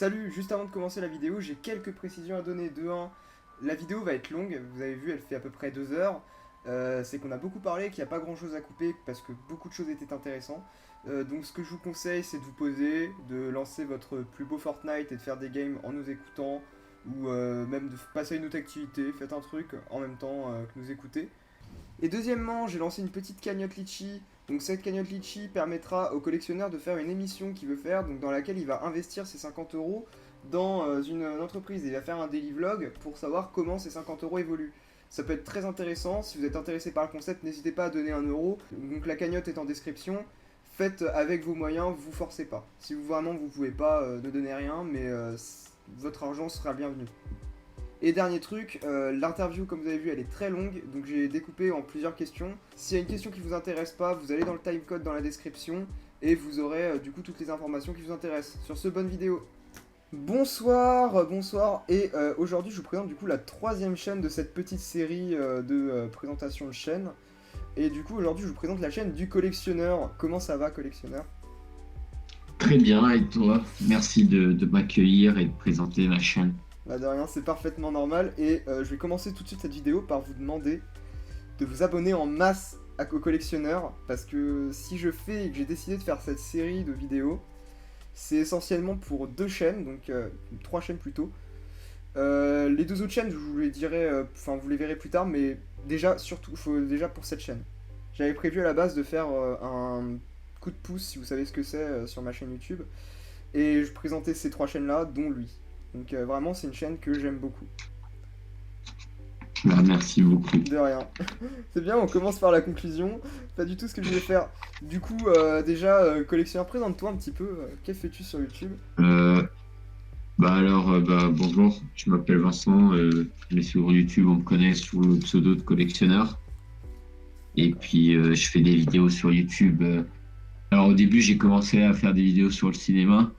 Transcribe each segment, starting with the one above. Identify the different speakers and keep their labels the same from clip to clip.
Speaker 1: Salut, juste avant de commencer la vidéo, j'ai quelques précisions à donner. De 1, la vidéo va être longue, vous avez vu, elle fait à peu près 2 heures. C'est qu'on a beaucoup parlé, qu'il n'y a pas grand chose à couper parce que beaucoup de choses étaient intéressantes. Donc ce que je vous conseille, c'est de vous poser, de lancer votre plus beau Fortnite et de faire des games en nous écoutant, ou même de passer à une autre activité, faites un truc en même temps que nous écouter. Et deuxièmement, j'ai lancé une petite cagnotte Litchi. Donc cette cagnotte Litchi permettra au collectionneur de faire une émission qu'il veut faire, donc dans laquelle il va investir ses 50 euros dans une entreprise. Et il va faire un daily vlog pour savoir comment ces 50 euros évoluent. Ça peut être très intéressant. Si vous êtes intéressé par le concept, n'hésitez pas à donner 1 euro. Donc la cagnotte est en description. Faites avec vos moyens, vous forcez pas. Si vous vraiment vous pouvez pas, ne donnez rien, mais votre argent sera bienvenu. Et dernier truc, l'interview comme vous avez vu elle est très longue, donc j'ai découpé en plusieurs questions. S'il y a une question qui vous intéresse pas, vous allez dans le timecode dans la description et vous aurez du coup toutes les informations qui vous intéressent. Sur ce, bonne vidéo. Bonsoir, bonsoir, et aujourd'hui je vous présente du coup la 3e chaîne de cette petite série de présentation de chaîne. Et du coup aujourd'hui je vous présente la chaîne du collectionneur. Comment ça va, collectionneur?
Speaker 2: Très bien, et toi? Merci de m'accueillir et de présenter ma chaîne.
Speaker 1: Bah de rien, c'est parfaitement normal, et je vais commencer tout de suite cette vidéo par vous demander de vous abonner en masse au collectionneur, parce que si je fais et que j'ai décidé de faire cette série de vidéos, c'est essentiellement pour 2 chaînes, donc 3 chaînes plutôt. Les 2 autres chaînes, je vous les dirai, enfin vous les verrez plus tard, mais déjà, surtout, faut déjà pour cette chaîne. J'avais prévu à la base de faire un coup de pouce, si vous savez ce que c'est, sur ma chaîne YouTube, et je présentais ces 3 chaînes-là, dont lui. Donc vraiment, c'est une chaîne que j'aime beaucoup.
Speaker 2: Bah, merci beaucoup.
Speaker 1: De rien. C'est bien, on commence par la conclusion. Pas du tout ce que je voulais faire. Du coup, déjà, collectionneur, présente-toi un petit peu. Que fais-tu sur YouTube?
Speaker 2: Bonjour, je m'appelle Vincent, mais sur YouTube on me connaît sous le pseudo de collectionneur. Et puis je fais des vidéos sur YouTube. Alors au début j'ai commencé à faire des vidéos sur le cinéma.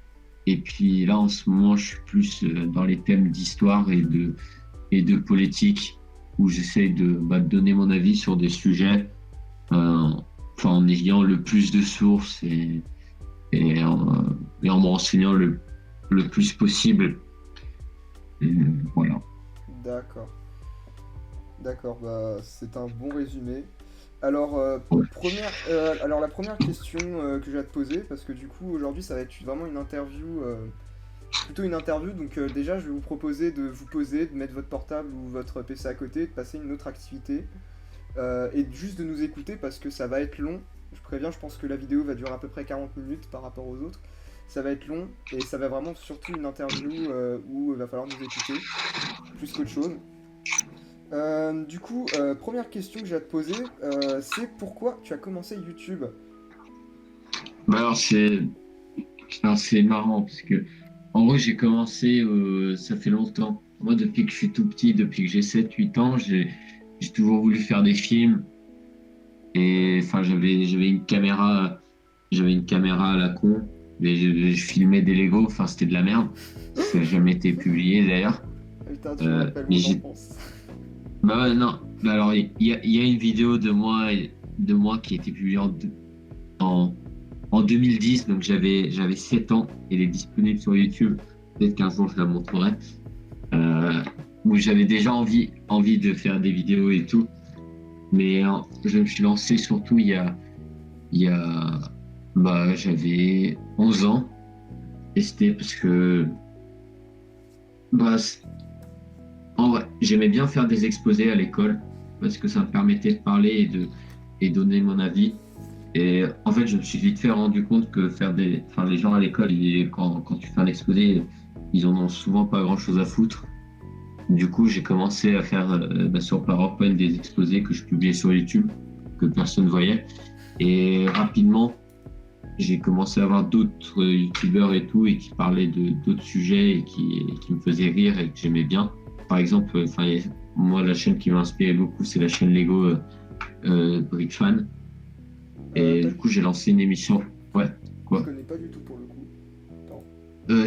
Speaker 2: Et puis là, en ce moment, je suis plus dans les thèmes d'histoire et de politique, où j'essaye de donner mon avis sur des sujets en ayant le plus de sources et en me renseignant le plus possible. Et voilà.
Speaker 1: D'accord. D'accord, bah c'est un bon résumé. Alors, la première question que j'ai à te poser, parce que du coup aujourd'hui ça va être vraiment une interview, plutôt une interview, donc déjà je vais vous proposer de vous poser, de mettre votre portable ou votre PC à côté, de passer une autre activité, et juste de nous écouter parce que ça va être long. Je préviens, je pense que la vidéo va durer à peu près 40 minutes par rapport aux autres. Ça va être long et ça va vraiment surtout une interview où il va falloir nous écouter, plus qu'autre chose. Du coup, première question que j'ai à te poser, c'est pourquoi tu as commencé YouTube?
Speaker 2: Bah alors c'est marrant parce que en gros j'ai commencé, ça fait longtemps. Moi depuis que je suis tout petit, depuis que j'ai 7-8 ans, j'ai toujours voulu faire des films. Et enfin j'avais une caméra à la con, mais je filmais des Lego, enfin c'était de la merde. Ça n'a jamais été publié d'ailleurs.
Speaker 1: Putain, tu me rappelles
Speaker 2: Mais
Speaker 1: mon
Speaker 2: j'ai
Speaker 1: enfance.
Speaker 2: Bah ouais, non. Bah alors, il y a une vidéo de moi qui a été publiée en 2010, donc j'avais 7 ans. Elle est disponible sur YouTube. Peut-être qu'un jour je la montrerai. Où j'avais déjà envie de faire des vidéos et tout. Mais je me suis lancé surtout j'avais 11 ans. Et c'était parce que bah, en vrai, j'aimais bien faire des exposés à l'école parce que ça me permettait de parler et donner mon avis. Et en fait, je me suis vite fait rendu compte que les gens à l'école, quand tu fais un exposé, ils en ont souvent pas grand-chose à foutre. Du coup, j'ai commencé à faire sur PowerPoint des exposés que je publiais sur YouTube, que personne ne voyait. Et rapidement, j'ai commencé à avoir d'autres youtubeurs et tout, et qui parlaient d'autres sujets et qui me faisaient rire et que j'aimais bien. Par exemple, moi, la chaîne qui m'a inspiré beaucoup, c'est la chaîne Lego Brick Fan. Et du coup, j'ai lancé une émission. Ouais, quoi?
Speaker 1: Je connais pas du tout pour le coup.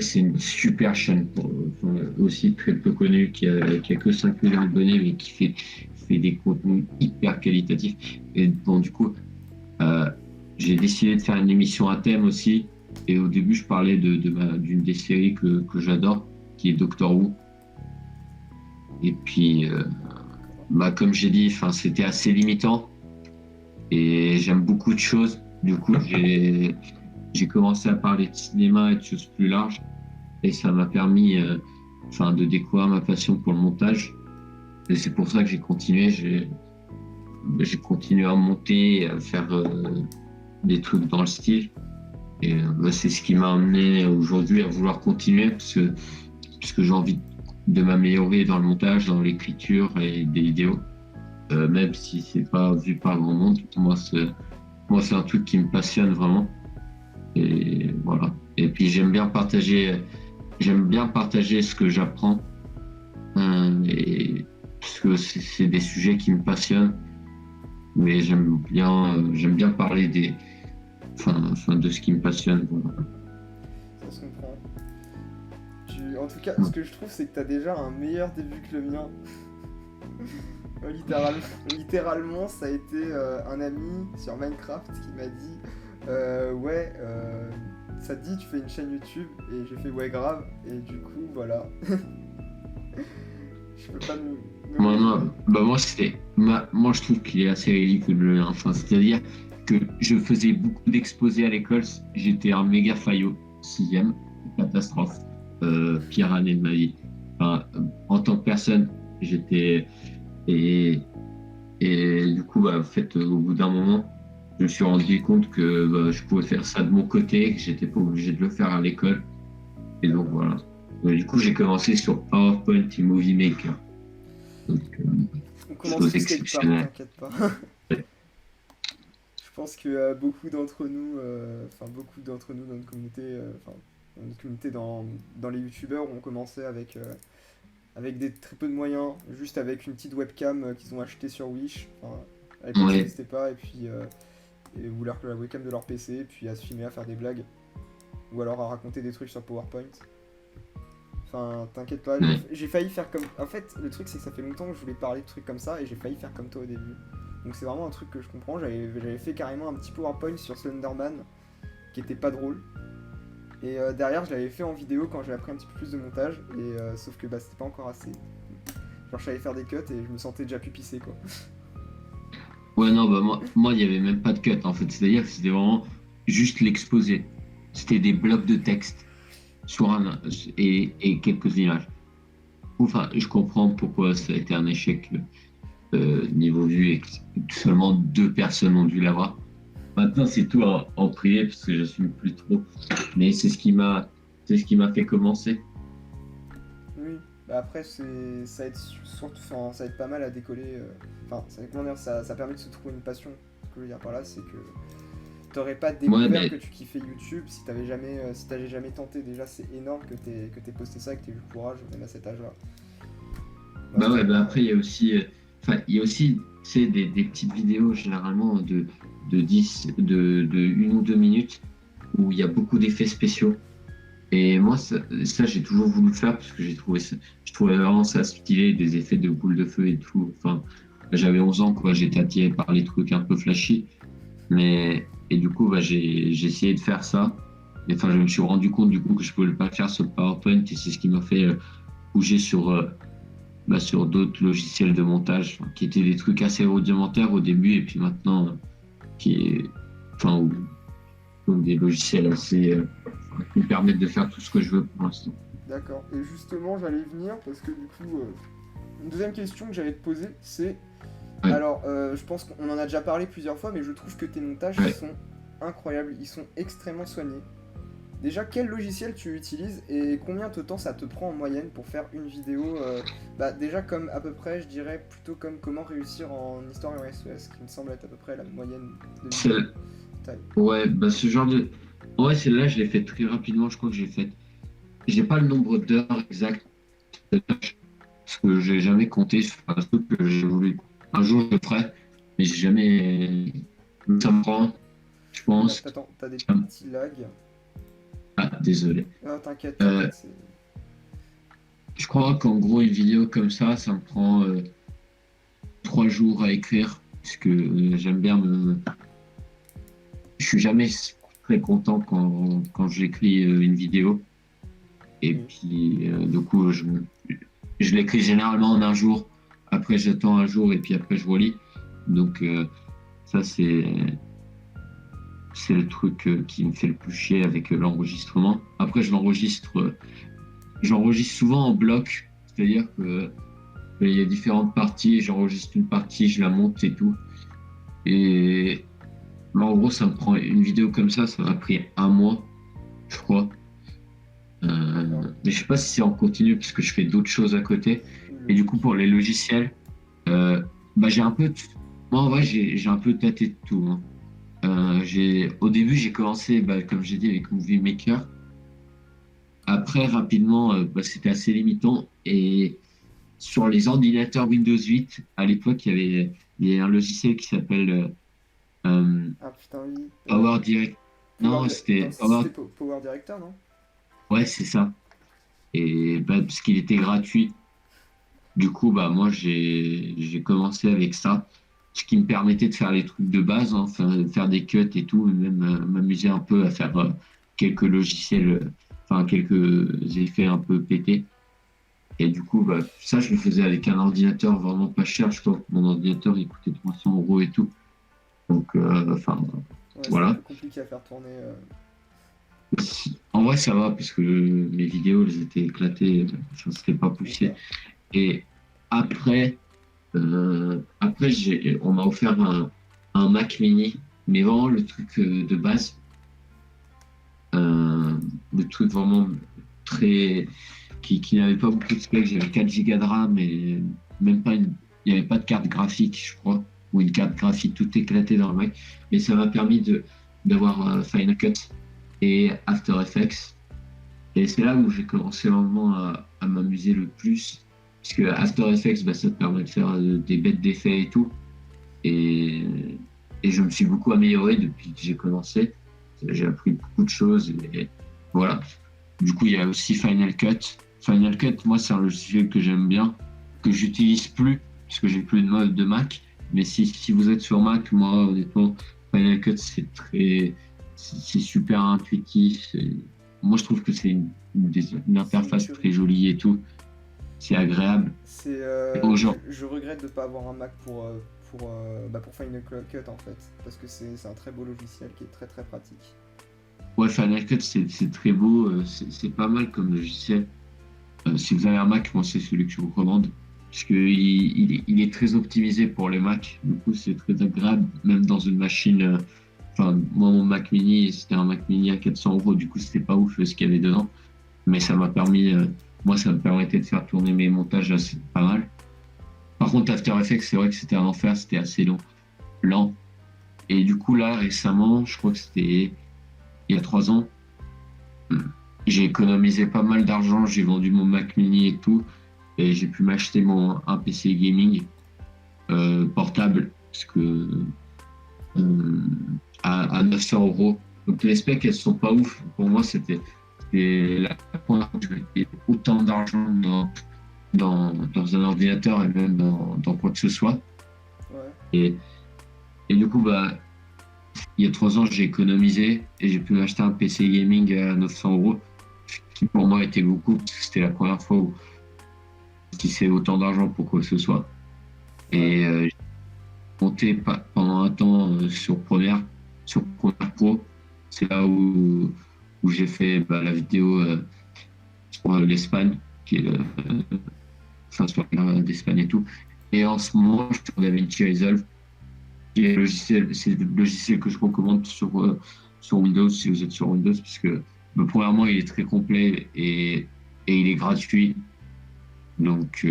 Speaker 2: C'est une super chaîne, aussi très peu connue, qui a que 5 millions d'abonnés, mais qui fait des contenus hyper qualitatifs. Et bon, du coup, j'ai décidé de faire une émission à thème aussi. Et au début, je parlais d'une des séries que j'adore, qui est Doctor Who. Et puis, comme j'ai dit, c'était assez limitant. Et j'aime beaucoup de choses. Du coup, j'ai commencé à parler de cinéma et de choses plus larges. Et ça m'a permis de découvrir ma passion pour le montage. Et c'est pour ça que j'ai continué. J'ai continué à monter, à faire des trucs dans le style. Et c'est ce qui m'a amené aujourd'hui à vouloir continuer, puisque j'ai envie de m'améliorer dans le montage, dans l'écriture et des vidéos. Même si c'est pas vu par grand monde, moi c'est un truc qui me passionne vraiment. Et voilà. Et puis j'aime bien partager ce que j'apprends, et parce que c'est des sujets qui me passionnent. Mais j'aime bien parler de ce qui me passionne. Voilà.
Speaker 1: Ça se comprend. En tout cas, ce que je trouve, c'est que t'as déjà un meilleur début que le mien. Littéralement, ça a été un ami sur Minecraft qui m'a dit ouais, ça te dit tu fais une chaîne YouTube, et j'ai fait ouais grave, et du coup voilà. Je peux pas
Speaker 2: moi je trouve qu'il est assez ridicule le mien. C'est-à-dire que je faisais beaucoup d'exposés à l'école, j'étais un méga faillot, 6e, catastrophe, pire année de ma vie. En tant que personne, j'étais et du coup en fait au bout d'un moment, je me suis rendu compte que je pouvais faire ça de mon côté, que j'étais pas obligé de le faire à l'école. Et donc voilà. Du coup, j'ai commencé sur PowerPoint et Movie Maker. Donc,
Speaker 1: on commence tous quelque part, t'inquiète pas. Je pense que beaucoup d'entre nous dans notre communauté, dans les youtubeurs, ont commencé avec des très peu de moyens, juste avec une petite webcam qu'ils ont achetée sur Wish. À l'époque, ça n'existait pas, et puis ou la webcam de leur PC, puis à se filmer à faire des blagues, ou alors à raconter des trucs sur PowerPoint. T'inquiète pas, j'ai failli faire comme... En fait, le truc, c'est que ça fait longtemps que je voulais parler de trucs comme ça, et j'ai failli faire comme toi au début. Donc c'est vraiment un truc que je comprends. J'avais fait carrément un petit PowerPoint sur Slenderman, qui était pas drôle. Et derrière, je l'avais fait en vidéo quand j'ai appris un petit peu plus de montage, et sauf que c'était pas encore assez. Genre, je savais faire des cuts, et je me sentais déjà pupissé, quoi.
Speaker 2: Ouais, non, moi, il y avait même pas de cut, en fait. C'est-à-dire que c'était vraiment juste l'exposé. C'était des blocs de texte et quelques images. Je comprends pourquoi ça a été un échec niveau vue, et que seulement 2 personnes ont dû l'avoir. Maintenant, c'est tout en privé, parce que je n'assume plus trop. Mais c'est ce qui m'a fait commencer.
Speaker 1: Oui, après, ça aide pas mal à décoller. Ça permet de se trouver une passion. Ce que je veux dire par là, c'est que t'aurais pas découvert que tu kiffais YouTube si t'avais jamais tenté. Déjà, c'est énorme que t'aies posté ça et que t'aies eu le courage, même à cet âge-là.
Speaker 2: Après, il y a aussi, des petites vidéos généralement de 1 ou 2 minutes où il y a beaucoup d'effets spéciaux. Et moi, ça j'ai toujours voulu le faire parce que je trouvais vraiment ça stylé, des effets de boules de feu et tout. J'avais 11 ans, quoi, j'étais attiré par les trucs un peu flashy. Et du coup, j'ai essayé de faire ça. Et je me suis rendu compte du coup que je pouvais pas le faire sur le PowerPoint, et c'est ce qui m'a fait bouger sur d'autres logiciels de montage, qui étaient des trucs assez rudimentaires au début, et puis maintenant donc des logiciels assez qui me permettent de faire tout ce que je veux pour l'instant.
Speaker 1: D'accord. Et justement, j'allais y venir parce que du coup, une deuxième question que j'allais te poser, c'est... Ouais. Alors, je pense qu'on en a déjà parlé plusieurs fois, mais je trouve que tes montages sont incroyables, ils sont extrêmement soignés. Déjà, quel logiciel tu utilises et combien de temps ça te prend en moyenne pour faire une vidéo déjà comme à peu près, je dirais plutôt comme comment réussir en histoire RSES, qui me semble être à peu près la moyenne de taille.
Speaker 2: Ouais, ce genre de... Ouais, celle-là, je l'ai fait très rapidement, je crois que j'ai pas le nombre d'heures exact, parce que j'ai jamais compté, c'est un truc que j'ai voulu... Un jour, je le ferai, mais j'ai jamais... Ça me prend, je pense...
Speaker 1: Attends, t'as des petits lags.
Speaker 2: Ah, désolé.
Speaker 1: Non, t'inquiète,
Speaker 2: je crois qu'en gros, une vidéo comme ça me prend 3 jours à écrire, parce que j'aime bien me... Je suis jamais très content quand j'écris une vidéo. Et
Speaker 1: Mm.
Speaker 2: puis, du coup, je l'écris généralement en un jour. Après, j'attends un jour et puis après, je relis. Donc, ça, c'est le truc qui me fait le plus chier avec l'enregistrement. Après, j'enregistre souvent en bloc. C'est-à-dire que il y a différentes parties. J'enregistre une partie, je la monte et tout. Et en gros, ça me prend une vidéo comme ça m'a pris un mois, je crois. Mais je sais pas si c'est en continu parce que je fais d'autres choses à côté. Et du coup,
Speaker 1: Logique.
Speaker 2: pour les logiciels, bah, moi, en vrai, j'ai un peu tâté de tout, hein. Au début, j'ai commencé, bah, comme j'ai dit, avec Movie Maker. Après, rapidement, bah, c'était assez limitant. Et sur les ordinateurs Windows 8, à l'époque, il y avait un logiciel qui s'appelle
Speaker 1: Ah putain, oui.
Speaker 2: Power Direct. Non,
Speaker 1: Non,
Speaker 2: c'était Power.
Speaker 1: c'était Power Director, non?
Speaker 2: Ouais, c'est ça. Et bah, parce qu'il était gratuit. Du coup, bah, moi, j'ai commencé avec ça, ce qui me permettait de faire les trucs de base, hein, faire des cuts et tout, et même m'amuser un peu à faire quelques logiciels, enfin, quelques effets un peu pétés. Et du coup, bah, ça, je le faisais avec un ordinateur vraiment pas cher. Je crois que mon ordinateur, il coûtait 300 € et tout. Donc, enfin,
Speaker 1: Ouais, c'est un
Speaker 2: voilà.
Speaker 1: peu compliqué à faire tourner.
Speaker 2: En vrai, ça va, parce que mes vidéos, elles étaient éclatées, enfin, c'était pas poussé.
Speaker 1: D'accord.
Speaker 2: Et après, on m'a offert un Mac mini, mais vraiment le truc de base, le truc vraiment très, qui n'avait pas beaucoup de specs. J'avais 4 Go de RAM et même pas il n'y avait pas de carte graphique, je crois, ou une carte graphique tout éclaté dans le Mac. Mais ça m'a permis d'avoir Final Cut et After Effects. Et c'est là où j'ai commencé vraiment à m'amuser le plus. Puisque After Effects, bah, ça te permet de faire des bêtes d'effets et tout. Et, et je me suis beaucoup amélioré depuis que j'ai commencé. J'ai appris beaucoup de choses. Et voilà. Du coup, il y a aussi Final Cut. Final Cut, moi, c'est un logiciel que j'aime bien, que j'utilise plus, puisque j'ai plus de mode de Mac. Mais si vous êtes sur Mac, moi, honnêtement, Final Cut, c'est super intuitif. Moi, je trouve que c'est une
Speaker 1: C'est une
Speaker 2: interface très
Speaker 1: tuerie.
Speaker 2: jolie et tout. C'est agréable.
Speaker 1: C'est,
Speaker 2: Et aux gens.
Speaker 1: je regrette de ne pas avoir un Mac pour Final Cut en fait. Parce que c'est un très beau logiciel qui est très très pratique.
Speaker 2: Ouais, Final Cut, c'est très beau. C'est pas mal comme logiciel. Si vous avez un Mac, moi, c'est celui que je vous recommande. Parce qu'il est très optimisé pour les Mac. Du coup, c'est très agréable, même dans une machine. Enfin, moi, mon Mac mini, c'était un Mac mini à 400 €. Du coup, c'était pas ouf ce qu'il y avait dedans. Mais ça m'a permis, moi, ça me permettait de faire tourner mes montages assez pas mal. Par contre, After Effects, c'est vrai que c'était un enfer, c'était assez lent. Et du coup, là, récemment, je crois que c'était il y a 3 ans, j'ai économisé pas mal d'argent, j'ai vendu mon Mac mini et tout, et j'ai pu m'acheter un PC gaming portable, parce que euh, à 900 €. Donc les specs, elles sont pas ouf. Pour moi, c'était la première fois que je mettais autant d'argent dans un ordinateur et même dans quoi que ce soit.
Speaker 1: Ouais.
Speaker 2: Et, et du coup, bah, il y a 3 ans, j'ai économisé et j'ai pu m'acheter un PC gaming à 900 €, ce qui pour moi était beaucoup, parce que c'était la première fois où j'utilisais autant d'argent pour quoi que ce soit.
Speaker 1: Ouais.
Speaker 2: Et j'ai monté pendant un temps sur Premiere Pro. C'est là où j'ai fait bah, la vidéo sur l'Espagne, qui est enfin, sur la guerre d'Espagne et tout. Et en ce moment, je suis sur DaVinci Resolve, c'est le logiciel que je recommande sur Windows, si vous êtes sur Windows, parce que bah, premièrement, il est très complet et il est gratuit. Donc,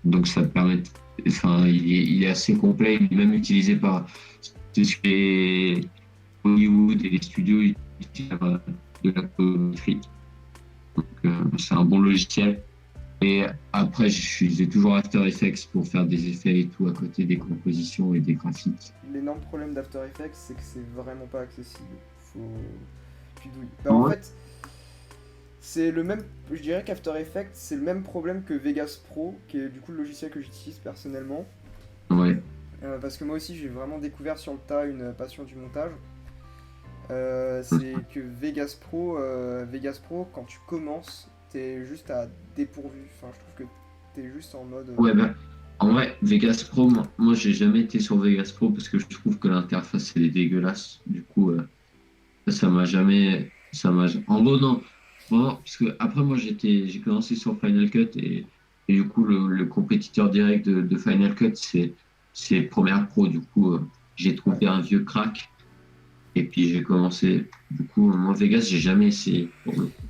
Speaker 2: donc ça permet, enfin, il est assez complet, il est même utilisé par les Hollywood et les studios ils utilisent de la colorimétrie. Donc, c'est un bon logiciel. Et après, j'utilisais toujours After Effects pour faire des effets et tout à côté des compositions et des graphiques.
Speaker 1: L'énorme problème d'After Effects, c'est que c'est vraiment pas accessible. Faut. Tu douilles. Bah, en
Speaker 2: Ouais.
Speaker 1: fait, c'est le même. Je dirais qu'After Effects, c'est le même problème que Vegas Pro, qui est du coup le logiciel que j'utilise personnellement.
Speaker 2: Ouais.
Speaker 1: Parce que moi aussi, j'ai vraiment découvert sur le tas une passion du montage. C'est que Vegas Pro, quand tu commences, t'es juste à dépourvu. Enfin, je trouve que t'es juste en mode.
Speaker 2: Ouais, ben, en vrai, Vegas Pro, moi, j'ai jamais été sur Vegas Pro parce que je trouve que l'interface, elle est dégueulasse. Du coup, ça m'a jamais. En gros, non. Vraiment, parce que après, moi, j'ai commencé sur Final Cut et du coup, le compétiteur direct de Final Cut, c'est Premiere Pro. Du coup, j'ai
Speaker 1: Ouais,
Speaker 2: trouvé un vieux crack et puis j'ai commencé. Du coup, moi, Vegas, j'ai jamais essayé pour le coup.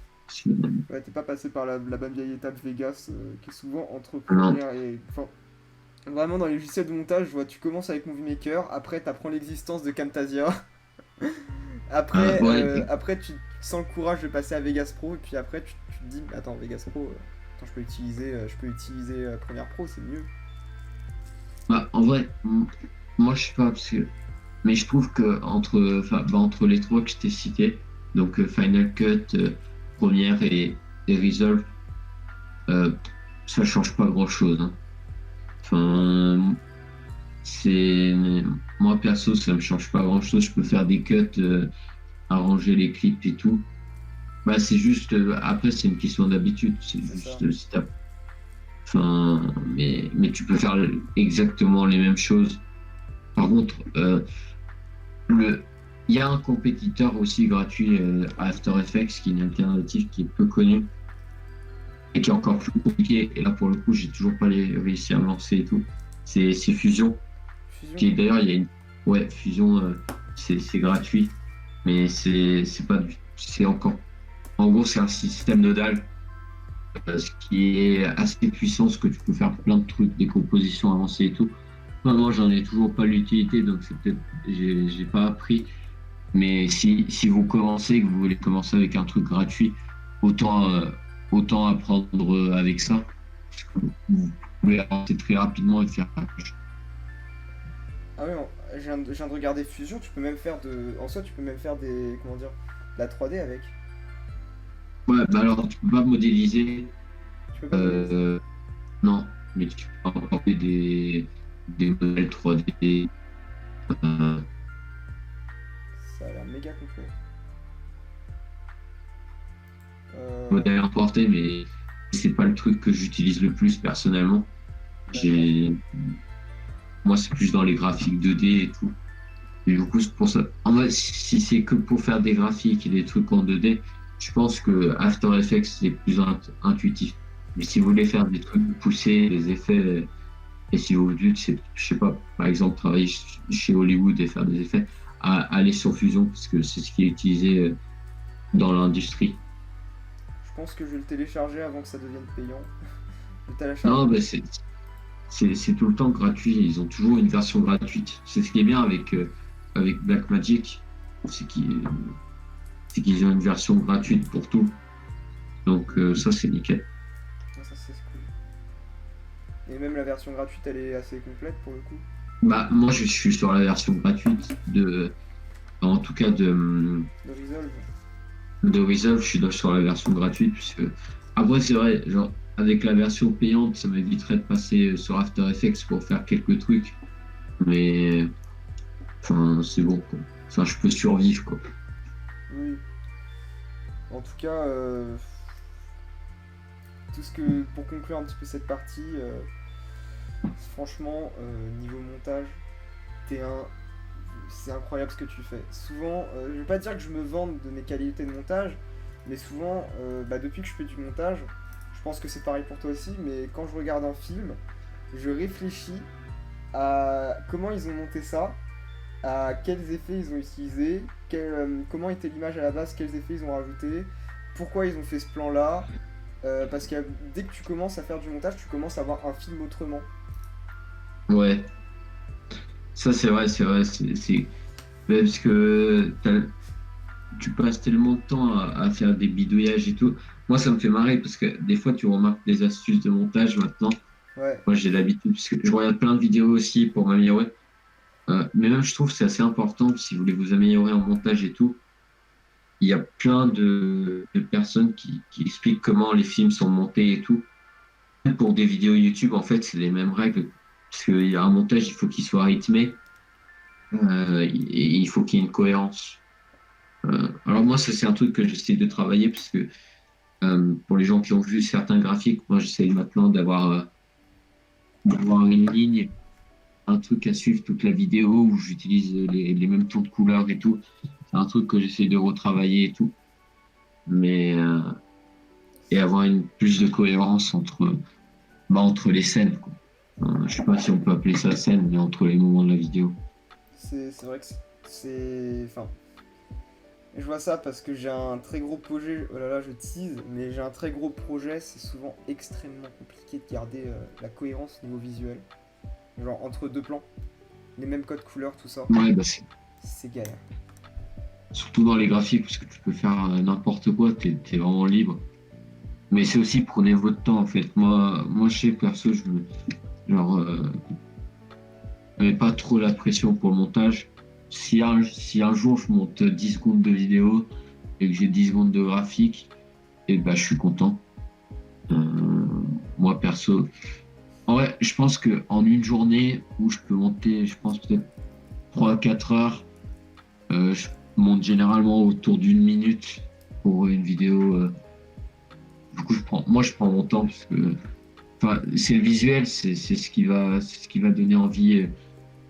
Speaker 1: ouais, t'es pas passé par la bonne vieille étape Vegas, qui est souvent entre
Speaker 2: Non.
Speaker 1: première et. Enfin, vraiment, dans les logiciels de montage, je vois, tu commences avec Movie Maker, après, t'apprends l'existence de Camtasia, après,
Speaker 2: Ouais,
Speaker 1: après tu sens le courage de passer à Vegas Pro, et puis après, tu te dis, attends, Vegas Pro, attends, je peux utiliser Premiere Pro, c'est mieux.
Speaker 2: bah, en vrai, moi, je sais pas, parce que. Mais je trouve que enfin, bah, entre les trois que je t'ai cités, donc Final Cut, Premiere et Resolve, euh, ça change pas grand-chose, hein. Enfin, c'est moi perso, ça me change pas grand-chose. Je peux faire des cuts, arranger les clips et tout. Bah, c'est juste après, c'est une question d'habitude. C'est
Speaker 1: C'est ça.
Speaker 2: juste si enfin, mais tu peux faire exactement les mêmes choses. Par contre, le il y a un compétiteur aussi gratuit à After Effects qui est une alternative qui est peu connue et qui est encore plus compliquée. Et là, pour le coup, j'ai toujours pas réussi à me lancer et tout. C'est Fusion.
Speaker 1: Fusion.
Speaker 2: Qui d'ailleurs, il y a une. Ouais, Fusion, c'est gratuit. Mais c'est pas du. C'est encore. En gros, c'est un système nodal, ce qui est assez puissant, ce que tu peux faire plein de trucs, des compositions avancées et tout. Moi, j'en ai toujours pas l'utilité, donc c'est peut-être. J'ai pas appris. Mais si vous commencez, que vous voulez commencer avec un truc gratuit, autant, autant apprendre avec ça. Parce que vous pouvez avancer très rapidement et faire.
Speaker 1: Ah ouais, je viens de regarder Fusion, tu peux même faire de. En soi, tu peux même faire des. Comment dire? De la 3D avec.
Speaker 2: Ouais, bah alors tu peux pas modéliser.
Speaker 1: Tu peux pas modéliser?
Speaker 2: euh, non, mais tu peux importer des modèles 3D. euh,
Speaker 1: Ça a l'air méga complet. Euh,
Speaker 2: Modèles importés, mais c'est pas le truc que j'utilise le plus personnellement.
Speaker 1: d'accord.
Speaker 2: J'ai, moi, c'est plus dans les graphiques 2D et tout. Et du coup, c'est pour ça. En vrai, si c'est que pour faire des graphiques et des trucs en 2D, je pense que After Effects, c'est plus intuitif. Mais si vous voulez faire des trucs poussés, des effets, et si votre but, c'est, je sais pas, par exemple, travailler chez Hollywood et faire des effets, aller sur Fusion, parce que c'est ce qui est utilisé dans l'industrie.
Speaker 1: Je pense que je vais le télécharger avant que ça devienne payant. Je le télécharge
Speaker 2: Non,
Speaker 1: tout de
Speaker 2: bah,
Speaker 1: suite.
Speaker 2: c'est tout le temps gratuit. Ils ont toujours une version gratuite. C'est ce qui est bien avec Blackmagic, c'est qu'ils ont une version gratuite pour tout. Donc ça, c'est nickel.
Speaker 1: Ah, ça, c'est cool. Et même la version gratuite, elle est assez complète pour le coup.
Speaker 2: Bah, moi, je suis sur la version gratuite en tout cas
Speaker 1: De Resolve.
Speaker 2: de Resolve, je suis sur la version gratuite, puisque après, c'est vrai, genre, avec la version payante, ça m'éviterait de passer sur After Effects pour faire quelques trucs. Mais, enfin, c'est bon, quoi. Enfin, je peux survivre, quoi.
Speaker 1: Oui. En tout cas, tout ce que. Pour conclure un petit peu cette partie, franchement, niveau montage, t'es un. C'est incroyable ce que tu fais. Souvent, je vais pas dire que je me vante de mes qualités de montage, mais souvent, bah, depuis que je fais du montage, je pense que c'est pareil pour toi aussi, mais quand je regarde un film, je réfléchis à comment ils ont monté ça, à quels effets ils ont utilisés, comment était l'image à la base, quels effets ils ont rajouté, pourquoi ils ont fait ce plan-là. Parce que dès que tu commences à faire du montage, tu commences à voir un film autrement.
Speaker 2: Ouais, ça, c'est vrai, c'est vrai. Ouais, parce que tu passes tellement de temps à faire des bidouillages et tout. Moi, ça me fait marrer parce que des fois, tu remarques des astuces de montage maintenant.
Speaker 1: Ouais,
Speaker 2: Moi, j'ai l'habitude, parce que je regarde plein de vidéos aussi pour m'améliorer. Mais même, je trouve que c'est assez important si vous voulez vous améliorer en montage et tout. Il y a plein de personnes qui expliquent comment les films sont montés et tout. Même pour des vidéos YouTube, en fait, c'est les mêmes règles. Parce qu'il y a un montage, il faut qu'il soit rythmé et il faut qu'il y ait une cohérence. Alors moi, ça c'est un truc que j'essaie de travailler parce que pour les gens qui ont vu certains graphiques, moi j'essaie maintenant d'avoir une ligne, un truc à suivre toute la vidéo où j'utilise les mêmes tons de couleurs et tout. C'est un truc que j'essaie de retravailler et tout. Mais et avoir une plus de cohérence entre les scènes, quoi. Je sais pas si on peut appeler ça scène, mais entre les moments de la vidéo.
Speaker 1: C'est vrai que c'est. Enfin, je vois ça parce que j'ai un très gros projet. Oh là là, je tease, mais j'ai un très gros projet. C'est souvent extrêmement compliqué de garder la cohérence au niveau visuel. Genre entre deux plans, les mêmes codes couleurs, tout ça.
Speaker 2: Ouais, bah
Speaker 1: C'est galère.
Speaker 2: surtout dans les graphiques, parce que tu peux faire n'importe quoi, t'es vraiment libre. Mais c'est aussi prenez votre temps en fait. Moi je sais perso, genre, je mets pas trop la pression pour le montage. Si un jour je monte 10 secondes de vidéo et que j'ai 10 secondes de graphique, et bah je suis content. Euh, Moi perso, en vrai, je pense que en une journée où je peux monter, je pense peut-être 3 à 4 heures, je monte généralement autour d'1 minute pour une vidéo. Du coup, je prends mon temps parce que enfin, c'est le visuel, c'est ce qui va donner envie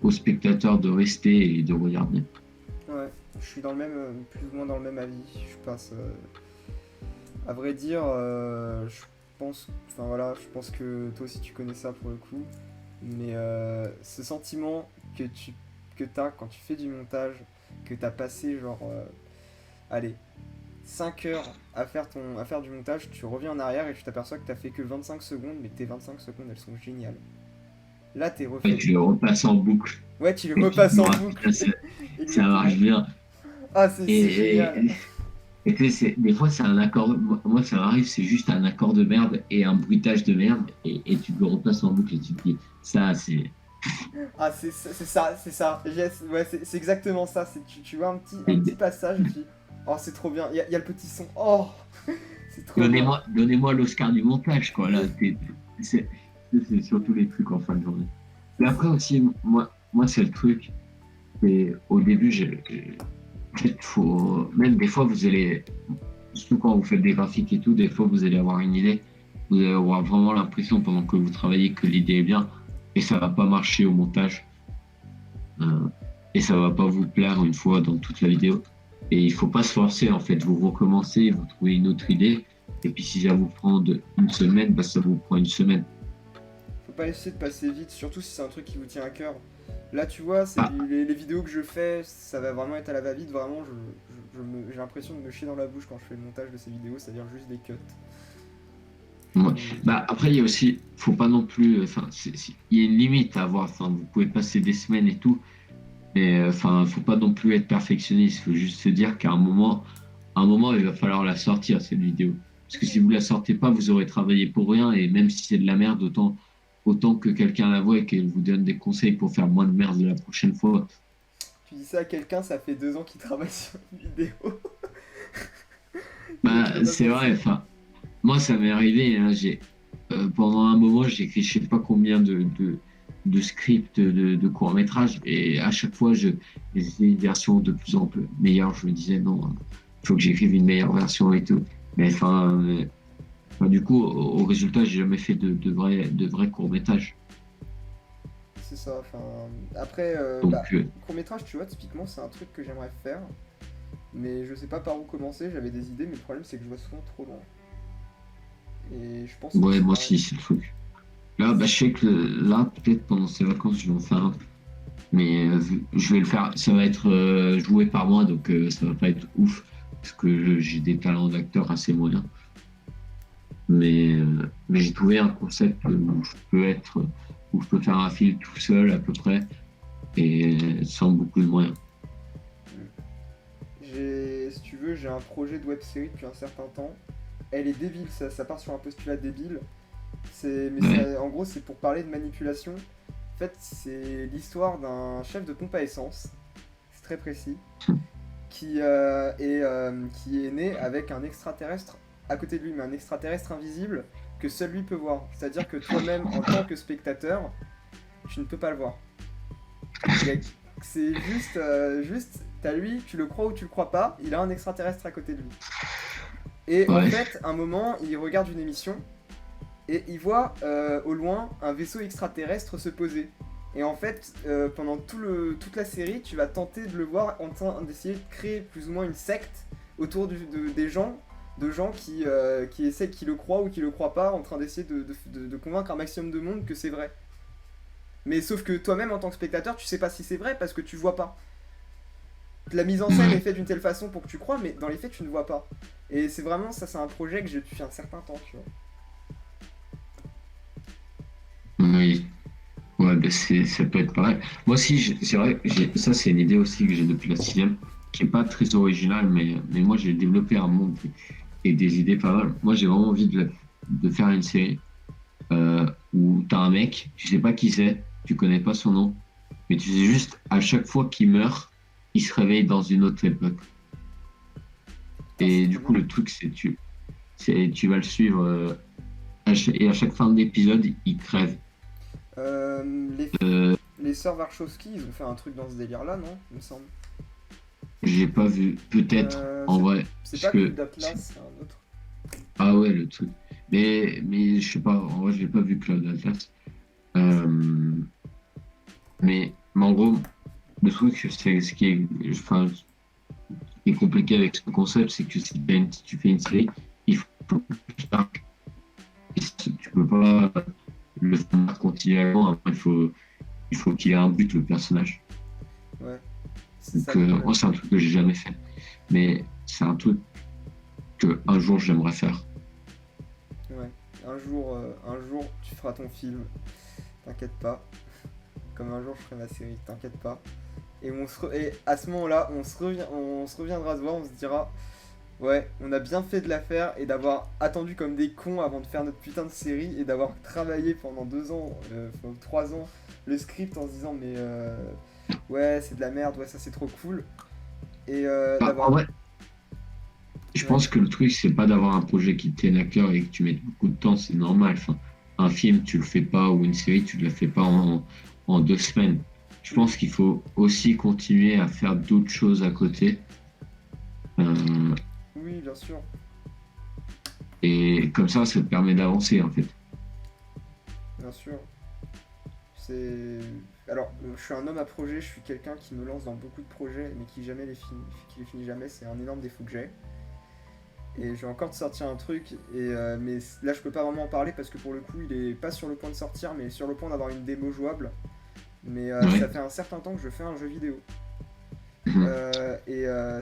Speaker 2: aux spectateurs de rester et de regarder.
Speaker 1: Ouais, je suis dans le même, plus ou moins dans le même avis. Je passe. À vrai dire, je pense. Enfin voilà, je pense que toi aussi tu connais ça pour le coup. Mais ce sentiment que t'as quand tu fais du montage, que t'as passé genre. Allez, 5 heures à faire du montage, tu reviens en arrière et tu t'aperçois que t'as fait que 25 secondes, mais que tes 25 secondes elles sont géniales. Là t'es
Speaker 2: Et
Speaker 1: refait.
Speaker 2: tu le repasses en boucle.
Speaker 1: Ouais, tu le
Speaker 2: Et tu te
Speaker 1: repasses
Speaker 2: dis,
Speaker 1: en
Speaker 2: ouais,
Speaker 1: boucle.
Speaker 2: putain, ça
Speaker 1: Exactement.
Speaker 2: marche bien.
Speaker 1: Ah, c'est génial.
Speaker 2: Et, et tu sais, des fois, c'est un accord. Moi, ça m'arrive, c'est juste un accord de merde et un bruitage de merde. Et tu le repasses en boucle et tu te dis, ça, c'est.
Speaker 1: Ah, c'est ça, c'est ça. Yes, ouais, c'est exactement ça. Tu vois un petit passage et puis. Oh, c'est trop bien. Il y a le petit son. Oh, c'est trop bien.
Speaker 2: Donnez-moi l'Oscar du montage, quoi. Là, c'est c'est surtout les trucs en fin de journée. Mais après aussi, moi c'est le truc. Et au début, même des fois, vous allez, surtout quand vous faites des graphiques et tout, des fois, vous allez avoir une idée. Vous allez avoir vraiment l'impression pendant que vous travaillez que l'idée est bien et ça va pas marcher au montage. Euh, et ça va pas vous plaire une fois dans toute la vidéo. Et il faut pas se forcer, en fait. Vous recommencez, vous trouvez une autre idée. Et puis si ça vous prend une semaine, bah, ça vous prend une semaine.
Speaker 1: Faut pas essayer de passer vite, surtout si c'est un truc qui vous tient à cœur. Là, tu vois,
Speaker 2: Ah,
Speaker 1: les vidéos que je fais, ça va vraiment être à la va-vite. Vraiment, j'ai l'impression de me chier dans la bouche quand je fais le montage de ces vidéos, c'est-à-dire juste des cuts.
Speaker 2: ouais.
Speaker 1: Et-
Speaker 2: Bah, après, il y a aussi, faut pas non plus, enfin, il y a une limite à avoir. Enfin, vous pouvez passer des semaines et tout, mais enfin, faut pas non plus être perfectionniste. Faut juste se dire qu'à un moment, il va falloir la sortir cette vidéo. Parce que si vous la sortez pas, vous aurez travaillé pour rien. Et même si c'est de la merde, autant que quelqu'un la voit et qu'elle vous donne des conseils pour faire moins de merde la prochaine fois.
Speaker 1: Tu dis ça à quelqu'un, ça fait 2 ans qu'il travaille sur une vidéo. Et tu vas
Speaker 2: Bah,
Speaker 1: pas
Speaker 2: c'est vrai.
Speaker 1: penser.
Speaker 2: Enfin, moi, ça m'est arrivé, hein. Pendant un moment, j'ai écrit je sais pas combien de scripts de courts-métrages et à chaque fois, j'essayais une version de plus en plus meilleure. Je me disais non, il faut que j'écrive une meilleure version et tout. Mais enfin, du coup, au résultat, j'ai jamais fait de vrais courts-métrages.
Speaker 1: C'est ça, enfin. Après,
Speaker 2: Donc,
Speaker 1: court-métrage, tu vois, typiquement, c'est un truc que j'aimerais faire. Mais je sais pas par où commencer, j'avais des idées, mais le problème c'est que je vois souvent trop loin. Et je pense que
Speaker 2: ouais,
Speaker 1: c'est
Speaker 2: moi
Speaker 1: pareil.
Speaker 2: aussi, c'est le truc. Là, bah, je sais que là, peut-être pendant ces vacances, je vais en faire un. Mais je vais le faire. Ça va être joué par moi, donc ça va pas être ouf. Parce que j'ai des talents d'acteur assez moyens. Mais j'ai trouvé un concept où je peux faire un film tout seul à peu près et sans beaucoup de moyens.
Speaker 1: Si tu veux, j'ai un projet de web série depuis un certain temps. Elle est débile, ça part sur un postulat débile.
Speaker 2: Ouais.
Speaker 1: En gros, c'est pour parler de manipulation. En fait, c'est l'histoire d'un chef de pompe à essence, c'est très précis, qui est né avec un extraterrestre à côté de lui, mais un extraterrestre invisible que seul lui peut voir. C'est-à-dire que toi-même, en tant que spectateur, tu ne peux pas le voir. C'est juste, T'as lui, tu le crois ou tu le crois pas, il a un extraterrestre à côté de lui. Et en
Speaker 2: Ouais.
Speaker 1: fait, à un moment, il regarde une émission et il voit au loin un vaisseau extraterrestre se poser. Et en fait, pendant toute la série, tu vas tenter de le voir en train d'essayer de créer plus ou moins une secte autour des gens, de gens qui essaient, qui le croient ou qui le croient pas, en train d'essayer de convaincre un maximum de monde que c'est vrai. Mais sauf que toi-même, en tant que spectateur, tu sais pas si c'est vrai parce que tu vois pas. La mise en scène est
Speaker 2: Ouais.
Speaker 1: faite d'une telle façon pour que tu crois, mais dans les faits, tu ne vois pas. Et c'est vraiment ça, c'est un projet que j'ai depuis un certain temps, tu vois.
Speaker 2: Oui. Ouais, ben ça peut être pareil. Moi aussi, c'est vrai, ça c'est une idée aussi que j'ai depuis la sixième, qui est pas très originale, mais moi j'ai développé un monde et des idées pas mal. Moi j'ai vraiment envie de faire une série où t'as un mec, tu sais pas qui c'est, tu connais pas son nom, mais tu sais juste à chaque fois qu'il meurt, il se réveille dans une autre époque.
Speaker 1: Putain, c'est
Speaker 2: Et
Speaker 1: trop
Speaker 2: du coup
Speaker 1: bien.
Speaker 2: le truc tu vas le suivre et à chaque fin d'épisode, il crève.
Speaker 1: Les,
Speaker 2: Euh,
Speaker 1: les sœurs Warchowski, ils ont fait un truc dans ce délire-là, non? Il me semble.
Speaker 2: j'ai pas vu, peut-être
Speaker 1: Euh,
Speaker 2: en
Speaker 1: c'est
Speaker 2: vrai,
Speaker 1: c'est
Speaker 2: parce
Speaker 1: pas Cube
Speaker 2: que
Speaker 1: d'Atlas, c'est un autre.
Speaker 2: ah ouais, le truc. Mais je sais pas, en vrai, j'ai pas vu Cloud Atlas. Euh, mais en gros, le truc, c'est ce qui est, enfin, ce qui est compliqué avec ce concept, c'est que si tu fais une série, il faut tu peux pas le faire continuellement. Après, il faut qu'il ait un but, le personnage.
Speaker 1: Ouais, c'est ça
Speaker 2: Donc,
Speaker 1: le problème.
Speaker 2: moi, c'est un truc que j'ai jamais fait. Mais c'est un truc que un jour j'aimerais faire.
Speaker 1: Ouais. Un jour, tu feras ton film. T'inquiète pas. Comme un jour, je ferai ma série. T'inquiète pas. Et à ce moment-là, on se reviendra se voir, on se dira, ouais, on a bien fait de la faire et d'avoir attendu comme des cons avant de faire notre putain de série et d'avoir travaillé pendant 2 ans, enfin 3 ans, le script en se disant, mais ouais, c'est de la merde, ouais, ça c'est trop cool. Et
Speaker 2: Bah, en
Speaker 1: d'avoir.
Speaker 2: vrai, je
Speaker 1: Ouais,
Speaker 2: pense que le truc, c'est pas d'avoir un projet qui te tienne à cœur et que tu mettes beaucoup de temps, c'est normal. Enfin, un film, tu le fais pas, ou une série, tu ne la fais pas en 2 semaines. Je
Speaker 1: oui,
Speaker 2: pense qu'il faut aussi continuer à faire d'autres choses à côté. Euh,
Speaker 1: oui, bien sûr,
Speaker 2: et comme ça te permet d'avancer, en fait.
Speaker 1: bien sûr. C'est. Alors, je suis un homme à projet, je suis quelqu'un qui me lance dans beaucoup de projets, mais qui les finit jamais, c'est un énorme défaut que j'ai. Et je vais encore te sortir un truc, mais là je peux pas vraiment en parler parce que pour le coup il est pas sur le point de sortir, mais sur le point d'avoir une démo jouable. Mais ça
Speaker 2: Ouais.
Speaker 1: fait un certain temps que je fais un jeu vidéo.
Speaker 2: Mhm.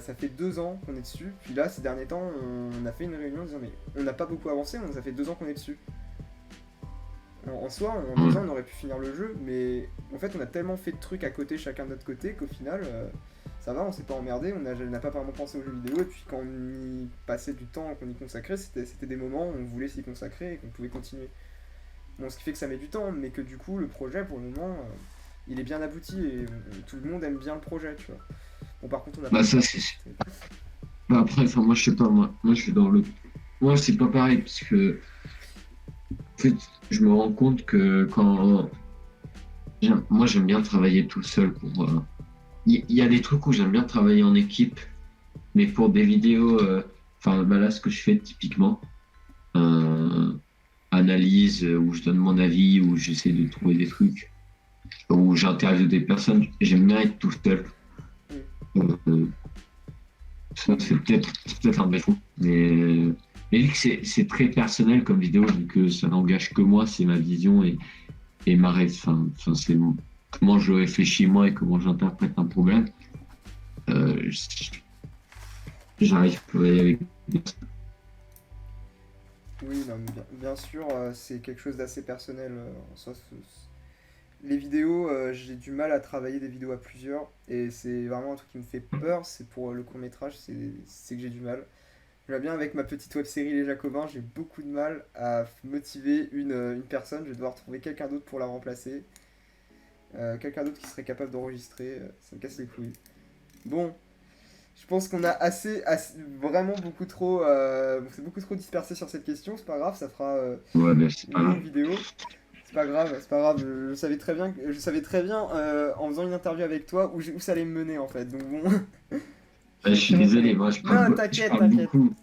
Speaker 1: Ça fait 2 ans qu'on est dessus. Puis là, ces derniers temps, on a fait une réunion en disant mais on n'a pas beaucoup avancé, ça fait 2 ans qu'on est dessus. En soi, en
Speaker 2: Ouais.
Speaker 1: 2 ans, on aurait pu finir le jeu, mais en fait, on a tellement fait de trucs à côté, chacun de notre côté, qu'au final, ça va, on s'est pas emmerdé, on n'a pas vraiment pensé aux jeux vidéo, et puis quand on y passait du temps, qu'on y consacrait, c'était des moments où on voulait s'y consacrer et qu'on pouvait continuer. Bon, ce qui fait que ça met du temps, mais que du coup, le projet, pour le moment, il est bien abouti et tout le monde aime bien le projet, tu vois. Bon, par contre, on n'a pas
Speaker 2: Bah,
Speaker 1: le
Speaker 2: ça,
Speaker 1: taf.
Speaker 2: c'est sûr. Bah, après, enfin, moi, je sais pas, moi, je suis dans le. Moi, c'est pas pareil, parce que, en fait, je me rends compte que quand. Moi, j'aime bien travailler tout seul pour. Il y a des trucs où j'aime bien travailler en équipe, mais pour des vidéos, enfin bah là ce que je fais typiquement, euh, analyse où je donne mon avis, où j'essaie de trouver des trucs, où j'interviewe des personnes, j'aime bien être tout seul.
Speaker 1: Oui,
Speaker 2: Euh, Ça c'est peut-être un défaut, mais vu que c'est très personnel comme vidéo, vu que ça n'engage que moi, c'est ma vision et enfin c'est comment je réfléchis moi et comment j'interprète un problème. Euh, J'arrive pas avec.
Speaker 1: oui non, mais bien sûr, c'est quelque chose d'assez personnel en soi. Les vidéos, j'ai du mal à travailler des vidéos à plusieurs, et c'est vraiment un truc qui me fait peur, c'est pour le court métrage, c'est que j'ai du mal. Je vois bien avec ma petite web série Les Jacobins, j'ai beaucoup de mal à motiver une personne, je vais devoir trouver quelqu'un d'autre pour la remplacer, quelqu'un d'autre qui serait capable d'enregistrer, ça me casse les couilles. Bon, je pense qu'on a vraiment beaucoup trop, c'est beaucoup trop dispersé sur cette question, c'est pas grave, ça fera
Speaker 2: Ouais, mais c'est
Speaker 1: une
Speaker 2: pas
Speaker 1: longue
Speaker 2: grave.
Speaker 1: vidéo. c'est pas grave. Je savais très bien, en faisant une interview avec toi où ça allait me mener en fait. Donc bon.
Speaker 2: Je suis désolé, moi
Speaker 1: Non,
Speaker 2: je
Speaker 1: t'inquiète,
Speaker 2: parle
Speaker 1: t'inquiète.
Speaker 2: beaucoup.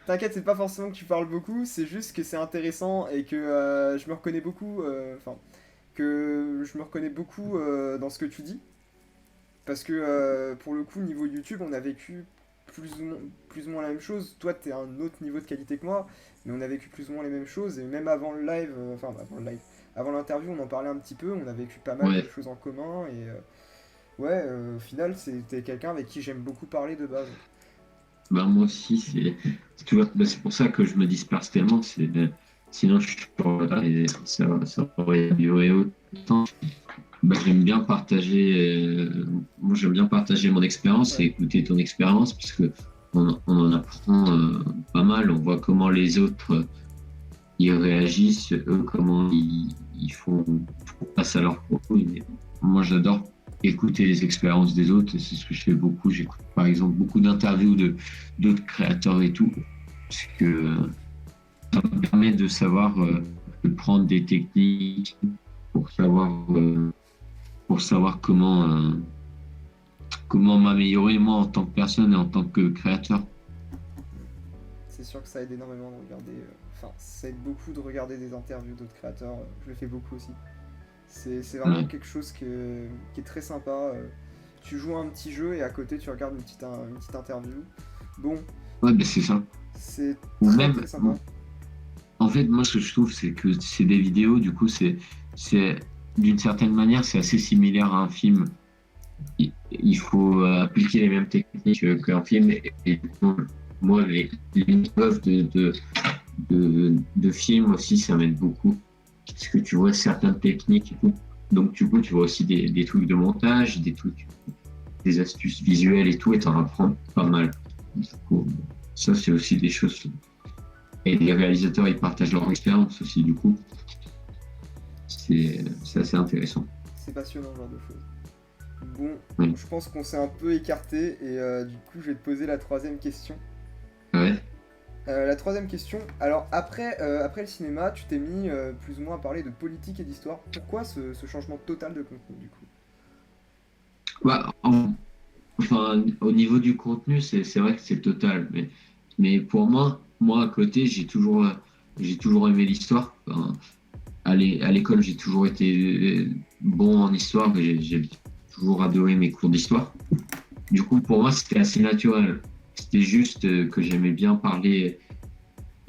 Speaker 1: T'inquiète, c'est pas forcément que tu parles beaucoup, c'est juste que c'est intéressant et que je me reconnais beaucoup, dans ce que tu dis. Parce que pour le coup, niveau YouTube, on a vécu plus ou moins la même chose. Toi, t'es à un autre niveau de qualité que moi, mais on a vécu plus ou moins les mêmes choses. Et même avant le live, avant l'interview, on en parlait un petit peu. On a vécu pas mal de
Speaker 2: Ouais,
Speaker 1: choses en commun. Et ouais, au final, c'était quelqu'un avec qui j'aime beaucoup parler de base.
Speaker 2: bah, moi aussi, c'est toujours, bah, c'est pour ça que je me disperse tellement. Sinon, je suis toujours là et ça aurait duré autant. Bah, moi, j'aime bien partager mon expérience et
Speaker 1: Ouais,
Speaker 2: écouter ton expérience parce que on en apprend pas mal. On voit comment les autres ils réagissent, eux, comment ils font face à leurs propos. Moi, j'adore écouter les expériences des autres et c'est ce que je fais beaucoup. J'écoute par exemple beaucoup d'interviews d'autres créateurs et tout, parce que ça me permet de savoir, de prendre des techniques pour savoir, pour savoir comment m'améliorer moi en tant que personne et en tant que créateur.
Speaker 1: c'est sûr que ça aide énormément de regarder. Enfin, ça aide beaucoup de regarder des interviews d'autres créateurs. Je le fais beaucoup aussi. C'est vraiment
Speaker 2: Ouais,
Speaker 1: quelque chose qui est très sympa. Tu joues à un petit jeu et à côté tu regardes une petite interview. Bon,
Speaker 2: ouais ben c'est ça.
Speaker 1: c'est
Speaker 2: Ou
Speaker 1: très
Speaker 2: même,
Speaker 1: très sympa.
Speaker 2: en fait, moi, ce que je trouve, c'est que c'est des vidéos, du coup, c'est, d'une certaine manière, c'est assez similaire à un film. Il faut appliquer les mêmes techniques qu'un film. Et moi, les making-of de films aussi, ça m'aide beaucoup. Parce que tu vois certaines techniques et tout. Donc, du coup, tu vois aussi des trucs de montage, des trucs, des astuces visuelles et tout, et t'en apprends pas mal. Du coup, ça, c'est aussi des choses. Et les réalisateurs, ils partagent leur expérience aussi, du coup. C'est assez intéressant.
Speaker 1: C'est passionnant ce genre de choses. Bon,
Speaker 2: Oui.
Speaker 1: je pense qu'on s'est un peu écarté et du coup je vais te poser la troisième question.
Speaker 2: Ouais.
Speaker 1: La troisième question, alors après le cinéma, tu t'es mis plus ou moins à parler de politique et d'histoire. Pourquoi ce changement total de contenu du coup?
Speaker 2: Bah, enfin, au niveau du contenu, c'est vrai que c'est total. Mais pour moi, à côté, j'ai toujours aimé l'histoire. Enfin, à l'école, j'ai toujours été bon en histoire et j'ai toujours adoré mes cours d'histoire. Du coup, pour moi, c'était assez naturel. C'était juste que j'aimais bien parler,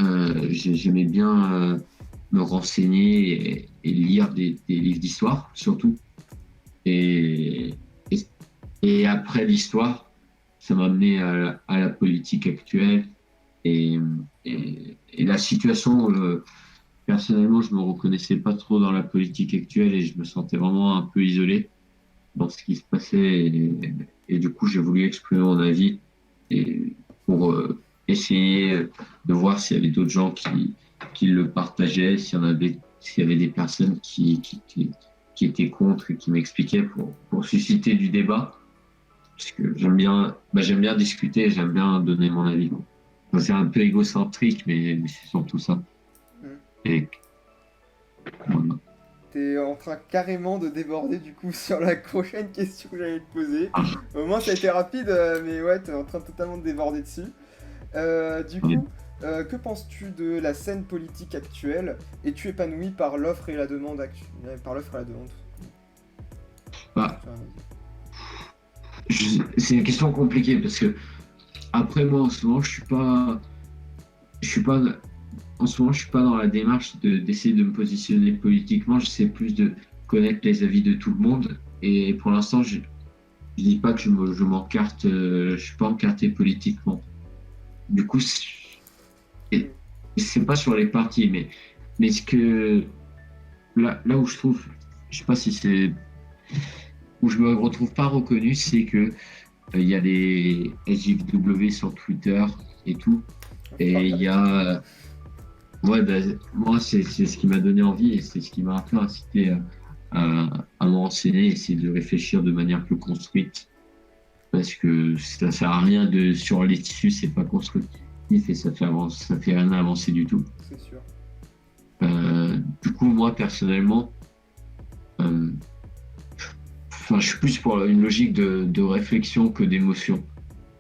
Speaker 2: j'aimais bien me renseigner et lire des livres d'histoire, surtout. Et, et, et après l'histoire, ça m'a amené à la politique actuelle et, et la situation. Personnellement, je me reconnaissais pas trop dans la politique actuelle et je me sentais vraiment un peu isolé dans ce qui se passait. Et du coup, j'ai voulu exprimer mon avis et pour essayer de voir s'il y avait d'autres gens qui le partageaient, s'il y avait des personnes qui étaient contre et qui m'expliquaient pour susciter du débat. Parce que j'aime bien discuter, j'aime bien donner mon avis. Enfin, c'est un peu égocentrique, mais c'est surtout ça.
Speaker 1: Hmm.
Speaker 2: Et voilà.
Speaker 1: T'es en train carrément de déborder du coup sur la prochaine question que j'allais te poser.
Speaker 2: Ah,
Speaker 1: Au moins ça a été rapide, mais ouais, t'es en train de totalement de déborder dessus. Du
Speaker 2: ouais.
Speaker 1: coup, que penses-tu de la scène politique actuelle? Es-tu épanoui par l'offre et la demande par l'offre et la demande? Qu'est-ce que
Speaker 2: Bah,
Speaker 1: tu as à me dire?
Speaker 2: c'est une question compliquée parce que après moi en ce moment je suis pas en ce moment je suis pas dans la démarche d'essayer de me positionner politiquement. J'essaie plus de connaître les avis de tout le monde et pour l'instant je dis pas que je m'encarte, je suis pas encarté politiquement. Du coup
Speaker 1: Hmm.
Speaker 2: c'est pas sur les partis mais ce que là où je trouve, je sais pas si c'est où je me retrouve pas reconnu, c'est que il y a des SJW sur Twitter et tout.
Speaker 1: On peut
Speaker 2: Et
Speaker 1: parler
Speaker 2: il y
Speaker 1: avec toi.
Speaker 2: a. Ouais, ben, moi, c'est ce qui m'a donné envie et c'est ce qui m'a un peu incité à me renseigner, essayer de réfléchir de manière plus construite. Parce que ça sert à rien de surler dessus, c'est pas constructif et ça fait rien avancer du tout.
Speaker 1: C'est sûr.
Speaker 2: Du coup, moi, personnellement, euh, je suis plus pour une logique de réflexion que d'émotion.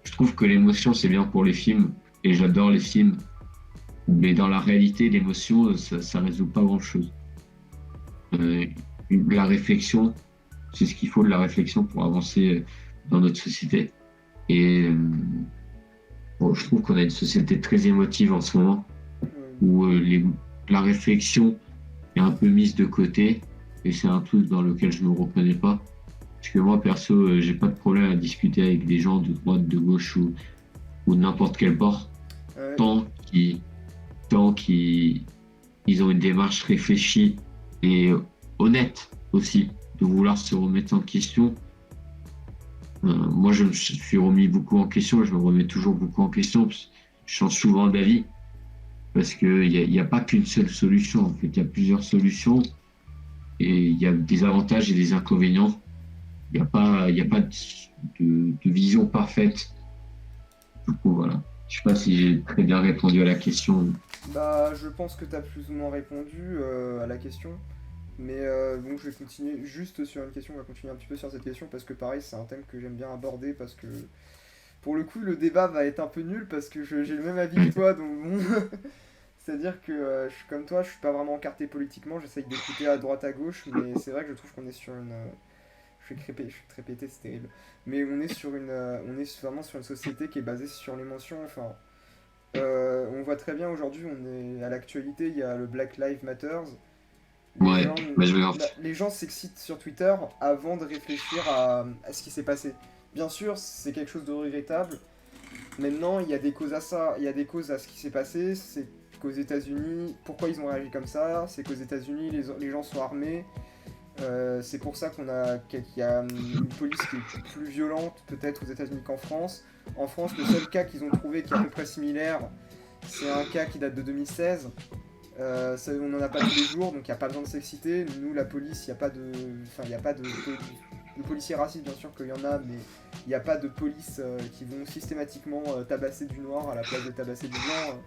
Speaker 2: Je trouve que l'émotion, c'est bien pour les films, et j'adore les films, mais dans la réalité, l'émotion, ça résout pas grand-chose. Euh, la réflexion, c'est ce qu'il faut de la réflexion pour avancer dans notre société. Et bon, je trouve qu'on a une société très émotive en ce moment, où la réflexion est un peu mise de côté, et c'est un truc dans lequel je ne me reconnais pas. Parce que moi, perso, j'ai pas de problème à discuter avec des gens de droite, de gauche ou de n'importe quel bord, tant qu'ils ils ont une démarche réfléchie et honnête aussi, de vouloir se remettre en question. Moi, je me suis remis beaucoup en question, je me remets toujours beaucoup en question, parce que je change souvent d'avis, parce qu'il n'y a pas qu'une seule solution, en fait, il y a plusieurs solutions, et il y a des avantages et des inconvénients. Il n'y a pas de vision parfaite. Du coup, voilà. Je sais pas si j'ai très bien répondu à la question.
Speaker 1: Bah, je pense que tu as plus ou moins répondu à la question. Mais bon, je vais continuer juste sur une question, on va continuer un petit peu sur cette question parce que pareil, c'est un thème que j'aime bien aborder parce que pour le coup, le débat va être un peu nul parce que j'ai le même avis que toi, donc bon. C'est-à-dire que je suis comme toi, je suis pas vraiment encarté politiquement, j'essaye d'écouter à droite à gauche, mais c'est vrai que je trouve qu'on est sur une. Je suis très pété, c'est terrible. Mais on est sur une, on est vraiment sur une société qui est basée sur l'émotion. Enfin, on voit très bien aujourd'hui, on est à l'actualité, il y a le Black Lives Matter. Les
Speaker 2: Ouais,
Speaker 1: gens,
Speaker 2: bah, je regarde.
Speaker 1: les gens s'excitent sur Twitter avant de réfléchir à ce qui s'est passé. Bien sûr, c'est quelque chose de regrettable. Maintenant, il y a des causes à ça. Il y a des causes à ce qui s'est passé. C'est qu'aux États-Unis, pourquoi ils ont réagi comme ça? C'est qu'aux États-Unis, les gens sont armés. C'est pour ça qu'il y a une police qui est plus violente peut-être aux États-Unis qu'en France. En France, le seul cas qu'ils ont trouvé qui est à peu près similaire, c'est un cas qui date de 2016. On n'en a pas tous les jours, donc il n'y a pas besoin de s'exciter. Nous, la police, il n'y a pas de. Enfin, il n'y a pas de policiers racistes, bien sûr qu'il y en a, mais il n'y a pas de police qui vont systématiquement tabasser du noir à la place de tabasser du blanc.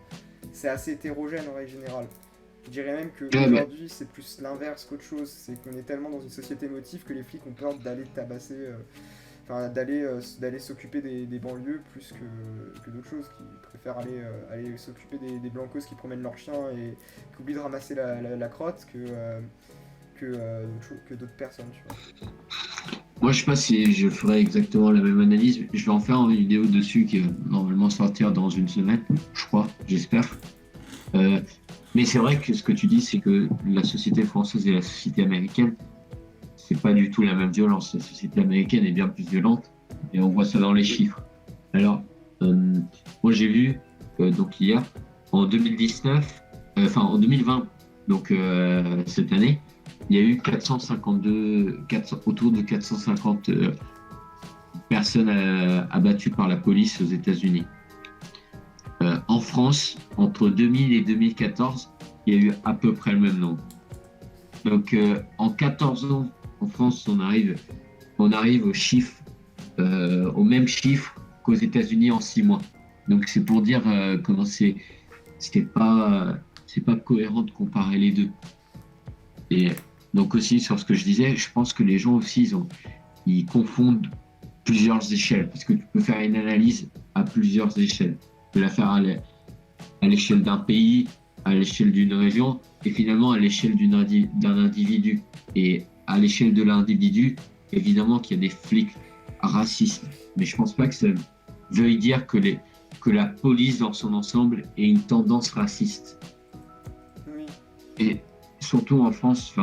Speaker 1: C'est assez hétérogène en règle générale. Je dirais même qu'aujourd'hui, c'est plus l'inverse qu'autre chose. C'est qu'on est tellement dans une société émotive que les flics ont peur d'aller tabasser. Enfin, d'aller s'occuper des banlieues plus que d'autres choses, qui préfèrent aller s'occuper des blancos qui promènent leurs chiens et qui oublient de ramasser la crotte que d'autres personnes, tu vois.
Speaker 2: Moi, je sais pas si je ferai exactement la même analyse. Je vais en faire une vidéo dessus qui va normalement sortir dans une semaine, je crois, j'espère. Mais c'est vrai que ce que tu dis, c'est que la société française et la société américaine, c'est pas du tout la même violence. La société américaine est bien plus violente et on voit ça dans les chiffres. Alors, moi j'ai vu, donc hier, en 2019, en 2020, donc cette année, il y a eu 452, autour de 450 personnes abattues par la police aux États-Unis. En France, entre 2000 et 2014, il y a eu à peu près le même nombre. Donc, en 14 ans, en France, on arrive au chiffre, au même chiffre qu'aux États-Unis en 6 mois. Donc, c'est pour dire comment c'est pas cohérent de comparer les deux. Et donc aussi sur ce que je disais, je pense que les gens aussi ils confondent plusieurs échelles parce que tu peux faire une analyse à plusieurs échelles. Tu peux la faire à l'échelle d'un pays, à l'échelle d'une région et finalement à l'échelle d'un individu. Et à l'échelle de l'individu, évidemment qu'il y a des flics racistes. Mais je pense pas que ça veuille dire que la police dans son ensemble ait une tendance raciste.
Speaker 1: Oui.
Speaker 2: Et surtout en France,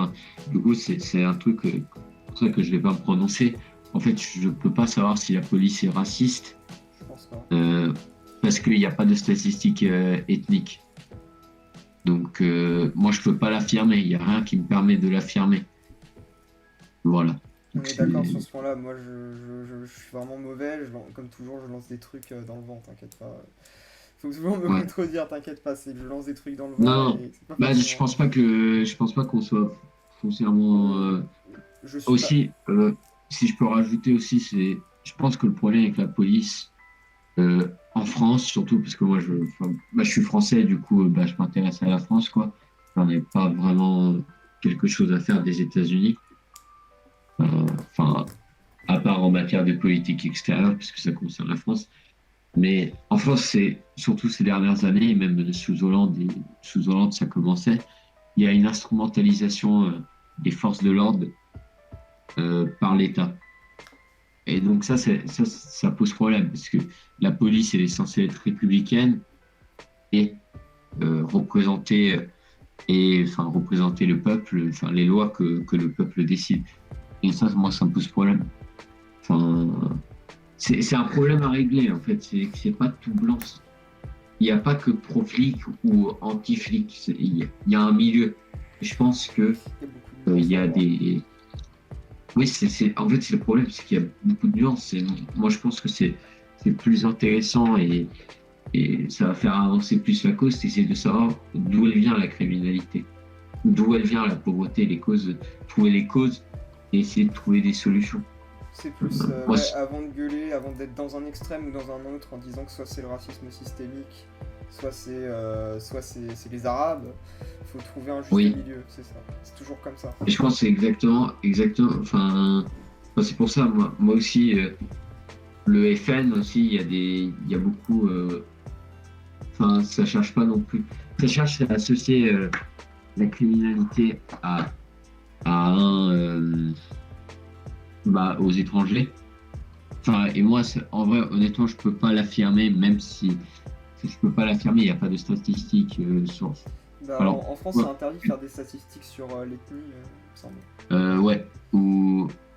Speaker 2: du coup, c'est un truc pour ça que je vais pas me prononcer. En fait, je peux pas savoir si la police est raciste.
Speaker 1: Je pense pas.
Speaker 2: Parce qu'il n'y a pas de statistiques ethniques. Donc, moi, je peux pas l'affirmer. Il n'y a rien qui me permet de l'affirmer. Voilà.
Speaker 1: On est d'accord sur ce point-là. Moi, je suis vraiment mauvais. Comme toujours, je lance des trucs dans le vent, t'inquiète pas. Faut souvent me contredire, t'inquiète pas. C'est que je lance des trucs dans le vent.
Speaker 2: Non, je pense pas qu'on soit foncièrement. Aussi, si je peux rajouter aussi, je pense que le problème avec la police en France, surtout parce que moi, je suis français, du coup, je m'intéresse à la France, quoi. J'en ai pas vraiment quelque chose à faire des États-Unis. Enfin, à part en matière de politique extérieure, puisque ça concerne la France. Mais en France, c'est surtout ces dernières années, et même sous Hollande, ça commençait. Il y a une instrumentalisation des forces de l'ordre par l'État. Et donc ça pose problème parce que la police elle est censée être républicaine et représenter représenter le peuple, enfin les lois que le peuple décide. Et ça, moi, ça me pose problème. Enfin, c'est un problème à régler en fait. C'est pas tout blanc. Il n'y a pas que pro-flic ou anti-flic. Il y a un milieu. Je pense que il y a des. Oui, en fait, c'est le problème, c'est qu'il y a beaucoup de nuances. Moi, je pense que c'est plus intéressant et ça va faire avancer plus la cause, c'est de savoir d'où elle vient la criminalité, d'où elle vient la pauvreté, les causes, trouver les causes et essayer de trouver des solutions.
Speaker 1: C'est plus, avant de gueuler, avant d'être dans un extrême ou dans un autre en disant que soit c'est le racisme systémique, soit c'est les Arabes, il faut trouver un juste milieu, c'est ça. C'est toujours comme ça.
Speaker 2: Et je pense que c'est exactement, c'est pour ça, moi aussi, le FN aussi, il y a beaucoup, ça cherche pas non plus, ça cherche à associer la criminalité aux étrangers. Et moi, en vrai, honnêtement, je peux pas l'affirmer, même si je peux pas l'affirmer, il n'y a pas de statistiques sur.
Speaker 1: En France, c'est interdit de faire des statistiques sur l'ethnie, il me semble.
Speaker 2: Ouais,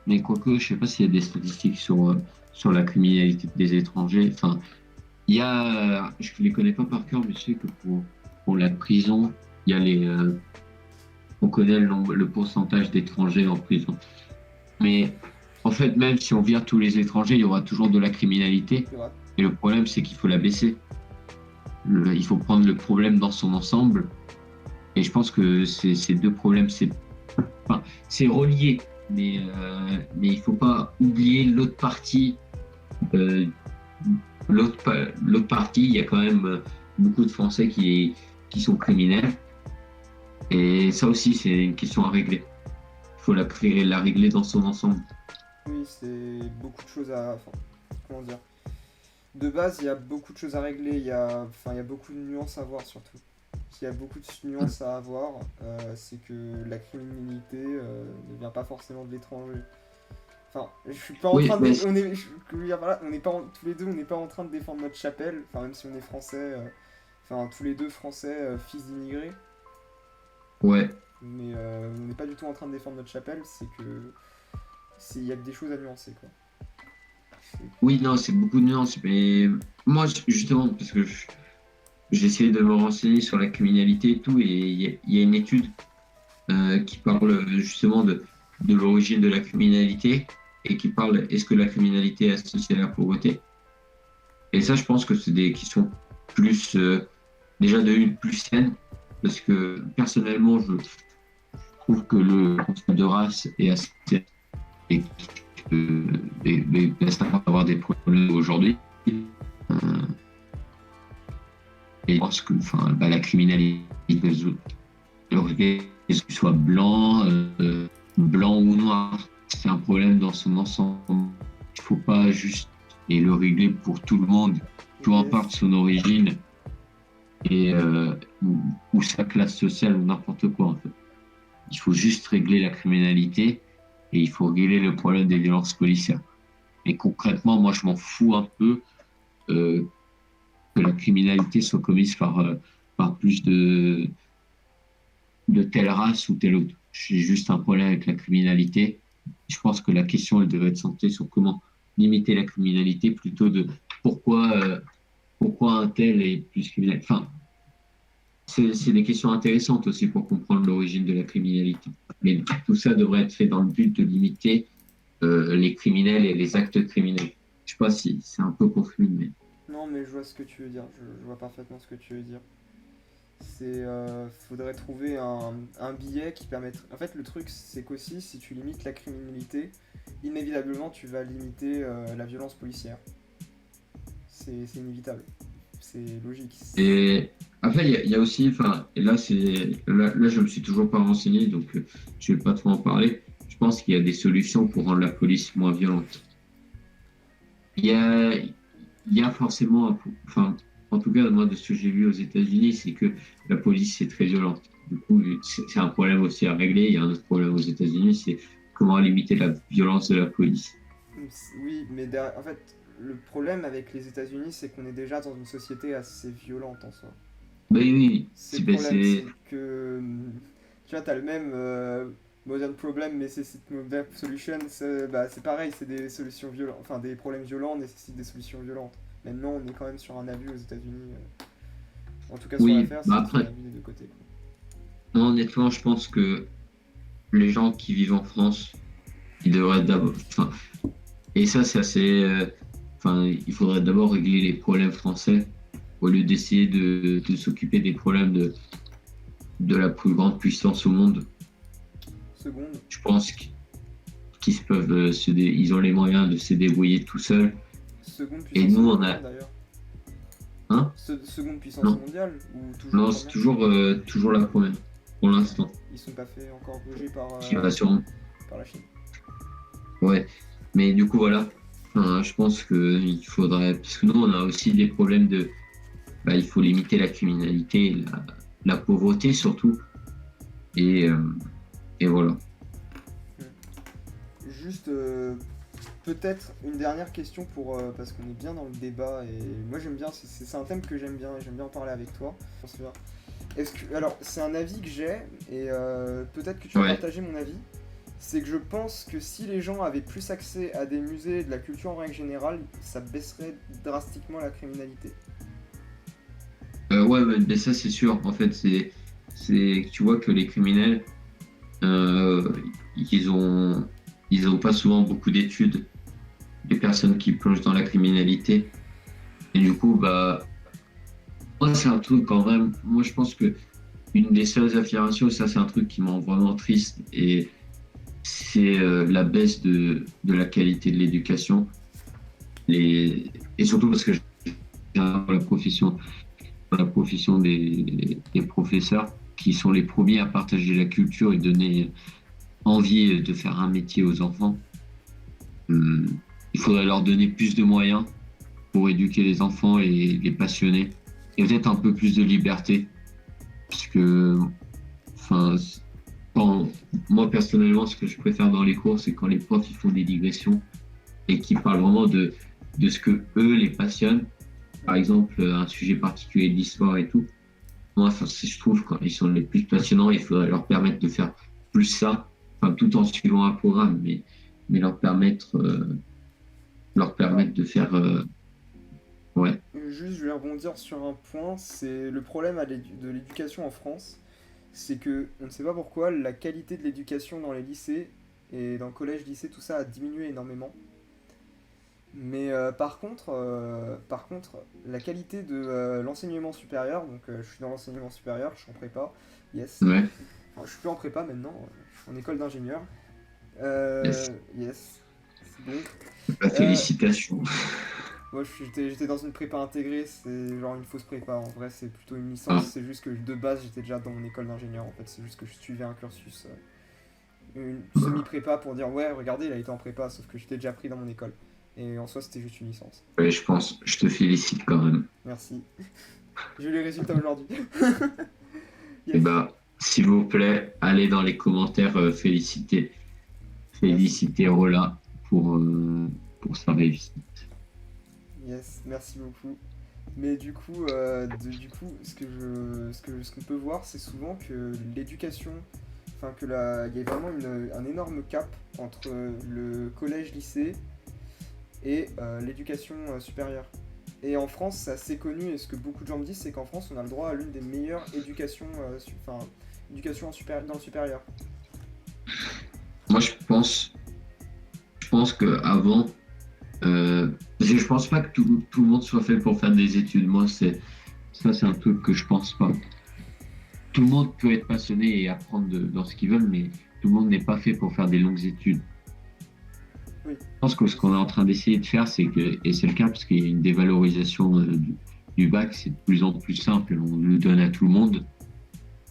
Speaker 2: mais quoique, je sais pas s'il y a des statistiques sur la criminalité des étrangers. Enfin, il y a, je les connais pas par cœur, mais je sais que pour la prison, il y a on connaît le pourcentage d'étrangers en prison. Mais en fait, même si on vire tous les étrangers, il y aura toujours de la criminalité. Et le problème, c'est qu'il faut la baisser. Il faut prendre le problème dans son ensemble. Et je pense que ces deux problèmes, c'est relié. Mais il ne faut pas oublier l'autre partie. L'autre partie, il y a quand même beaucoup de Français qui sont criminels. Et ça aussi, c'est une question à régler. Il faut la régler dans son ensemble.
Speaker 1: Oui, c'est beaucoup de choses à... comment dire ? De base, il y a beaucoup de choses à régler, il y a beaucoup de nuances à voir surtout. S'il y a beaucoup de nuances à avoir, c'est que la criminalité ne vient pas forcément de l'étranger. Enfin, je suis pas en train de... on n'est pas tous les deux, on n'est pas en train de défendre notre chapelle, enfin même si on est français, tous les deux français, fils d'immigrés.
Speaker 2: Ouais.
Speaker 1: Mais on n'est pas du tout en train de défendre notre chapelle, c'est que il y a des choses à nuancer, quoi.
Speaker 2: Oui, non, c'est beaucoup de nuances, mais moi, justement, parce que j'ai essayé de me renseigner sur la criminalité et tout, et il y a une étude qui parle justement de l'origine de la criminalité et qui parle est-ce que la criminalité est associée à la pauvreté. Et ça, je pense que c'est des questions plus, déjà plus saines, parce que personnellement, je trouve que le concept de race est assez et laisse avoir des problèmes aujourd'hui. Et je pense que la criminalité, qu'il soit blanc ou noir, c'est un problème dans son ensemble. Il ne faut pas juste le régler pour tout le monde, peu importe son origine et ou sa classe sociale ou n'importe quoi en fait. Il faut juste régler la criminalité et il faut régler le problème des violences policières. Et concrètement, moi je m'en fous un peu que la criminalité soit commise par plus de telle race ou telle autre. J'ai juste un problème avec la criminalité. Je pense que la question elle devrait être centrée sur comment limiter la criminalité plutôt de pourquoi un tel est plus criminel. Enfin, c'est des questions intéressantes aussi pour comprendre l'origine de la criminalité. Mais tout ça devrait être fait dans le but de limiter les criminels et les actes criminels. Je sais pas si c'est un peu confus, mais...
Speaker 1: Non, mais je vois ce que tu veux dire. Je vois parfaitement ce que tu veux dire. Faudrait trouver un billet qui permettrait... En fait, le truc, c'est qu'aussi, si tu limites la criminalité, inévitablement, tu vas limiter la violence policière. C'est inévitable. c'est logique.
Speaker 2: Et après, il y a aussi, enfin, et là, je me suis toujours pas renseigné, donc je vais pas trop en parler. Je pense qu'il y a des solutions pour rendre la police moins violente. Il y a, il y a forcément, enfin, en tout cas, moi, de ce que j'ai vu aux États-Unis, c'est que la police c'est très violente. Du coup, c'est un problème aussi à régler. Il y a un autre problème aux États-Unis, c'est comment limiter la violence de la police.
Speaker 1: Oui, mais en fait, le problème avec les États-Unis, c'est qu'on est déjà dans une société assez violente en soi.
Speaker 2: Oui, oui,
Speaker 1: C'est le problème, c'est que tu vois, t'as le même modern problem necessite modern solution. C'est pareil, c'est des solutions violentes, enfin des problèmes violents nécessitent des solutions violentes. Maintenant, on est quand même sur un abus aux États-Unis. En tout cas, sur
Speaker 2: oui.
Speaker 1: l'affaire,
Speaker 2: Bah
Speaker 1: c'est sur un
Speaker 2: après,
Speaker 1: abus des deux côtés, quoi.
Speaker 2: moi, honnêtement, je pense que les gens qui vivent en France, ils devraient d'abord, enfin, et ça, c'est assez. Enfin, il faudrait d'abord régler les problèmes français au lieu d'essayer de s'occuper des problèmes de la plus grande puissance au monde.
Speaker 1: Seconde,
Speaker 2: Je pense qu'ils peuvent ils ont les moyens de se débrouiller tout seuls.
Speaker 1: seconde
Speaker 2: Et
Speaker 1: puissance
Speaker 2: nous, on
Speaker 1: mondiale
Speaker 2: a.
Speaker 1: d'ailleurs.
Speaker 2: Hein?
Speaker 1: Seconde puissance
Speaker 2: Non,
Speaker 1: mondiale ou toujours
Speaker 2: non, c'est
Speaker 1: première?
Speaker 2: toujours la première pour l'instant.
Speaker 1: Ils sont pas fait encore bouger
Speaker 2: Qui va sûrement.
Speaker 1: par la Chine.
Speaker 2: Ouais. Mais du coup, voilà. Enfin, je pense qu'il faudrait. Parce que nous, on a aussi des problèmes de. Bah, il faut limiter la criminalité, la pauvreté surtout. Et, euh, et voilà.
Speaker 1: Juste peut-être une dernière question pour parce qu'on est bien dans le débat et moi j'aime bien, c'est un thème que j'aime bien et j'aime bien en parler avec toi. Alors c'est un avis que j'ai et peut-être que tu vas
Speaker 2: Ouais.
Speaker 1: partager mon avis. C'est que je pense que si les gens avaient plus accès à des musées et de la culture en règle générale, ça baisserait drastiquement la criminalité.
Speaker 2: Ouais, mais ça, c'est sûr. En fait, que tu vois que les criminels, euh, ils ont pas souvent beaucoup d'études. Les personnes qui plongent dans la criminalité. Et du coup, bah, moi, c'est un truc quand même. Moi, je pense que une des seules affirmations, ça, c'est un truc qui me rend vraiment triste. Et c'est la baisse de la qualité de l'éducation. Et surtout parce que j'ai la profession des professeurs qui sont les premiers à partager la culture et donner envie de faire un métier aux enfants. Il faudrait leur donner plus de moyens pour éduquer les enfants et les passionner. Et peut-être un peu plus de liberté. Parce que, enfin, moi personnellement, ce que je préfère dans les cours, c'est quand les profs ils font des digressions et qui parlent vraiment de ce que eux les passionne. Par exemple, un sujet particulier de l'histoire et tout. Moi, enfin, je trouve quand ils sont les plus passionnants, il faudrait leur permettre de faire plus ça, enfin, tout en suivant un programme, mais leur permettre de faire. Ouais.
Speaker 1: Juste, je vais rebondir sur un point, c'est le problème de l'éducation en France, c'est que on ne sait pas pourquoi la qualité de l'éducation dans les lycées et dans le collège, lycée, tout ça a diminué énormément. Mais par contre, la qualité de l'enseignement supérieur, donc je suis dans l'enseignement supérieur, je suis en prépa, yes.
Speaker 2: Ouais.
Speaker 1: Enfin, je suis plus en prépa maintenant, je suis en école d'ingénieur.
Speaker 2: Yes.
Speaker 1: Yes, c'est bon.
Speaker 2: Félicitations.
Speaker 1: Moi, j'étais dans une prépa intégrée, c'est genre une fausse prépa. En vrai, c'est plutôt une licence.
Speaker 2: Ah,
Speaker 1: C'est juste que de base, j'étais déjà dans mon école d'ingénieur. En fait, c'est juste que je suivais un cursus, une semi-prépa pour dire ouais, regardez, il a été en prépa, sauf que j'étais déjà pris dans mon école. Et en soi, c'était juste une licence.
Speaker 2: ouais, je te félicite quand même.
Speaker 1: Merci. J'ai eu les résultats aujourd'hui.
Speaker 2: Et
Speaker 1: Yes.
Speaker 2: bah, s'il vous plaît, allez dans les commentaires féliciter,
Speaker 1: Merci.
Speaker 2: féliciter Rola pour sa réussite.
Speaker 1: Yes, merci beaucoup. Mais du coup, ce qu'on peut voir, c'est souvent que l'éducation, enfin il y a vraiment un énorme cap entre le collège-lycée et l'éducation supérieure. Et en France, c'est assez connu, et ce que beaucoup de gens me disent, c'est qu'en France, on a le droit à l'une des meilleures éducations, éducation dans le supérieur.
Speaker 2: Moi, je pense que avant, je pense pas que tout le monde soit fait pour faire des études. Moi, c'est un truc que je pense pas. Tout le monde peut être passionné et apprendre dans ce qu'ils veulent, mais tout le monde n'est pas fait pour faire des longues études.
Speaker 1: Oui.
Speaker 2: Je pense que ce qu'on est en train d'essayer de faire, et c'est le cas parce qu'il y a une dévalorisation du bac, c'est de plus en plus simple et on le donne à tout le monde.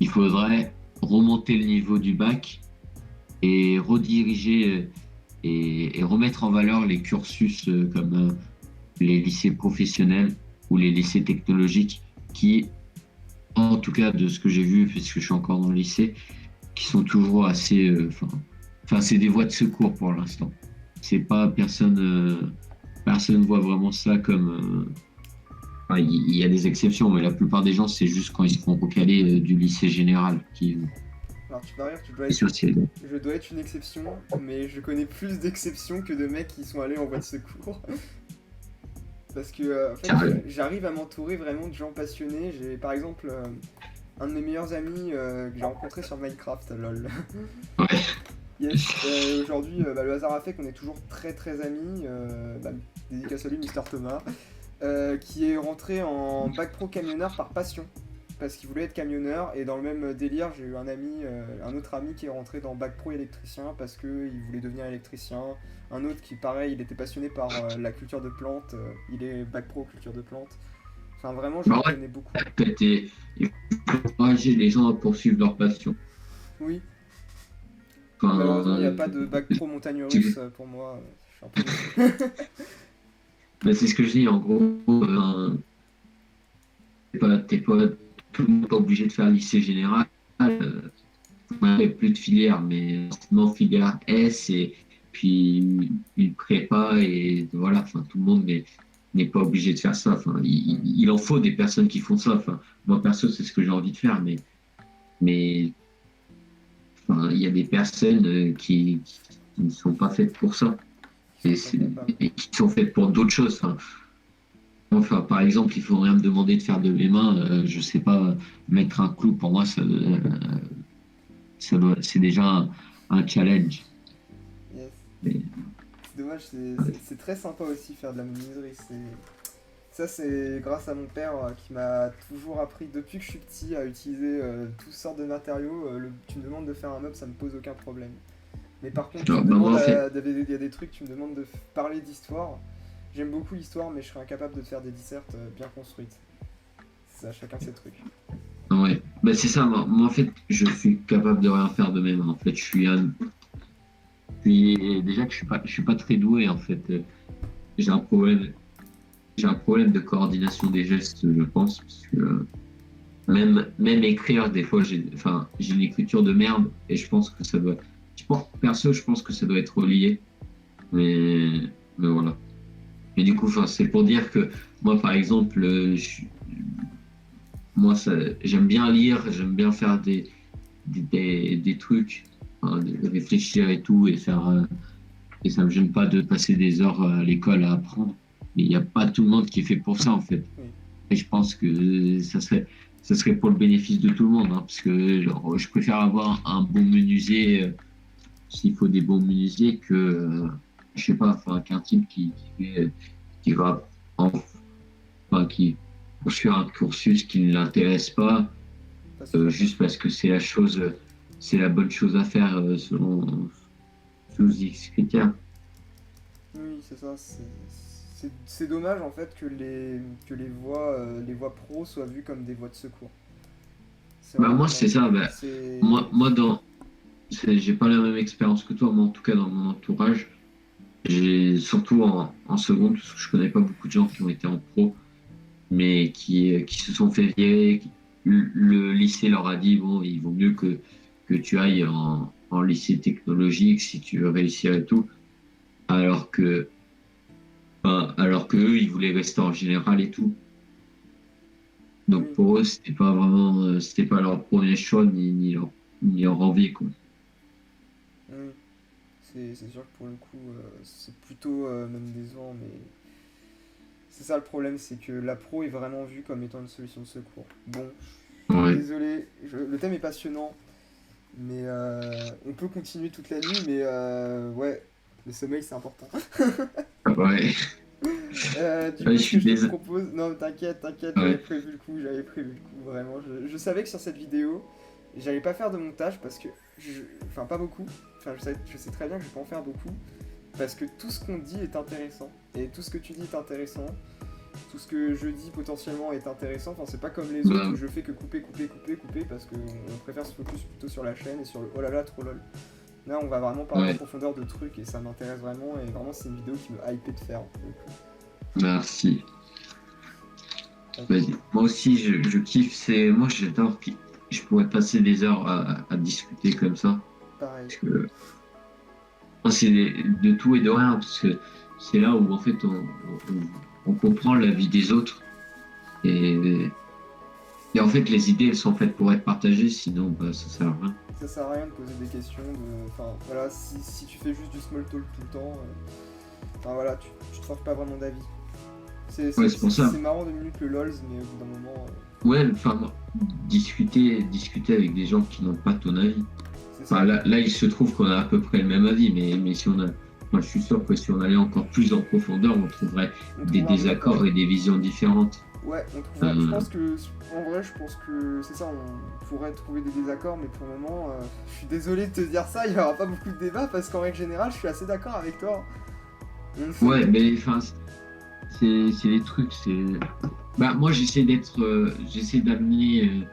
Speaker 2: Il faudrait remonter le niveau du bac et rediriger et remettre en valeur les cursus comme les lycées professionnels ou les lycées technologiques qui, en tout cas de ce que j'ai vu, puisque je suis encore dans le lycée, qui sont toujours assez... Enfin, c'est des voies de secours pour l'instant. C'est pas... Personne voit vraiment ça comme... Enfin, il y a des exceptions, mais la plupart des gens, c'est juste quand ils se font recaler du lycée général qui...
Speaker 1: Alors tu vas rire,
Speaker 2: Et sur ces-
Speaker 1: je dois être une exception, mais je connais plus d'exceptions que de mecs qui sont allés en voie de secours. Parce que en fait,
Speaker 2: Sérieux.
Speaker 1: j'arrive à m'entourer vraiment de gens passionnés. J'ai par exemple un de mes meilleurs amis que j'ai rencontré sur Minecraft, lol.
Speaker 2: Ouais.
Speaker 1: Yes, aujourd'hui, le hasard a fait qu'on est toujours très très amis. Dédicace à lui, Mister Thomas, qui est rentré en bac pro camionneur par passion. Parce qu'il voulait être camionneur, et dans le même délire, j'ai eu un autre ami qui est rentré dans bac pro électricien parce qu'il voulait devenir électricien. Un autre qui, pareil, il était passionné par la culture de plantes, il est bac pro culture de plantes. Enfin, vraiment, je
Speaker 2: Bah ouais,
Speaker 1: connais beaucoup.
Speaker 2: peut-être, il faut encourager les gens à poursuivre leur passion.
Speaker 1: Oui, malheureusement, il n'y a
Speaker 2: Enfin,
Speaker 1: pas de bac pro montagne russe
Speaker 2: tu-
Speaker 1: pour moi. Je suis un peu déçu.
Speaker 2: bah, c'est ce que je dis, en gros, t'es pas, tout le monde n'est pas obligé de faire lycée général. Ouais, il y a plus de filière, mais sinon filière S et puis une prépa et voilà, enfin tout le monde n'est pas obligé de faire ça. Enfin, il en faut des personnes qui font ça. Enfin, moi perso, c'est ce que j'ai envie de faire, mais enfin, il y a des personnes qui ne sont pas faites pour ça
Speaker 1: Ils
Speaker 2: et,
Speaker 1: sont pas capables.
Speaker 2: et qui sont faites pour d'autres choses. Enfin, par exemple, il faut rien me demander de faire de mes mains. Je sais pas mettre un clou. Pour moi, c'est déjà un challenge.
Speaker 1: Yes.
Speaker 2: Mais,
Speaker 1: C'est dommage, c'est très sympa aussi faire de la menuiserie. Ça, c'est grâce à mon père qui m'a toujours appris depuis que je suis petit à utiliser toutes sortes de matériaux. Tu me demandes de faire un meuble, ça me pose aucun problème. Mais par contre, tu me
Speaker 2: bah, moi,
Speaker 1: demandes
Speaker 2: en fait,
Speaker 1: il y a des trucs, tu me demandes de parler d'histoire. J'aime beaucoup l'histoire, mais je serais incapable de faire des dissertes bien construites. C'est à chacun ses trucs.
Speaker 2: ouais. Bah, c'est ça. Moi, en fait, je suis capable de rien faire de même. En fait, déjà que je suis pas très doué. En fait, j'ai un problème, j'ai un problème de coordination des gestes, je pense, parce que même écrire, des fois, j'ai une écriture de merde et je pense que ça doit. Perso, je pense que ça doit être relié. Mais, mais voilà. Mais du coup, enfin, c'est pour dire que moi, par exemple, moi, j'aime bien lire, j'aime bien faire des trucs, hein, de réfléchir et tout, et ça me gêne pas de passer des heures à l'école à apprendre. Mais il n'y a pas tout le monde qui est fait pour ça, en fait.
Speaker 1: Oui.
Speaker 2: Et je pense que ça serait pour le bénéfice de tout le monde, hein, parce que genre, je préfère avoir un bon menuisier, s'il faut des bons menuisiers, que, je sais pas, enfin, qu'un type qui va en, enfin, qui poursuit un cursus qui ne l'intéresse pas,
Speaker 1: Parce qu'il a pas
Speaker 2: juste
Speaker 1: le
Speaker 2: parce que c'est la bonne chose à faire selon X critères.
Speaker 1: Oui, c'est ça. C'est dommage en fait que les voies pro soient vues comme des voies de secours. C'est
Speaker 2: Bah,
Speaker 1: vraiment
Speaker 2: moi, c'est
Speaker 1: dommage.
Speaker 2: ça. Bah,
Speaker 1: C'est.
Speaker 2: moi j'ai pas la même expérience que toi, mais en tout cas, dans mon entourage, j'ai surtout en seconde, parce que je connais pas beaucoup de gens qui ont été en pro, mais qui se sont fait virer. Le lycée leur a dit, bon, il vaut mieux que tu ailles en lycée technologique si tu veux réussir et tout, alors que, alors que eux, ils voulaient rester en général et tout. Donc
Speaker 1: Oui,
Speaker 2: pour eux, c'était pas leur premier choix ni leur envie, quoi.
Speaker 1: oui. C'est sûr que pour le coup, c'est plutôt même décevant, mais c'est ça le problème, c'est que la pro est vraiment vue comme étant une solution de secours. Bon,
Speaker 2: Ouais,
Speaker 1: désolé, le thème est passionnant, mais on peut continuer toute la nuit, mais ouais, le sommeil c'est important.
Speaker 2: ouais,
Speaker 1: Du
Speaker 2: ouais,
Speaker 1: coup,
Speaker 2: je
Speaker 1: ce que
Speaker 2: suis
Speaker 1: je te
Speaker 2: désolé.
Speaker 1: propose, non, t'inquiète,
Speaker 2: Ouais,
Speaker 1: j'avais prévu le coup, vraiment. Je savais que sur cette vidéo, j'allais pas faire de montage parce que, enfin, pas beaucoup. Enfin, je sais très bien que je vais pas en faire beaucoup parce que tout ce qu'on dit est intéressant et tout ce que tu dis est intéressant. tout ce que je dis potentiellement est intéressant. Enfin, c'est pas comme les
Speaker 2: Bah,
Speaker 1: autres où je fais que couper, parce qu'on préfère se focus plutôt sur la chaîne et sur le oh là là, trop lol. Là, on va vraiment parler en
Speaker 2: ouais,
Speaker 1: profondeur de trucs et ça m'intéresse vraiment. Et vraiment, c'est une vidéo qui me hype de faire.
Speaker 2: merci.
Speaker 1: Donc,
Speaker 2: Vas-y. Moi aussi, je kiffe. Moi, j'adore. Je pourrais passer des heures à discuter comme ça.
Speaker 1: pareil.
Speaker 2: Parce que moi, c'est de tout et de rien. Parce que c'est là où, en fait, on comprend la vie des autres. Et, et en fait, les idées, elles sont faites pour être partagées. Sinon, bah, ça sert à rien.
Speaker 1: Ça sert à rien de poser des questions. Enfin, voilà, si tu fais juste du small talk tout le temps, enfin voilà, tu te forges pas vraiment d'avis.
Speaker 2: Ouais, c'est pour ça.
Speaker 1: C'est marrant 2 minutes le LOLs, mais au bout d'un moment,
Speaker 2: Ouais, enfin, discuter avec des gens qui n'ont pas ton avis.
Speaker 1: c'est
Speaker 2: Enfin,
Speaker 1: ça.
Speaker 2: là, il se trouve qu'on a à peu près le même avis, mais si on a, moi, je suis sûr que si on allait encore plus en profondeur, on trouverait
Speaker 1: On
Speaker 2: des
Speaker 1: trouvera un accord.
Speaker 2: désaccords et des visions différentes.
Speaker 1: Ouais, on trouvera. Je
Speaker 2: Euh,
Speaker 1: pense que, en vrai, je pense que c'est ça, on pourrait trouver des désaccords, mais pour le moment, je suis désolé de te dire ça, il y aura pas beaucoup de débats parce qu'en règle générale, je suis assez d'accord avec toi.
Speaker 2: ouais, mais enfin, c'est les trucs, Bah, moi, j'essaie d'amener.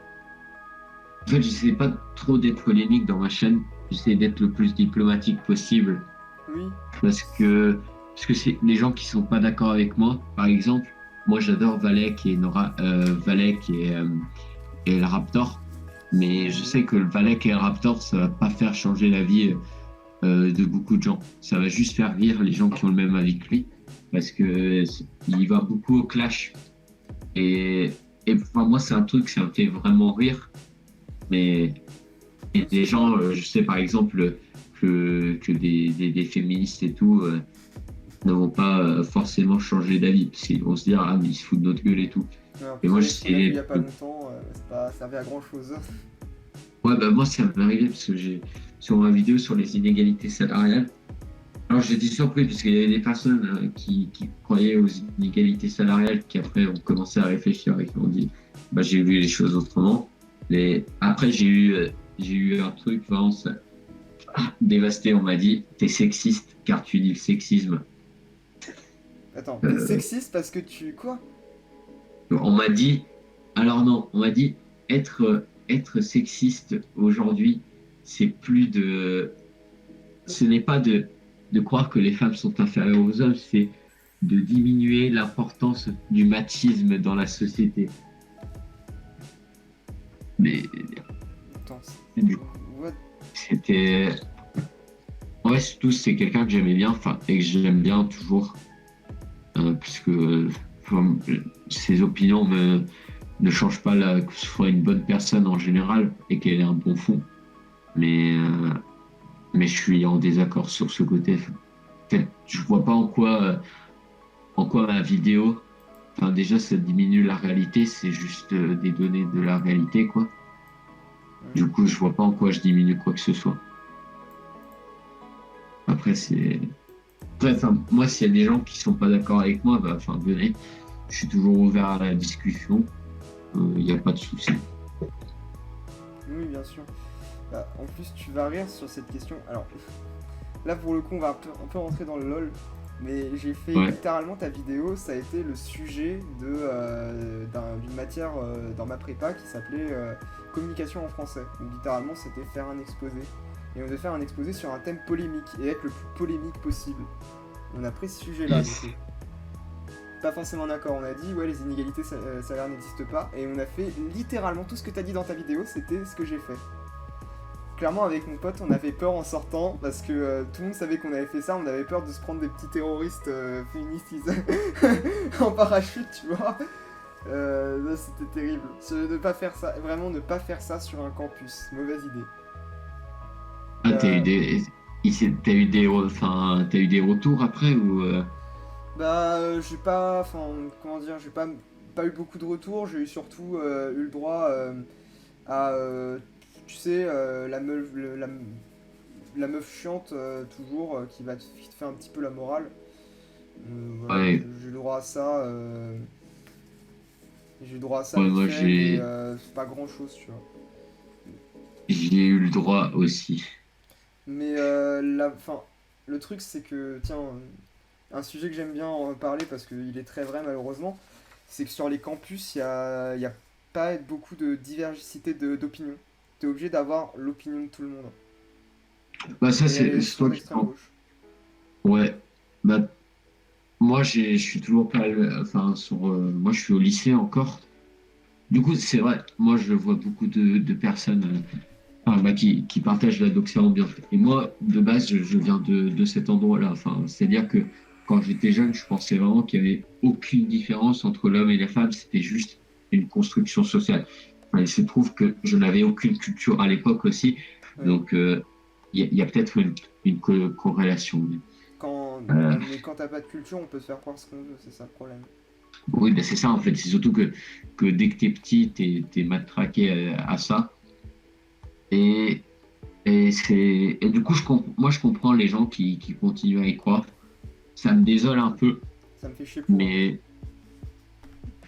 Speaker 2: En fait, j'essaie pas trop d'être polémique dans ma chaîne. J'essaie d'être le plus diplomatique possible
Speaker 1: Oui,
Speaker 2: parce que c'est les gens qui sont pas d'accord avec moi. Par exemple, moi, j'adore Valek et Nora, Valek et le Raptor, mais je sais que le Valek et le Raptor, ça va pas faire changer la vie de beaucoup de gens. Ça va juste faire rire les gens qui ont le même avis que lui parce que il va beaucoup au clash. Et, enfin, moi, c'est un truc, ça me fait vraiment rire. Mais et des gens, je sais par exemple que des féministes et tout ne vont pas forcément changer d'avis. Parce qu'ils vont se dire, ah, mais ils se foutent de notre gueule et tout.
Speaker 1: alors,
Speaker 2: Et moi,
Speaker 1: ce qu'on a vu il y
Speaker 2: j'essaie.
Speaker 1: a pas longtemps, c'est pas servi à grand chose.
Speaker 2: Ouais, bah, moi, ça m'est arrivé parce que sur ma vidéo sur les inégalités salariales, alors j'étais surpris parce qu'il y avait des personnes qui croyaient aux inégalités salariales qui après ont commencé à réfléchir et qui ont dit bah, j'ai vu les choses autrement. Après j'ai eu un truc vraiment dévasté, on m'a dit t'es sexiste car tu dis le sexisme.
Speaker 1: Attends, t'es
Speaker 2: Euh,
Speaker 1: sexiste parce que tu. Quoi?
Speaker 2: on m'a dit alors non, on m'a dit être sexiste aujourd'hui, c'est plus de ce n'est pas de croire que les femmes sont inférieures aux hommes, c'est de diminuer l'importance du machisme dans la société. Mais
Speaker 1: Attends,
Speaker 2: du coup,
Speaker 1: what?
Speaker 2: c'était. Ouais, surtout, c'est quelqu'un que j'aimais bien, enfin, et que j'aime bien toujours, puisque enfin, ses opinions ne changent pas que ce soit une bonne personne en général et qu'elle ait un bon fond. Mais, euh, mais je suis en désaccord sur ce côté. Je vois pas en quoi ma vidéo, enfin déjà ça diminue la réalité, c'est juste des données de la réalité quoi. Du coup, je vois pas en quoi je diminue quoi que ce soit. Après c'est enfin, moi s'il y a des gens qui sont pas d'accord avec moi, bah enfin venez, je suis toujours ouvert à la discussion, il n'y a pas de souci.
Speaker 1: Oui, bien sûr. Bah, en plus, tu vas rire sur cette question. Alors, là pour le coup, on va un peu rentrer dans le LOL. Mais j'ai fait
Speaker 2: Ouais.
Speaker 1: littéralement ta vidéo, ça a été le sujet d'une matière dans ma prépa qui s'appelait communication en français. Donc littéralement, c'était faire un exposé. Et on devait faire un exposé sur un thème polémique et être le plus polémique possible. On a pris ce sujet-là,
Speaker 2: Yes.
Speaker 1: du coup. Pas forcément d'accord, on a dit ouais les inégalités salaires n'existent pas et on a fait littéralement tout ce que t'as dit dans ta vidéo, c'était ce que j'ai fait. Clairement avec mon pote on avait peur en sortant parce que tout le monde savait qu'on avait fait ça, on avait peur de se prendre des petits terroristes féministes en parachute tu vois. Là c'était terrible. Ne pas faire ça, vraiment ne pas faire ça sur un campus, mauvaise idée.
Speaker 2: Ah,
Speaker 1: Euh,
Speaker 2: t'as eu des retours après ou
Speaker 1: j'ai pas, enfin comment dire, j'ai pas eu beaucoup de retours, j'ai eu surtout eu le droit à, tu sais, la meuf chiante toujours qui te fait un petit peu la morale. Voilà,
Speaker 2: ouais,
Speaker 1: j'ai eu le droit à ça. J'ai eu le droit à ça
Speaker 2: ouais,
Speaker 1: vite
Speaker 2: moi
Speaker 1: fait, mais c'est pas grand chose, tu vois.
Speaker 2: j'ai eu le droit aussi.
Speaker 1: Mais le truc c'est que, tiens, un sujet que j'aime bien en parler parce qu'il est très vrai malheureusement, c'est que sur les campus, il y a pas beaucoup de diversité d'opinion. T'es obligé d'avoir l'opinion de tout le monde.
Speaker 2: Bah, ça,
Speaker 1: Et elle est
Speaker 2: c'est
Speaker 1: souvent
Speaker 2: toi qui
Speaker 1: d'extrême gauche.
Speaker 2: Ouais. Bah, moi, je suis toujours pas, enfin, moi, je suis au lycée encore. Du coup, c'est vrai, moi, je vois beaucoup de personnes enfin, bah, qui partagent la doxa ambiante. Et moi, de base, je viens de cet endroit-là. Enfin, c'est-à-dire que quand j'étais jeune, je pensais vraiment qu'il n'y avait aucune différence entre l'homme et la femme. C'était juste une construction sociale. Enfin, il se trouve que je n'avais aucune culture à l'époque aussi.
Speaker 1: Oui.
Speaker 2: Donc, il y a peut-être une corrélation. Euh,
Speaker 1: Mais quand t'as pas de culture, on peut se faire croire ce qu'on veut, c'est ça le problème.
Speaker 2: oui, ben c'est ça, en fait. C'est surtout que dès que t'es petit, t'es matraqué à ça. Et, et du coup, moi, je comprends les gens qui continuent à y croire. Ça me désole un peu,
Speaker 1: Ça me fait chier pour eux, moi.
Speaker 2: mais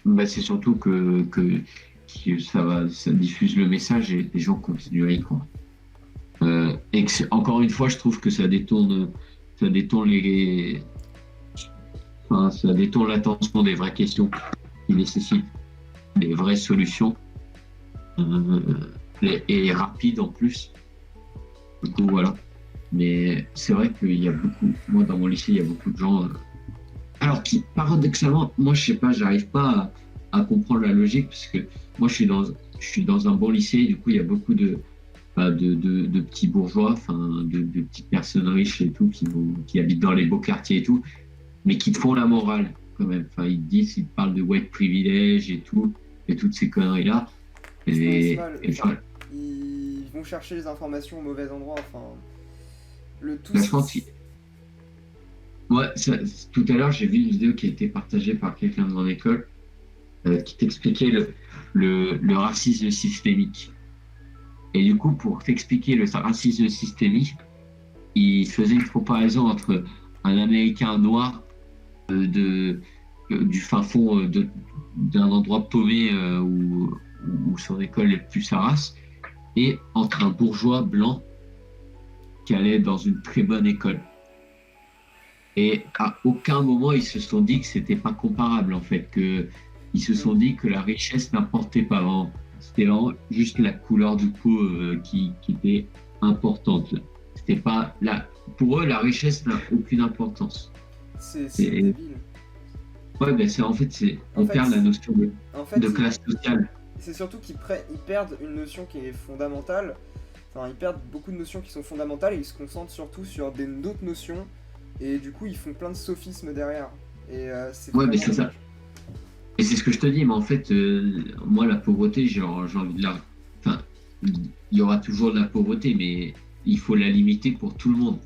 Speaker 2: bah, c'est surtout que ça diffuse le message et les gens continuent à y croire. Et encore une fois, je trouve que ça détourne enfin, ça détourne l'attention des vraies questions qui nécessitent des vraies solutions euh, et rapides en plus. Du coup, voilà. Mais c'est vrai qu'il y a beaucoup, moi dans mon lycée, il y a beaucoup de gens alors, paradoxalement, moi, je sais pas, j'arrive pas à comprendre la logique parce que moi, je suis dans un bon lycée. Du coup, il y a beaucoup de petits bourgeois, enfin, de petites personnes riches et tout qui habitent dans les beaux quartiers et tout, mais qui te font la morale quand même. Enfin, ils te parlent de white privilege et toutes ces conneries-là.
Speaker 1: Non, mais c'est mal.
Speaker 2: Enfin,
Speaker 1: Ils vont chercher les informations au mauvais endroit. Enfin, le tout,
Speaker 2: là, je pense que moi, tout à l'heure, j'ai vu une vidéo qui a été partagée par quelqu'un de mon école qui t'expliquait le racisme systémique. Et du coup, pour t'expliquer le racisme systémique, il faisait une comparaison entre un Américain noir du fin fond d'un endroit paumé où son école est plus sa race, et entre un bourgeois blanc qui allait dans une très bonne école. Et à aucun moment, ils se sont dit que c'était pas comparable, en fait, ils se sont dit que la richesse n'importait pas vraiment. C'était vraiment juste la couleur du peau qui était importante. C'était pas pour eux, la richesse n'a aucune importance.
Speaker 1: c'est
Speaker 2: Et,
Speaker 1: débile.
Speaker 2: ouais, ben
Speaker 1: En
Speaker 2: on
Speaker 1: fait,
Speaker 2: perd la notion
Speaker 1: en fait,
Speaker 2: de classe sociale.
Speaker 1: c'est surtout ils perdent une notion qui est fondamentale. Enfin, ils perdent beaucoup de notions qui sont fondamentales et ils se concentrent surtout sur d'autres notions. Et du coup, ils font plein de sophismes derrière. Et c'est
Speaker 2: Ouais, mais
Speaker 1: vraiment
Speaker 2: c'est ça.
Speaker 1: dommage.
Speaker 2: Et c'est ce que je te dis, mais en fait, moi, la pauvreté, j'ai envie de la. Enfin, il y aura toujours de la pauvreté, mais il faut la limiter pour tout le monde.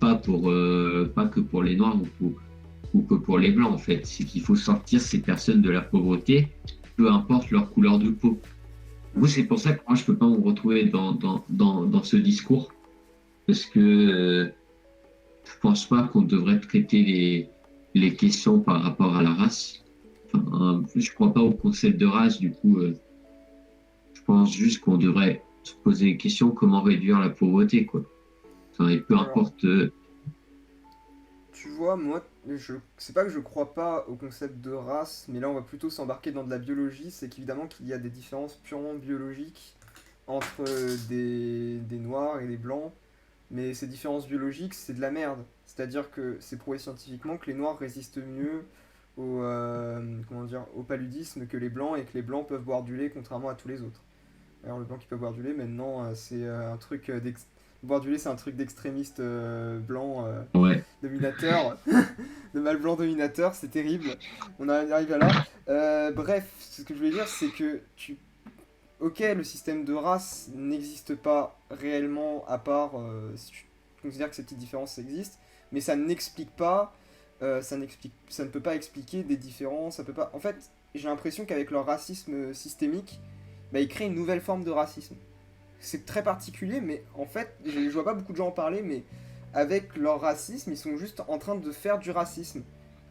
Speaker 2: Pas que pour les Noirs ou que pour les Blancs, en fait. C'est qu'il faut sortir ces personnes de la pauvreté, peu importe leur couleur de peau. Du coup, c'est pour ça que moi, je peux pas me retrouver dans ce discours, parce que je pense pas qu'on devrait traiter les questions par rapport à la race. Enfin, je crois pas au concept de race, du coup, je pense juste qu'on devrait se poser des questions comment réduire la pauvreté, quoi. Enfin, et peu
Speaker 1: Alors,
Speaker 2: importe.
Speaker 1: tu vois, moi, c'est pas que je crois pas au concept de race, mais là, on va plutôt s'embarquer dans de la biologie. C'est qu'évidemment qu'il y a des différences purement biologiques entre des noirs et des blancs. Mais ces différences biologiques, c'est de la merde. C'est-à-dire que c'est prouvé scientifiquement que les noirs résistent mieux comment dire, au paludisme que les blancs et que les blancs peuvent boire du lait contrairement à tous les autres. Alors le blanc qui peut boire du lait, maintenant, c'est un truc boire du lait, c'est un truc d'extrémiste blanc
Speaker 2: Ouais.
Speaker 1: dominateur, de mâle blanc dominateur, c'est terrible. On arrive à là. Bref, ce que je voulais dire, c'est que ok, le système de race n'existe pas réellement à part si tu considères que ces petites différences existent, mais ça n'explique pas, ça ne peut pas expliquer des différences, ça peut pas. En fait, j'ai l'impression qu'avec leur racisme systémique, bah, ils créent une nouvelle forme de racisme. C'est très particulier, mais en fait, je vois pas beaucoup de gens en parler, mais avec leur racisme, ils sont juste en train de faire du racisme,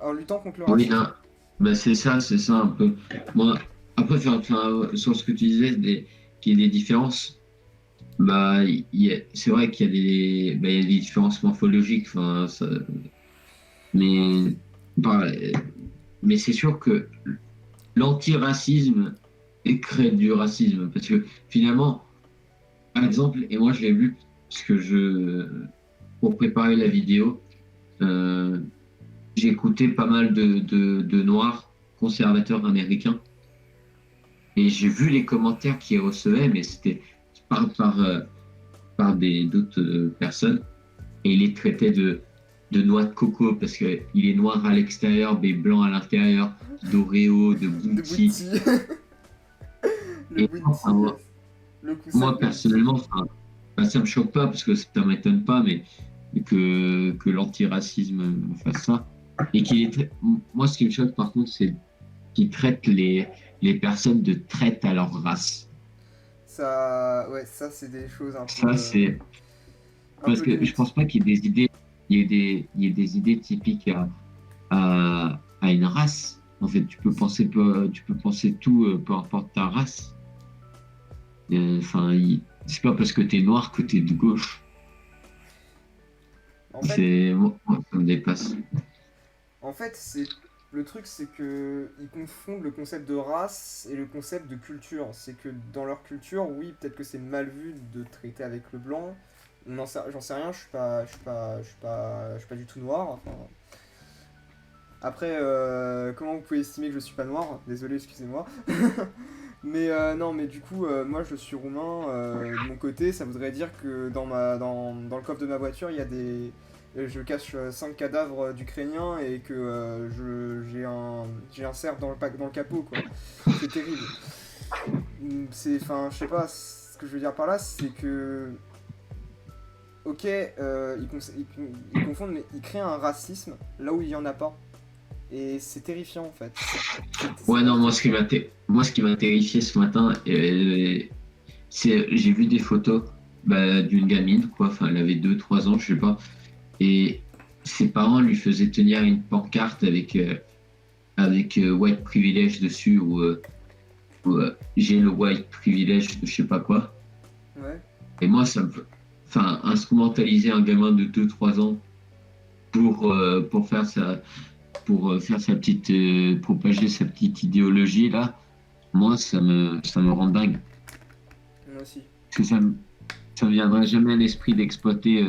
Speaker 1: en luttant contre le
Speaker 2: Oui,
Speaker 1: racisme.
Speaker 2: ben c'est ça un peu. Moi, après, enfin, sur ce que tu disais, qu'il y ait des différences, bah, c'est vrai qu'il y a il y a des différences morphologiques. Enfin, Mais, bah, mais c'est sûr que l'antiracisme crée du racisme. Parce que finalement, par exemple, et moi je l'ai vu, parce que pour préparer la vidéo, euh, j'ai écouté pas mal de noirs conservateurs américains. Et j'ai vu les commentaires qu'ils recevaient, mais c'était par d'autres personnes. Et ils les traitaient de noix de coco parce qu'il est noir à l'extérieur, mais blanc à l'intérieur, d'Oreo, de
Speaker 1: De
Speaker 2: Bounty.
Speaker 1: Bounty. Le
Speaker 2: Et
Speaker 1: Bounty,
Speaker 2: moi,
Speaker 1: yes. Le coussin de
Speaker 2: moi,
Speaker 1: Bounty.
Speaker 2: personnellement, ça me choque pas parce que ça m'étonne pas, mais que l'antiracisme fasse ça. Et moi, ce qui me choque par contre, c'est qu'il traite les personnes de traite à leur race.
Speaker 1: Ça, ouais, ça c'est des choses
Speaker 2: Ça, c'est
Speaker 1: un
Speaker 2: parce
Speaker 1: peu
Speaker 2: que je
Speaker 1: limites.
Speaker 2: pense pas qu'il y ait des idées, il y ait des idées typiques à une race. En fait, tu peux penser tout, peu importe ta race. Enfin, c'est pas parce que t'es noir que t'es de gauche.
Speaker 1: En fait,
Speaker 2: Moi, ça me dépasse.
Speaker 1: c'est le truc, c'est que ils confondent le concept de race et le concept de culture. C'est que dans leur culture, oui, peut-être que c'est mal vu de traiter avec le blanc. J'en sais rien, je suis pas du tout noir. Enfin, après, comment vous pouvez estimer que je suis pas noir? Désolé, excusez-moi. Mais non, mais du coup, moi je suis roumain. De mon côté, ça voudrait dire que dans le coffre de ma voiture, il y a des. Je cache 5 cadavres d'Ukrainiens et que j'ai un cerf dans le capot, quoi. C'est terrible. Enfin, je sais pas, ce que je veux dire par là, c'est que. Ok, ils confondent, mais ils créent un racisme là où il y en a pas. Et c'est terrifiant en fait. C'est
Speaker 2: Ouais, non,
Speaker 1: vraiment terrifiant.
Speaker 2: moi, ce qui m'a terrifié ce matin, j'ai vu des photos bah, d'une gamine, quoi. Enfin, elle avait 2 3 ans, je sais pas. Et ses parents lui faisaient tenir une pancarte avec white privilege dessus, ou j'ai le white privilege de je sais pas quoi.
Speaker 1: Ouais.
Speaker 2: Et moi, enfin, instrumentaliser un gamin de 2 3 ans pour faire sa petite, propager sa petite idéologie là, moi, ça me rend dingue.
Speaker 1: Moi aussi.
Speaker 2: Parce que ça me viendrait jamais à l'esprit d'exploiter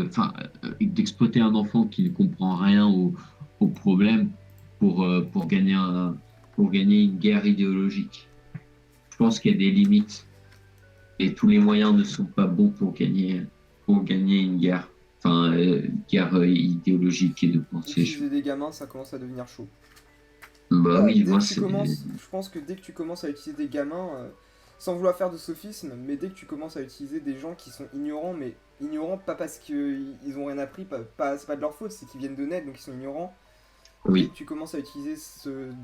Speaker 2: un enfant qui ne comprend rien au problème pour pour gagner une guerre idéologique. Je pense qu'il y a des limites et tous les moyens ne sont pas bons pour gagner une guerre. Enfin, guerre idéologique et de pensée.
Speaker 1: Utiliser des gamins, ça commence à devenir chaud.
Speaker 2: Bah
Speaker 1: Bah,
Speaker 2: oui, moi, c'est.
Speaker 1: je pense que dès que tu commences à utiliser des gamins, sans vouloir faire de sophisme, mais dès que tu commences à utiliser des gens qui sont ignorants, mais ignorants pas parce qu'ils ont rien appris, c'est pas de leur faute, c'est qu'ils viennent de naître, donc ils sont ignorants. Dès
Speaker 2: Oui.
Speaker 1: que tu commences à utiliser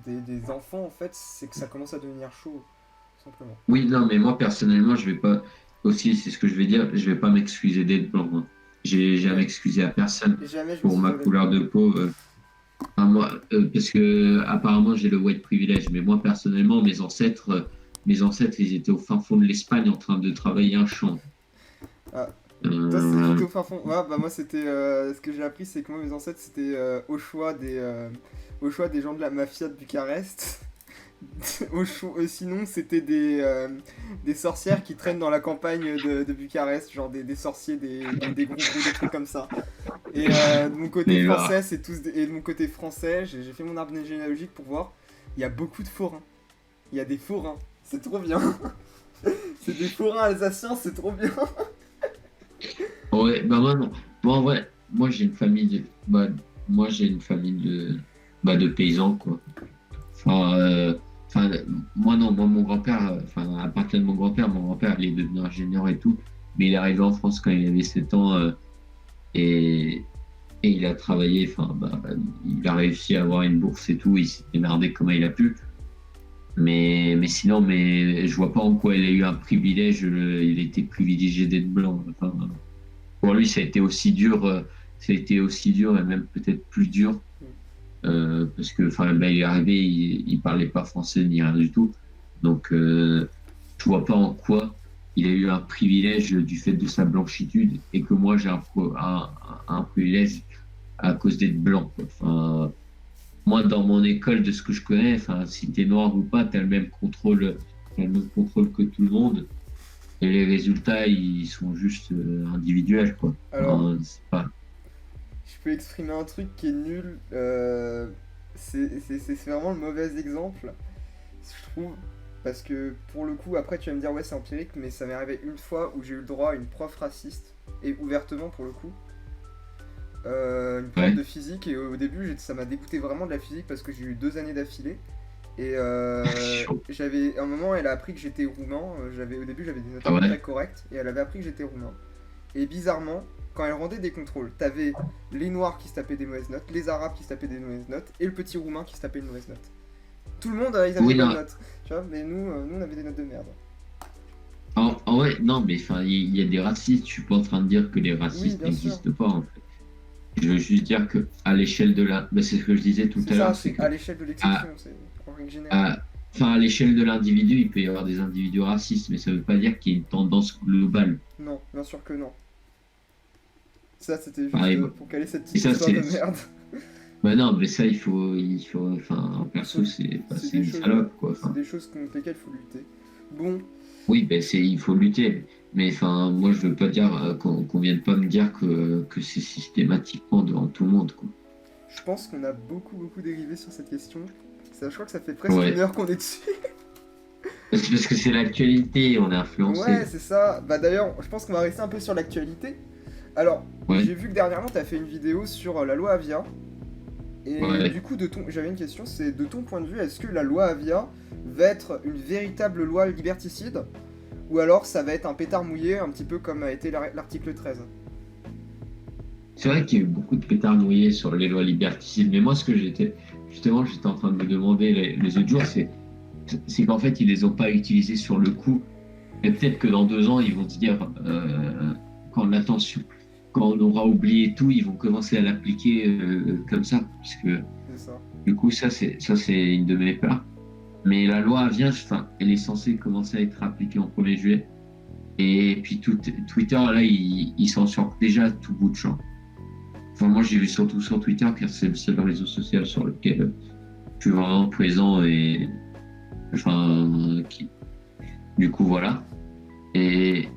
Speaker 1: des enfants, en fait, c'est que ça commence à devenir chaud, tout simplement.
Speaker 2: Oui, non, mais moi, personnellement, je vais pas. Aussi, c'est ce que je vais dire, je vais pas m'excuser d'être blanc, hein. J'ai jamais
Speaker 1: Ouais.
Speaker 2: excusé à personne
Speaker 1: Et jamais je
Speaker 2: pour ma
Speaker 1: m'excuserai d'être
Speaker 2: couleur
Speaker 1: blanc.
Speaker 2: de peau. Enfin, moi, parce que apparemment j'ai le white privilege, mais moi personnellement, mes ancêtres, ils étaient au fin fond de l'Espagne en train de travailler un champ.
Speaker 1: Ah, toi,
Speaker 2: Euh,
Speaker 1: t'étais au fin fond. Ouais, bah moi, c'était. Ce que j'ai appris, c'est que moi, mes ancêtres, c'était au choix des gens de la mafia de Bucarest. Sinon, c'était des sorcières qui traînent dans la campagne de Bucarest, genre des sorciers, des groupes ou des trucs comme ça. Et de mon côté
Speaker 2: mais là,
Speaker 1: français, et de mon côté français, j'ai fait mon arbre généalogique pour voir. Il y a beaucoup de forains. Il y a des forains. C'est trop bien. C'est des forains alsaciens, c'est trop bien.
Speaker 2: ouais, bah moi non. Moi, en vrai, moi j'ai une famille de paysans quoi. Enfin, enfin, moi non, moi mon grand-père, enfin à partir de mon grand-père, il est devenu ingénieur et tout, mais il est arrivé en France quand il avait 7 ans. Et, et il a travaillé, enfin, il a réussi à avoir une bourse et tout, il s'est démerdé comme il a pu. Mais sinon, je vois pas en quoi il a eu un privilège, il a été privilégié d'être blanc. Enfin, pour lui, ça a été aussi dur et même peut-être plus dur, parce que, enfin, il est arrivé, il parlait pas français ni rien du tout. Donc, je vois pas en quoi il a eu un privilège du fait de sa blanchitude et que moi j'ai un privilège à cause d'être blanc, quoi. Enfin, moi, dans mon école, de ce que je connais, enfin, si t'es noir ou pas, t'as le même contrôle que tout le monde. Et les résultats, ils sont juste individuels, quoi.
Speaker 1: Alors,
Speaker 2: Enfin, c'est pas...
Speaker 1: je peux exprimer un truc qui est nul. C'est vraiment le mauvais exemple, je trouve. Parce que pour le coup, après tu vas me dire ouais c'est empirique, mais ça m'est arrivé une fois où j'ai eu le droit à une prof raciste, et ouvertement pour le coup. Une prof
Speaker 2: Ouais.
Speaker 1: de physique, et au début ça m'a dégoûté vraiment de la physique parce que j'ai eu 2 années d'affilée. Et j'avais un moment, elle a appris que j'étais roumain. Au début j'avais des notes
Speaker 2: Ah
Speaker 1: à peu
Speaker 2: ouais.
Speaker 1: près correctes, et elle avait appris que j'étais roumain. Et bizarrement, quand elle rendait des contrôles, t'avais les noirs qui se tapaient des mauvaises notes, les arabes qui se tapaient des mauvaises notes, et le petit roumain qui se tapait une mauvaise note. Tout le monde, ils avaient des
Speaker 2: Oui,
Speaker 1: bonnes
Speaker 2: non.
Speaker 1: notes, tu vois, mais nous on avait des notes de merde.
Speaker 2: Ouais, non, mais enfin, il y a des racistes. Je suis pas en train de dire que les
Speaker 1: Oui,
Speaker 2: racistes
Speaker 1: bien sûr.
Speaker 2: n'existent pas, en fait. Je veux juste dire que à l'échelle de la, bah, c'est ce que je disais tout
Speaker 1: C'est
Speaker 2: à
Speaker 1: ça,
Speaker 2: l'heure, c'est
Speaker 1: c'est
Speaker 2: que
Speaker 1: à l'échelle de
Speaker 2: à,
Speaker 1: l'exception, c'est en règle générale.
Speaker 2: à, enfin, à l'échelle de l'individu, il peut y avoir des individus racistes, mais ça veut pas dire qu'il y a une tendance globale.
Speaker 1: Non, bien sûr que non. Ça, c'était juste
Speaker 2: Pareil,
Speaker 1: pour caler cette
Speaker 2: et
Speaker 1: petite
Speaker 2: ça,
Speaker 1: histoire de
Speaker 2: c'est,
Speaker 1: merde.
Speaker 2: bah non, mais ça, enfin, un
Speaker 1: Il faut,
Speaker 2: perso, c'est, enfin,
Speaker 1: c'est
Speaker 2: c'est
Speaker 1: des
Speaker 2: une
Speaker 1: choses, ouais.
Speaker 2: salope, quoi.
Speaker 1: C'est
Speaker 2: Enfin,
Speaker 1: des choses contre lesquelles il faut lutter. Bon,
Speaker 2: oui, ben il faut lutter. Mais enfin, moi, je veux pas dire qu'on vienne pas me dire que c'est systématiquement devant tout le monde, quoi.
Speaker 1: je pense qu'on a beaucoup dérivé sur cette question. Ça, je crois que ça fait presque une
Speaker 2: Ouais.
Speaker 1: heure qu'on est dessus.
Speaker 2: Parce que c'est l'actualité, on est
Speaker 1: Ouais,
Speaker 2: influencé.
Speaker 1: c'est ça. Bah d'ailleurs, je pense qu'on va rester un peu sur l'actualité. Alors,
Speaker 2: Ouais,
Speaker 1: j'ai vu que dernièrement, t'as fait une vidéo sur la loi Avia. Et
Speaker 2: ouais.
Speaker 1: du coup, j'avais une question, c'est de ton point de vue, est-ce que la loi Avia va être une véritable loi liberticide, ou alors ça va être un pétard mouillé, un petit peu comme a été l'article 13?
Speaker 2: C'est vrai qu'il y a eu beaucoup de pétards mouillés sur les lois liberticides, mais moi, ce que j'étais en train de me demander les autres jours, c'est qu'en fait, ils les ont pas utilisés sur le coup. Et peut-être que dans 2 ans, ils vont se dire, quand l'attention, quand on aura oublié tout, ils vont commencer à l'appliquer comme ça. Parce que
Speaker 1: C'est ça.
Speaker 2: du coup, ça, c'est une de mes peurs. Mais la loi vient, enfin, elle est censée commencer à être appliquée en 1er juillet. Et puis Twitter, là, il s'en sort déjà à tout bout de champ. Enfin, moi, j'ai vu surtout sur Twitter, car c'est le seul réseau social sur lequel je suis vraiment présent et, enfin, du coup, voilà. Et,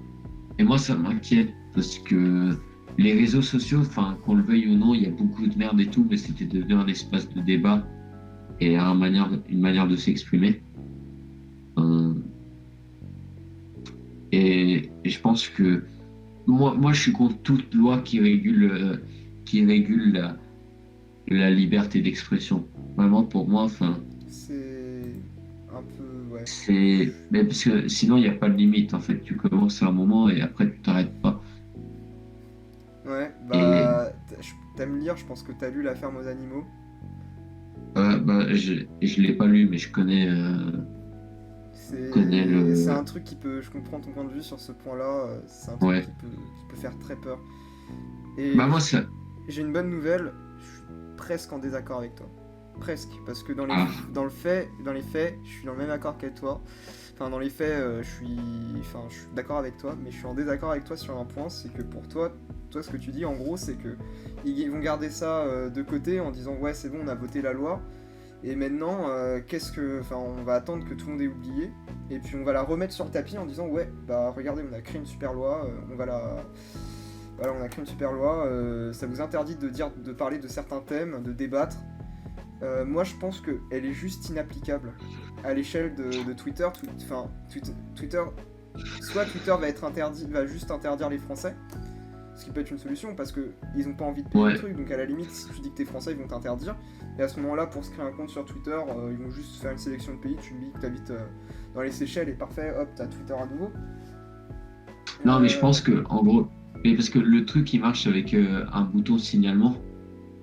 Speaker 2: et moi, ça m'inquiète parce que les réseaux sociaux, enfin, qu'on le veuille ou non, il y a beaucoup de merde et tout, mais c'était devenu un espace de débat et une manière de s'exprimer. Euh, et je pense que moi, je suis contre toute loi qui régule la liberté d'expression. Vraiment, pour moi, enfin,
Speaker 1: C'est un peu... Ouais.
Speaker 2: mais parce que sinon, il n'y a pas de limite, en fait. Tu commences à un moment et après, tu t'arrêtes pas.
Speaker 1: Ouais,
Speaker 2: Et
Speaker 1: bah... T'aimes lire, je pense que t'as lu La ferme aux animaux.
Speaker 2: bah, je l'ai pas lu, mais connais
Speaker 1: C'est
Speaker 2: le.
Speaker 1: un truc qui peut... Je comprends ton point de vue sur ce point-là. C'est un truc
Speaker 2: Ouais.
Speaker 1: qui peut faire très peur. Et
Speaker 2: Bah, moi, ça.
Speaker 1: j'ai une bonne nouvelle, je suis presque en désaccord avec toi. Presque, parce que
Speaker 2: Ah,
Speaker 1: dans les faits, je suis dans le même accord que toi. Enfin, dans les faits, je suis d'accord avec toi, mais je suis en désaccord avec toi sur un point, c'est que pour toi, ce que tu dis, en gros, c'est que ils vont garder ça de côté en disant ouais, c'est bon, on a voté la loi, et maintenant, enfin, on va attendre que tout le monde ait oublié, et puis on va la remettre sur le tapis en disant ouais, bah regardez, on a créé une super loi, voilà, on a créé une super loi, ça vous interdit de parler de certains thèmes, de débattre. Moi, je pense qu'elle est juste inapplicable à l'échelle de Twitter. Twitter, soit Twitter va juste interdire les Français, ce qui peut être une solution parce que ils ont pas envie de payer le
Speaker 2: ouais.
Speaker 1: truc. Donc à la limite, si tu dis que t'es Français, ils vont t'interdire. Et à ce moment-là, pour se créer un compte sur Twitter, ils vont juste faire une sélection de pays. Tu me dis que t'habites dans les Seychelles et parfait, hop, t'as Twitter à nouveau.
Speaker 2: Non, mais je
Speaker 1: Euh,
Speaker 2: pense que, en gros, mais parce que le truc qui marche avec un bouton signalement,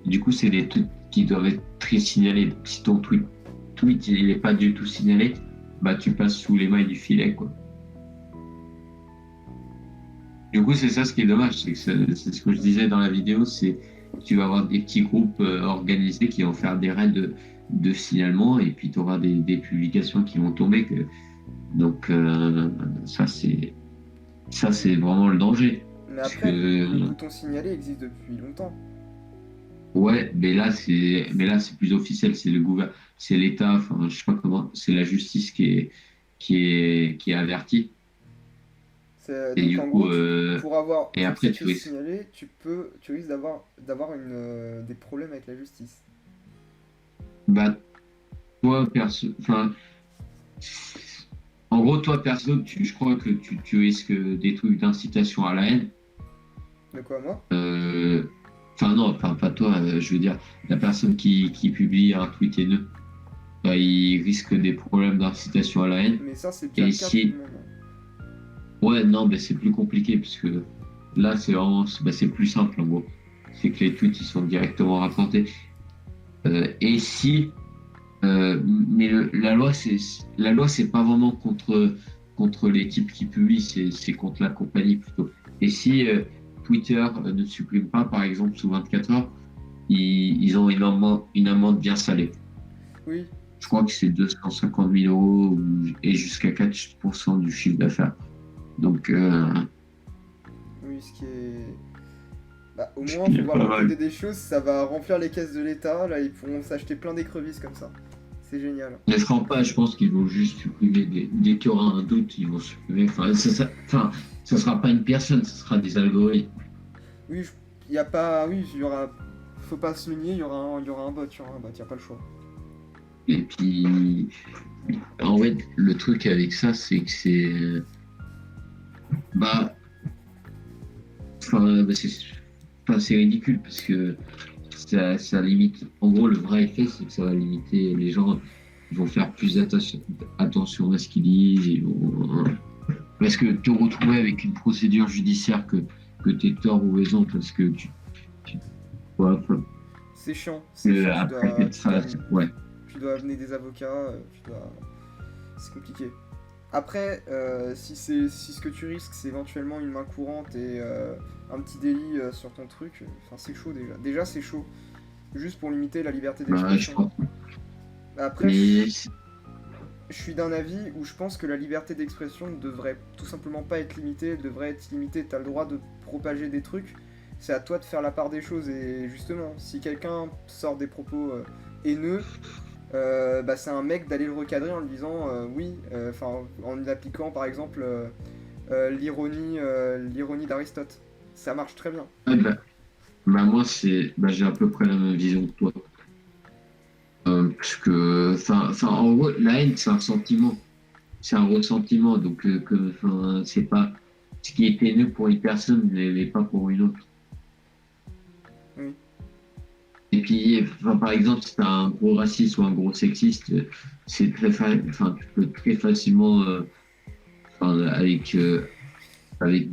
Speaker 2: du coup, c'est des trucs qui doivent être très signalés. Donc, si ton tweet il est pas du tout signalé, bah, tu passes sous les mailles du filet, quoi. Du coup, c'est ça ce qui est dommage, c'est que c'est ce que je disais dans la vidéo, c'est que tu vas avoir des petits groupes organisés qui vont faire des raids de signalement et puis tu auras des publications qui vont tomber. Donc, ça, c'est vraiment le danger.
Speaker 1: mais
Speaker 2: Parce
Speaker 1: après, le
Speaker 2: que,
Speaker 1: bouton signaler existe depuis longtemps.
Speaker 2: Ouais, mais là c'est plus officiel, c'est le gouvernement, c'est l'État, enfin je sais pas comment, c'est la justice qui est avertie. Et
Speaker 1: Donc
Speaker 2: du
Speaker 1: en
Speaker 2: coup,
Speaker 1: gros,
Speaker 2: et
Speaker 1: pour que ça
Speaker 2: après
Speaker 1: te
Speaker 2: tu
Speaker 1: soit
Speaker 2: risques,
Speaker 1: signalé, tu risques d'avoir des problèmes avec la justice.
Speaker 2: bah toi perso, enfin en gros toi perso, je crois que tu risques des trucs d'incitation à la haine.
Speaker 1: De quoi, moi?
Speaker 2: Euh, Enfin non, enfin pas toi, je veux dire la personne qui publie un tweet haineux, bah, il risque des problèmes d'incitation à la haine.
Speaker 1: Mais ça, c'est déjà
Speaker 2: Et
Speaker 1: le cas tout de
Speaker 2: si
Speaker 1: même, hein.
Speaker 2: Ouais, non, mais c'est plus compliqué parce que là, c'est vraiment, c'est plus simple en gros. C'est que les tweets, ils sont directement rapportés. Et si, mais la loi, c'est pas vraiment contre les types qui publient, c'est contre la compagnie plutôt. Et si Twitter ne supprime pas, par exemple, sous 24 heures, ils ont une amende bien salée.
Speaker 1: Oui,
Speaker 2: Je crois que c'est 250 000 euros et jusqu'à 4% du chiffre d'affaires. Donc,
Speaker 1: oui, ce qui est... Bah, au
Speaker 2: ce
Speaker 1: moins,
Speaker 2: qui
Speaker 1: faut
Speaker 2: est
Speaker 1: voir
Speaker 2: pas
Speaker 1: le
Speaker 2: mal.
Speaker 1: côté des choses, ça va remplir les caisses de l'État, là, ils pourront s'acheter plein d'écrevisses comme ça. C'est génial.
Speaker 2: Ne feront pas, je pense qu'ils vont juste supprimer. Dès qu'il y aura un doute, ils vont supprimer. Ça sera pas une personne, ça sera des algorithmes.
Speaker 1: Oui, il y a pas... Oui, il y aura... Faut pas se le nier, il y aura un bot, y a pas le choix.
Speaker 2: Et puis, en fait, le truc avec ça, c'est que bah, c'est ridicule parce que ça limite. En gros, le vrai effet, c'est que ça va limiter les gens. Ils vont faire plus attention à ce qu'ils disent. Parce que te retrouver avec une procédure judiciaire que tu es tort ou raison, parce que ouais,
Speaker 1: C'est chiant,
Speaker 2: après, ouais.
Speaker 1: tu dois amener des avocats, c'est compliqué. Après, si ce que tu risques, c'est éventuellement une main courante et un petit délit sur ton truc, enfin, c'est chaud déjà. Déjà, c'est chaud. Juste pour limiter la liberté
Speaker 2: Bah, je
Speaker 1: d'expression.
Speaker 2: pense.
Speaker 1: Après,
Speaker 2: Mais
Speaker 1: je suis d'un avis où je pense que la liberté d'expression ne devrait tout simplement pas être limitée, elle devrait être limitée. T'as le droit de propager des trucs, c'est à toi de faire la part des choses. Et justement, si quelqu'un sort des propos haineux, bah, c'est un mec d'aller le recadrer en lui disant oui, en appliquant par exemple l'ironie d'Aristote. Ça marche très bien.
Speaker 2: ouais, moi, j'ai à peu près la même vision que toi. Parce que, en gros, la haine, c'est un sentiment. C'est un ressentiment. Donc, c'est pas. Ce qui est haineux pour une personne n'est pas pour une autre.
Speaker 1: Oui,
Speaker 2: Et puis, par exemple, si tu as un gros raciste ou un gros sexiste, tu peux très facilement, avec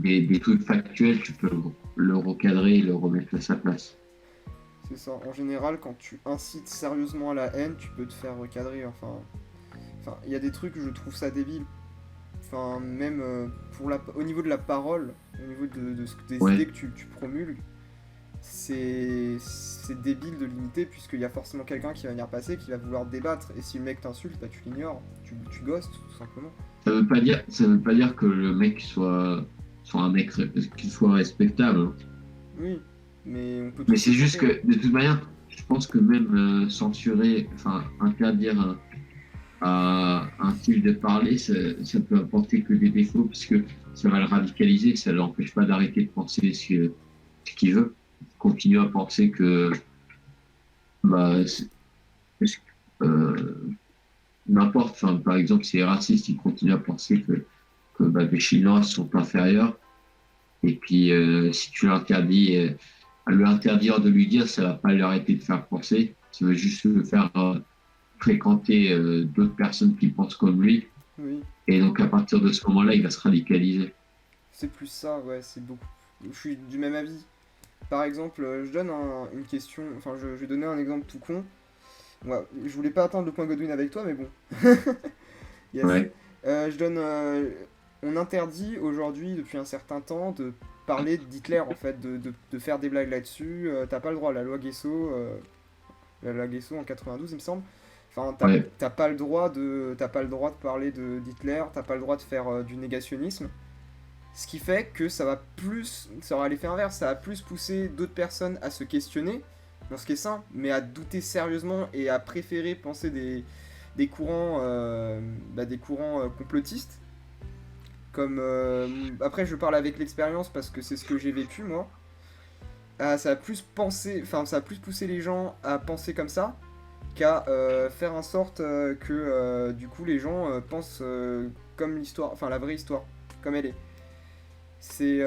Speaker 2: des trucs factuels, tu peux le recadrer et le remettre à sa place.
Speaker 1: c'est ça. En général, quand tu incites sérieusement à la haine, tu peux te faire recadrer. Enfin, il y a des trucs, je trouve ça débile. Enfin, même au niveau de la parole, au niveau des
Speaker 2: Ouais,
Speaker 1: idées que tu promulgues, c'est débile de limiter puisqu'il y a forcément quelqu'un qui va venir passer, qui va vouloir débattre. Et si le mec t'insulte, bah tu l'ignores, tu ghostes tout simplement.
Speaker 2: ça veut pas dire que le mec soit un mec qu'il soit respectable, hein.
Speaker 1: Oui, mais on peut
Speaker 2: Mais
Speaker 1: tous se
Speaker 2: c'est juste
Speaker 1: tromper.
Speaker 2: que, de toute manière, je pense que même censurer, interdire un style de parler, ça peut apporter que des défauts parce que ça va le radicaliser, ça ne l'empêche pas d'arrêter de penser ce qu'il veut. Continue à penser que bah, euh, n'importe, par exemple, si est raciste, il continue à penser que les Chinois sont inférieurs. Et puis, si tu l'interdis, à lui interdire de lui dire, ça va pas l'arrêter de faire penser. Ça va juste le faire fréquenter d'autres personnes qui pensent comme lui.
Speaker 1: Oui,
Speaker 2: Et donc, à partir de ce moment-là, il va se radicaliser.
Speaker 1: c'est plus ça, ouais, c'est beaucoup. Je suis du même avis. Par exemple, je donne une question, enfin je vais donner un exemple tout con. Ouais, je voulais pas atteindre le point Godwin avec toi, mais bon. Yes.
Speaker 2: Ouais,
Speaker 1: Je donne. On interdit aujourd'hui, depuis un certain temps, de parler d'Hitler, en fait, de faire des blagues là-dessus. T'as pas le droit, la loi Guesso en 92, il me semble. Enfin,
Speaker 2: ouais.
Speaker 1: t'as pas le droit de parler d'Hitler, t'as pas le droit de faire du négationnisme. Ce qui fait que ça va l'effet inverse, ça va plus pousser d'autres personnes à se questionner. dans ce qui est sain, mais à douter sérieusement et à préférer penser des courants, des courants complotistes. Comme après, je parle avec l'expérience parce que c'est ce que j'ai vécu moi. Ça a plus ça a plus poussé les gens à penser comme ça qu'à faire en sorte que du coup les gens pensent comme l'histoire, enfin la vraie histoire, comme elle est. C'est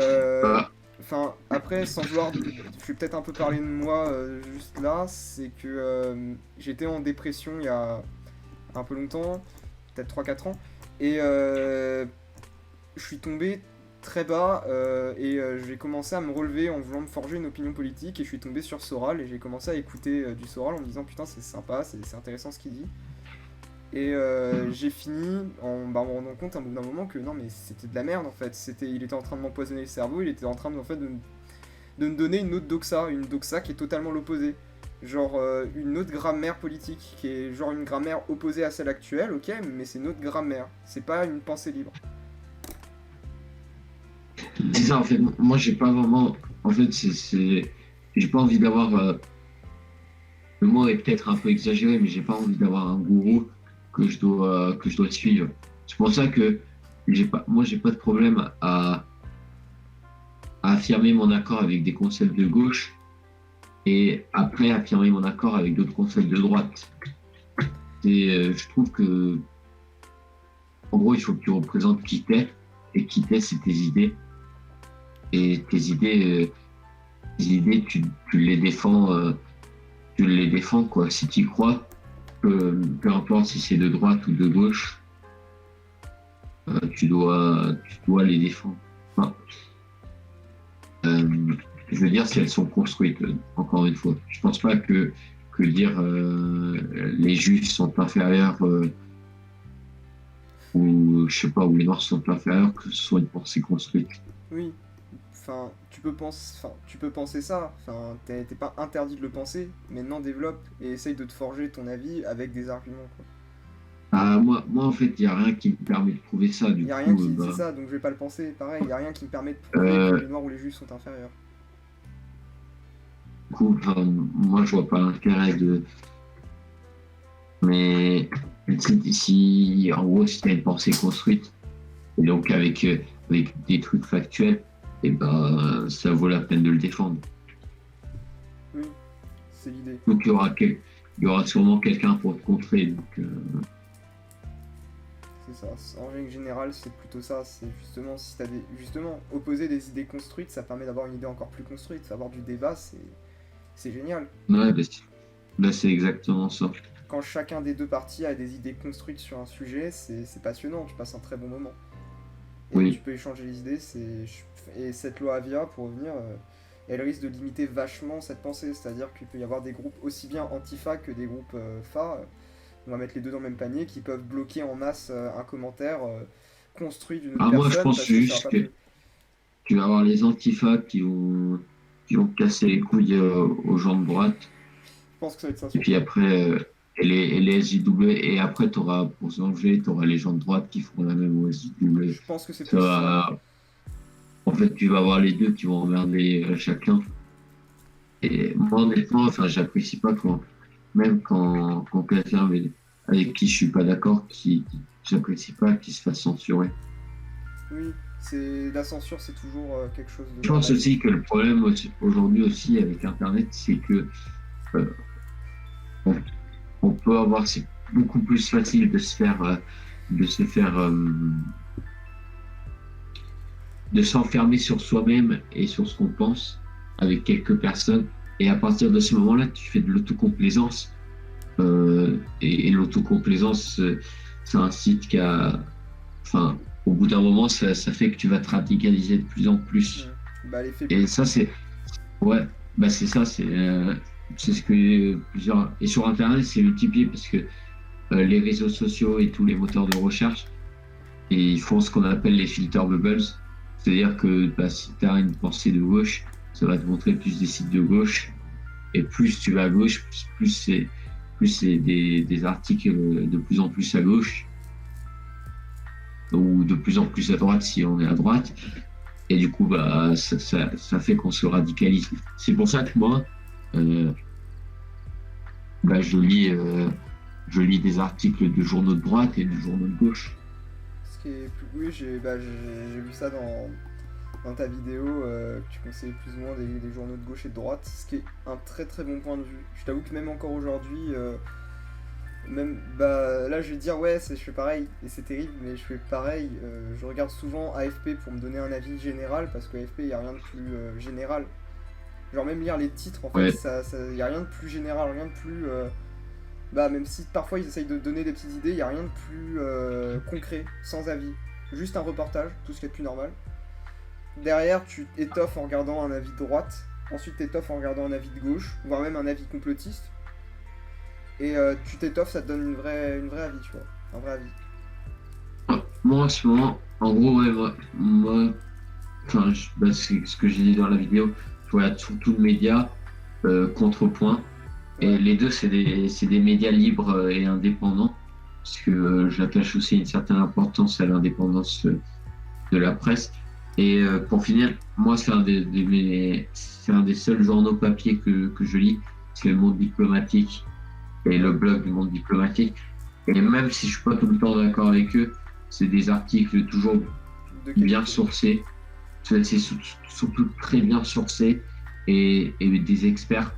Speaker 1: après, sans vouloir, je vais peut-être un peu parler de moi juste là, c'est que j'étais en dépression il y a un peu longtemps, peut-être 3-4 ans, et je suis tombé très bas et j'ai commencé à me relever en voulant me forger une opinion politique et je suis tombé sur Soral et j'ai commencé à écouter du Soral en me disant putain c'est sympa, c'est intéressant ce qu'il dit. Et j'ai fini en me rendant compte à un bout d'un moment que non mais c'était de la merde en fait, il était en train de m'empoisonner le cerveau, il était en train de me donner une autre doxa qui est totalement l'opposé. Genre une autre grammaire politique qui est genre une grammaire opposée à celle actuelle, ok, mais c'est une autre grammaire, c'est pas une pensée libre.
Speaker 2: C'est ça, en fait, moi j'ai pas vraiment. En fait, j'ai pas envie d'avoir. Le mot est peut-être un peu exagéré, mais j'ai pas envie d'avoir un gourou que je dois suivre. C'est pour ça que j'ai pas de problème à affirmer mon accord avec des concepts de gauche et après affirmer mon accord avec d'autres concepts de droite. Je trouve que, en gros, il faut que tu représentes qui t'es, et qui t'es, c'est tes idées. Et tes idées, tu les défends, quoi. Si tu y crois, peu importe si c'est de droite ou de gauche, tu dois les défendre. Enfin, je veux dire, si elles sont construites, encore une fois. Je pense pas que dire les juifs sont inférieurs ou je sais pas, ou les noirs sont inférieurs, que ce soit une pensée construite.
Speaker 1: Oui. Enfin, tu peux penser ça, enfin, t'es pas interdit de le penser, maintenant développe et essaye de te forger ton avis avec des arguments, quoi.
Speaker 2: Moi, en fait, il n'y a rien qui me permet de prouver ça, du coup.
Speaker 1: Il n'y a rien qui c'est ça, donc je vais pas le penser, pareil, il n'y a rien qui me permet de prouver que les noirs ou les juifs sont inférieurs.
Speaker 2: Du coup, moi, je vois pas l'intérêt de... Mais si en gros, si tu as une pensée construite, et donc avec des trucs factuels, et ça vaut la peine de le défendre.
Speaker 1: Oui, c'est l'idée.
Speaker 2: Donc il y aura sûrement quelqu'un pour te contrer. Donc,
Speaker 1: c'est ça. En règle générale, c'est plutôt ça. C'est justement si t'as opposer des idées construites, ça permet d'avoir une idée encore plus construite. Avoir du débat, c'est génial.
Speaker 2: Ouais, c'est exactement ça.
Speaker 1: Quand chacun des deux parties a des idées construites sur un sujet, c'est passionnant. Tu passes un très bon moment. Et
Speaker 2: oui.
Speaker 1: Tu peux échanger les idées. Et cette loi Avia, pour revenir, elle risque de limiter vachement cette pensée. C'est-à-dire qu'il peut y avoir des groupes aussi bien antifa que des groupes fa. On va mettre les deux dans le même panier, qui peuvent bloquer en masse un commentaire construit d'une autre personne.
Speaker 2: Moi, je pense juste que tu vas avoir les antifas qui vont casser les couilles aux gens de droite.
Speaker 1: Je pense que ça va être ça.
Speaker 2: Et puis après, les SJW, et après, pour changer, tu auras les gens de droite qui feront la même au SJW.
Speaker 1: Je pense que c'est plus ça.
Speaker 2: En fait, tu vas avoir les deux qui vont emmerder chacun. Et moi, honnêtement, j'apprécie pas même quand quelqu'un avec qui je suis pas d'accord, j'apprécie pas qu'il se fasse censurer.
Speaker 1: Oui, la censure, c'est toujours quelque chose de...
Speaker 2: Je pense aussi que le problème aujourd'hui aussi avec Internet, c'est que on peut avoir, c'est beaucoup plus facile de s'enfermer sur soi-même et sur ce qu'on pense avec quelques personnes. Et à partir de ce moment-là, tu fais de l'autocomplaisance. Et l'autocomplaisance, c'est un site qui a... Enfin, au bout d'un moment, ça fait que tu vas te radicaliser de plus en plus. Et ça, c'est... Ouais, c'est ça, c'est ce que plusieurs... Et sur Internet, c'est multiplié parce que les réseaux sociaux et tous les moteurs de recherche, et ils font ce qu'on appelle les filter bubbles. C'est-à-dire que si tu as une pensée de gauche, ça va te montrer plus des sites de gauche. Et plus tu vas à gauche, plus c'est des articles de plus en plus à gauche. Ou de plus en plus à droite si on est à droite. Et du coup, ça fait qu'on se radicalise. C'est pour ça que moi, bah, je lis des articles de journaux de droite et de journaux de gauche.
Speaker 1: Ce qui est plus... Oui, j'ai vu ça dans ta vidéo, que tu conseillais plus ou moins des journaux de gauche et de droite, ce qui est un très très bon point de vue. Je t'avoue que même encore aujourd'hui, même bah là je vais te dire ouais je fais pareil et c'est terrible mais je fais pareil, je regarde souvent AFP pour me donner un avis général parce que AFP il n'y a rien de plus général. Genre même lire les titres en fait,
Speaker 2: Ouais.
Speaker 1: y a rien de plus général, rien de plus bah même si parfois ils essayent de donner des petites idées, il y a rien de plus concret, sans avis. Juste un reportage, tout ce qui est plus normal. Derrière tu étoffes en regardant un avis de droite, ensuite t'étoffes en regardant un avis de gauche, voire même un avis complotiste. Et tu t'étoffes, ça te donne une vraie avis, tu vois, un vrai avis.
Speaker 2: Moi, en ce moment, en gros, ouais, enfin, bah, c'est ce que j'ai dit dans la vidéo, je regarde surtout le média, Contrepoint. Et
Speaker 1: Ouais.
Speaker 2: les deux, c'est des médias libres et indépendants, parce que j'attache aussi une certaine importance à l'indépendance de la presse. Et pour finir, moi, c'est c'est un des seuls journaux papier que je lis, c'est Le Monde Diplomatique et le blog du Monde Diplomatique. Et même si je suis pas tout le temps d'accord avec eux, c'est des articles toujours
Speaker 1: De
Speaker 2: bien
Speaker 1: qualité.
Speaker 2: sourcés. C'est surtout très bien sourcés et des experts.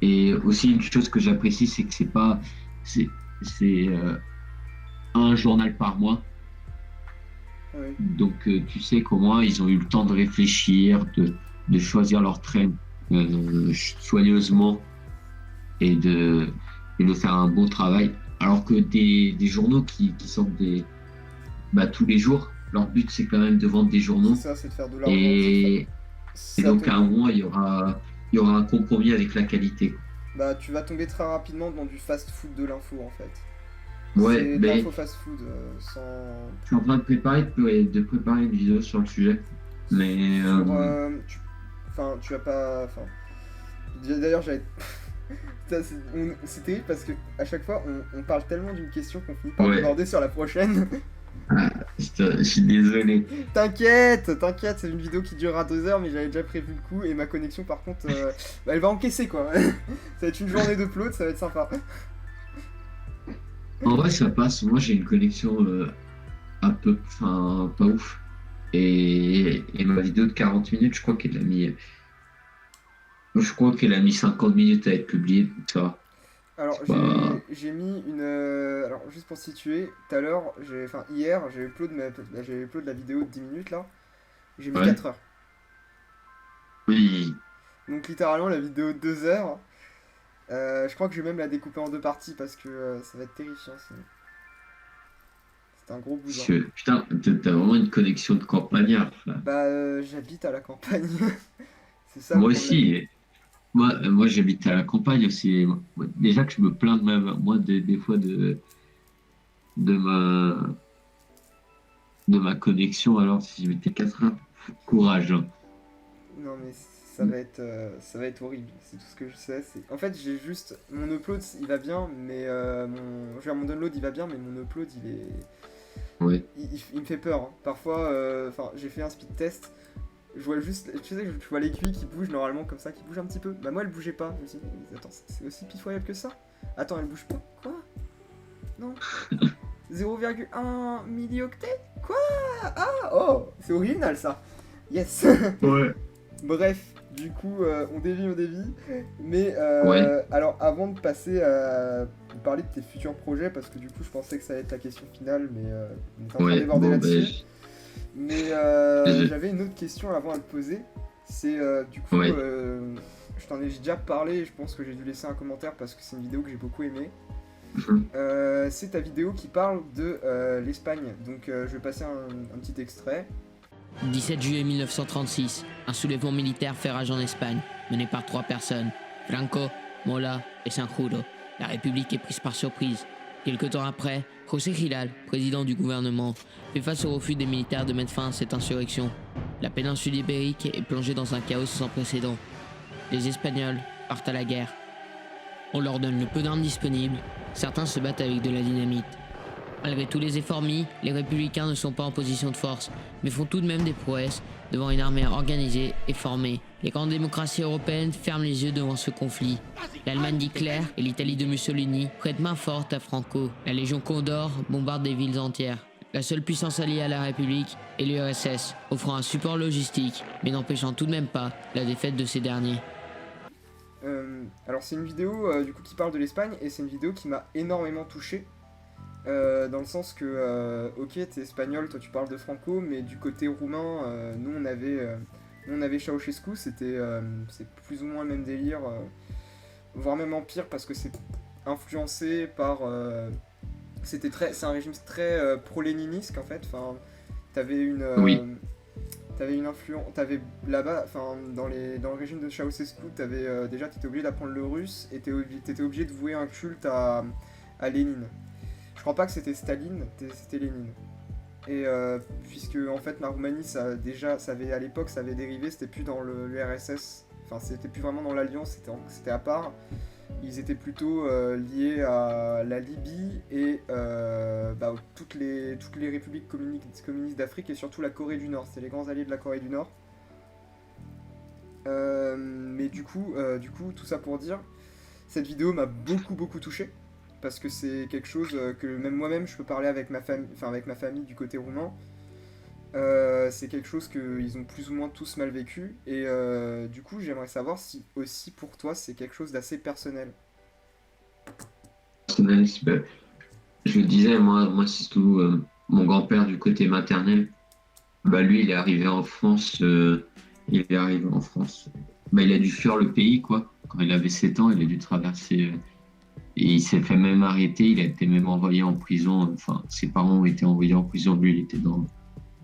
Speaker 2: Et aussi une chose que j'apprécie, c'est que c'est un journal par mois.
Speaker 1: Oui.
Speaker 2: Donc tu sais qu'au moins ils ont eu le temps de réfléchir, de choisir leur traîne soigneusement et de faire un bon travail. Alors que des journaux qui sortent tous les jours, leur but c'est quand même de vendre des
Speaker 1: C'est
Speaker 2: journaux.
Speaker 1: ça, c'est de faire de l'argent.
Speaker 2: Et, et
Speaker 1: Ça
Speaker 2: donc
Speaker 1: te...
Speaker 2: à un moment, il y aura un compromis avec la qualité.
Speaker 1: Bah tu vas tomber très rapidement dans du fast-food de l'info en fait.
Speaker 2: Ouais,
Speaker 1: C'est de
Speaker 2: mais
Speaker 1: l'info fast-food sans...
Speaker 2: je suis en train de préparer une vidéo sur le sujet. Mais
Speaker 1: Sur... Enfin, tu vas pas... Enfin... D'ailleurs, j'avais... Ça, c'est terrible parce que à chaque fois on parle tellement d'une question qu'on finit par
Speaker 2: ouais,
Speaker 1: déborder sur la prochaine.
Speaker 2: je suis désolé.
Speaker 1: T'inquiète, c'est une vidéo qui durera 2 heures mais j'avais déjà prévu le coup et ma connexion par contre bah, elle va encaisser quoi. Ça va être une journée de upload, ça va être sympa.
Speaker 2: En vrai, ça passe. Moi, j'ai une connexion enfin, pas ouf. Et ma vidéo de 40 minutes, je crois qu'elle a mis 50 minutes à être publiée. Donc ça va.
Speaker 1: Alors
Speaker 2: C'est pas...
Speaker 1: j'ai mis une... alors juste pour situer, tout à l'heure, enfin hier j'ai upload la vidéo de 10 minutes là, j'ai mis
Speaker 2: Ouais.
Speaker 1: 4 heures.
Speaker 2: Oui.
Speaker 1: Donc littéralement la vidéo de 2 heures, je crois que je vais même la découper en 2 parties parce que ça va être terrifiant sinon. C'est un gros bousin.
Speaker 2: Putain, t'as vraiment une connexion de campagnard, là.
Speaker 1: Bah j'habite à la campagne, c'est ça le
Speaker 2: Moi
Speaker 1: problème.
Speaker 2: aussi. Moi, j'habite à la campagne aussi. Moi, déjà que je me plains des fois de ma connexion, alors si je mettais 4 heures, courage, hein.
Speaker 1: Non mais ça va être horrible, c'est tout ce que je sais. En fait j'ai juste... Mon upload il va bien, mais mon download il va bien, mais mon upload il est...
Speaker 2: Ouais.
Speaker 1: Il me fait peur, hein. Parfois, enfin j'ai fait un speed test, je vois juste... Tu sais, je vois l'aiguille qui bouge normalement comme ça, qui bouge un petit peu. Bah moi elle bougeait pas, je me suis dit, attends, c'est aussi pitoyable que ça? Attends, elle bouge pas? Quoi? Non. 0,1 millioctet? Quoi? Ah! Oh! C'est original ça! Yes!
Speaker 2: Ouais.
Speaker 1: Bref, du coup, on dévie, mais
Speaker 2: Ouais.
Speaker 1: alors avant de passer à parler de tes futurs projets, parce que du coup je pensais que ça allait être la question finale, mais on est en train de
Speaker 2: Ouais.
Speaker 1: déborder
Speaker 2: Bon,
Speaker 1: là-dessus. Mais
Speaker 2: je-
Speaker 1: j'avais une autre question avant à te poser, c'est du coup,
Speaker 2: ouais.
Speaker 1: j'ai déjà parlé, je pense que j'ai dû laisser un commentaire parce que c'est une vidéo que j'ai beaucoup aimée.
Speaker 2: Mhm.
Speaker 1: C'est ta vidéo qui parle de l'Espagne, donc je vais passer un petit extrait.
Speaker 3: 17 juillet 1936, un soulèvement militaire fait rage en Espagne, mené par 3 personnes, Franco, Mola et Sanjuro. La République est prise par surprise. Quelque temps après, José Gilal, président du gouvernement, fait face au refus des militaires de mettre fin à cette insurrection. La péninsule ibérique est plongée dans un chaos sans précédent. Les Espagnols partent à la guerre. On leur donne le peu d'armes disponibles, certains se battent avec de la dynamite. Malgré tous les efforts mis, les républicains ne sont pas en position de force, mais font tout de même des prouesses devant une armée organisée et formée. Les grandes démocraties européennes ferment les yeux devant ce conflit. L'Allemagne d'Hitler et l'Italie de Mussolini prêtent main forte à Franco. La Légion Condor bombarde des villes entières. La seule puissance alliée à la République est l'URSS, offrant un support logistique, mais n'empêchant tout de même pas la défaite de ces derniers.
Speaker 1: Alors c'est une vidéo du coup qui parle de l'Espagne et c'est une vidéo qui m'a énormément touché dans le sens que ok t'es espagnol, toi tu parles de Franco, mais du côté roumain nous on avait Ceausescu, c'est plus ou moins le même délire, voire même en pire parce que c'est influencé par c'est un régime très pro-léniniste en fait, enfin t'avais une
Speaker 2: Oui.
Speaker 1: T'avais une influence, t'avais là-bas, enfin dans le régime de Ceausescu, déjà t'étais obligé d'apprendre le russe et t'étais obligé de vouer un culte à Lénine. Je crois pas que c'était Staline, c'était Lénine. Et puisque en fait la Roumanie, à l'époque ça avait dérivé, c'était plus dans l'URSS, enfin c'était plus vraiment dans l'Alliance, c'était à part. Ils étaient plutôt liés à la Libye et toutes les républiques communistes d'Afrique et surtout la Corée du Nord. C'est les grands alliés de la Corée du Nord. Mais du coup, tout ça pour dire, cette vidéo m'a beaucoup touché parce que c'est quelque chose que même moi-même je peux parler avec ma famille du côté roumain. C'est quelque chose qu'ils ont plus ou moins tous mal vécu et du coup j'aimerais savoir si aussi pour toi c'est quelque chose d'assez personnel.
Speaker 2: Personnaliste, bah, je le disais, moi c'est tout. Mon grand-père du côté maternel, bah, lui, il est arrivé en France. Bah, il a dû fuir le pays, quoi. Quand il avait 7 ans, il a dû traverser. Et il s'est fait même arrêter. Il a été même envoyé en prison. Enfin, ses parents ont été envoyés en prison. Lui, il était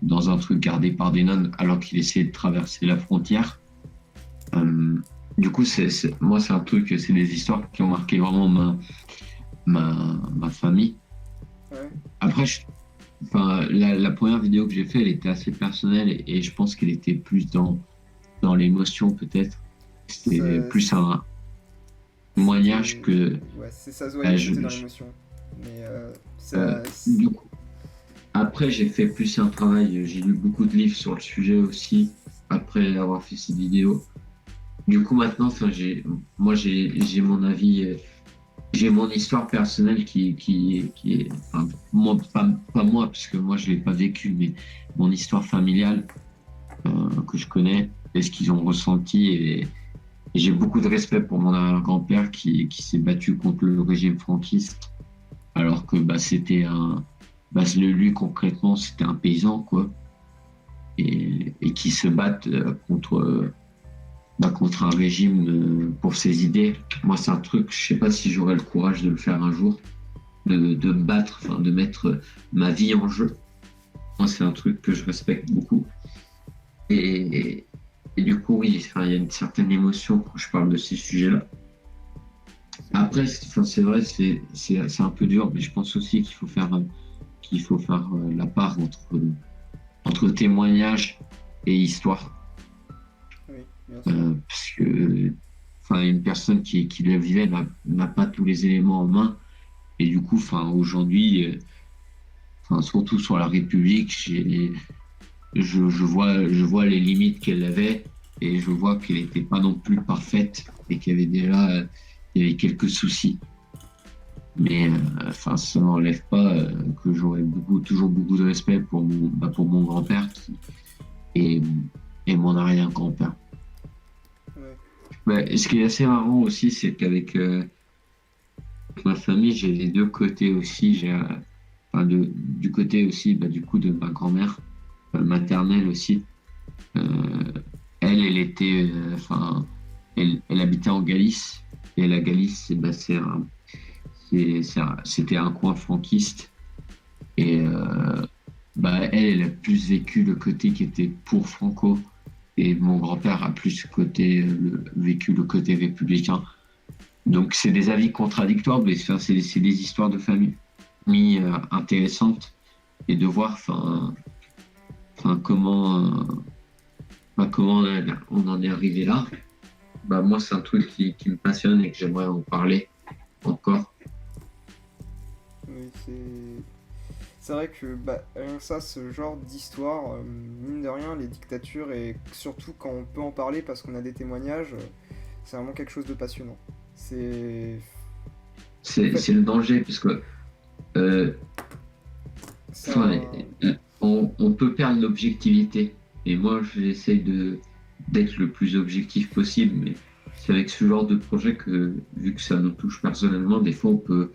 Speaker 2: dans un truc gardé par des nonnes alors qu'il essayait de traverser la frontière. Du coup, moi, c'est un truc, c'est des histoires qui ont marqué vraiment ma famille.
Speaker 1: Ouais.
Speaker 2: Après, la première vidéo que j'ai faite, elle était assez personnelle et je pense qu'elle était plus dans l'émotion, peut-être. C'était plus un témoignage que.
Speaker 1: Ouais, ça se voyait, c'était dans l'émotion. Mais
Speaker 2: du coup, après, j'ai fait plus un travail, j'ai lu beaucoup de livres sur le sujet aussi, après avoir fait cette vidéo. Du coup, maintenant, j'ai mon avis. J'ai mon histoire personnelle qui est, enfin, moi, pas moi, parce que moi je l'ai pas vécu, mais mon histoire familiale que je connais et ce qu'ils ont ressenti. Et j'ai beaucoup de respect pour mon arrière-grand-père qui s'est battu contre le régime franquiste, alors que lui concrètement c'était un paysan, quoi, et qui se battent contre un régime pour ses idées. Moi, c'est un truc, je sais pas si j'aurais le courage de le faire un jour, de me battre, enfin, de mettre ma vie en jeu. Moi, c'est un truc que je respecte beaucoup. Et du coup, oui, il y a une certaine émotion quand je parle de ces sujets-là. Après, c'est vrai, c'est un peu dur, mais je pense aussi qu'il faut faire la part entre témoignage et histoire. Parce que une personne qui le vivait n'a pas tous les éléments en main et du coup aujourd'hui surtout sur la République je vois les limites qu'elle avait et je vois qu'elle n'était pas non plus parfaite et qu'il y avait quelques soucis, mais ça n'enlève pas que j'aurais toujours beaucoup de respect pour mon grand-père et mon arrière-grand-père. Ce qui est assez marrant aussi, c'est qu'avec ma famille, j'ai les deux côtés aussi. Du côté aussi, du coup, de ma grand-mère maternelle aussi. Elle était, elle habitait en Galice. Et la Galice, c'était un coin franquiste. Et elle a plus vécu le côté qui était pour Franco. Et mon grand-père a plus vécu le côté républicain. Donc c'est des avis contradictoires, mais c'est des histoires de famille intéressantes et de voir comment on en est arrivé là. Moi, c'est un truc qui me passionne et que j'aimerais en parler encore.
Speaker 1: Oui, c'est vrai que rien que ça, ce genre d'histoire, mine de rien, les dictatures, et surtout quand on peut en parler parce qu'on a des témoignages, c'est vraiment quelque chose de passionnant. C'est... En fait,
Speaker 2: C'est le danger, parce que euh,
Speaker 1: c'est
Speaker 2: enfin,
Speaker 1: un...
Speaker 2: on peut perdre l'objectivité. Et moi, j'essaye d'être le plus objectif possible, mais c'est avec ce genre de projet que, vu que ça nous touche personnellement, des fois, on peut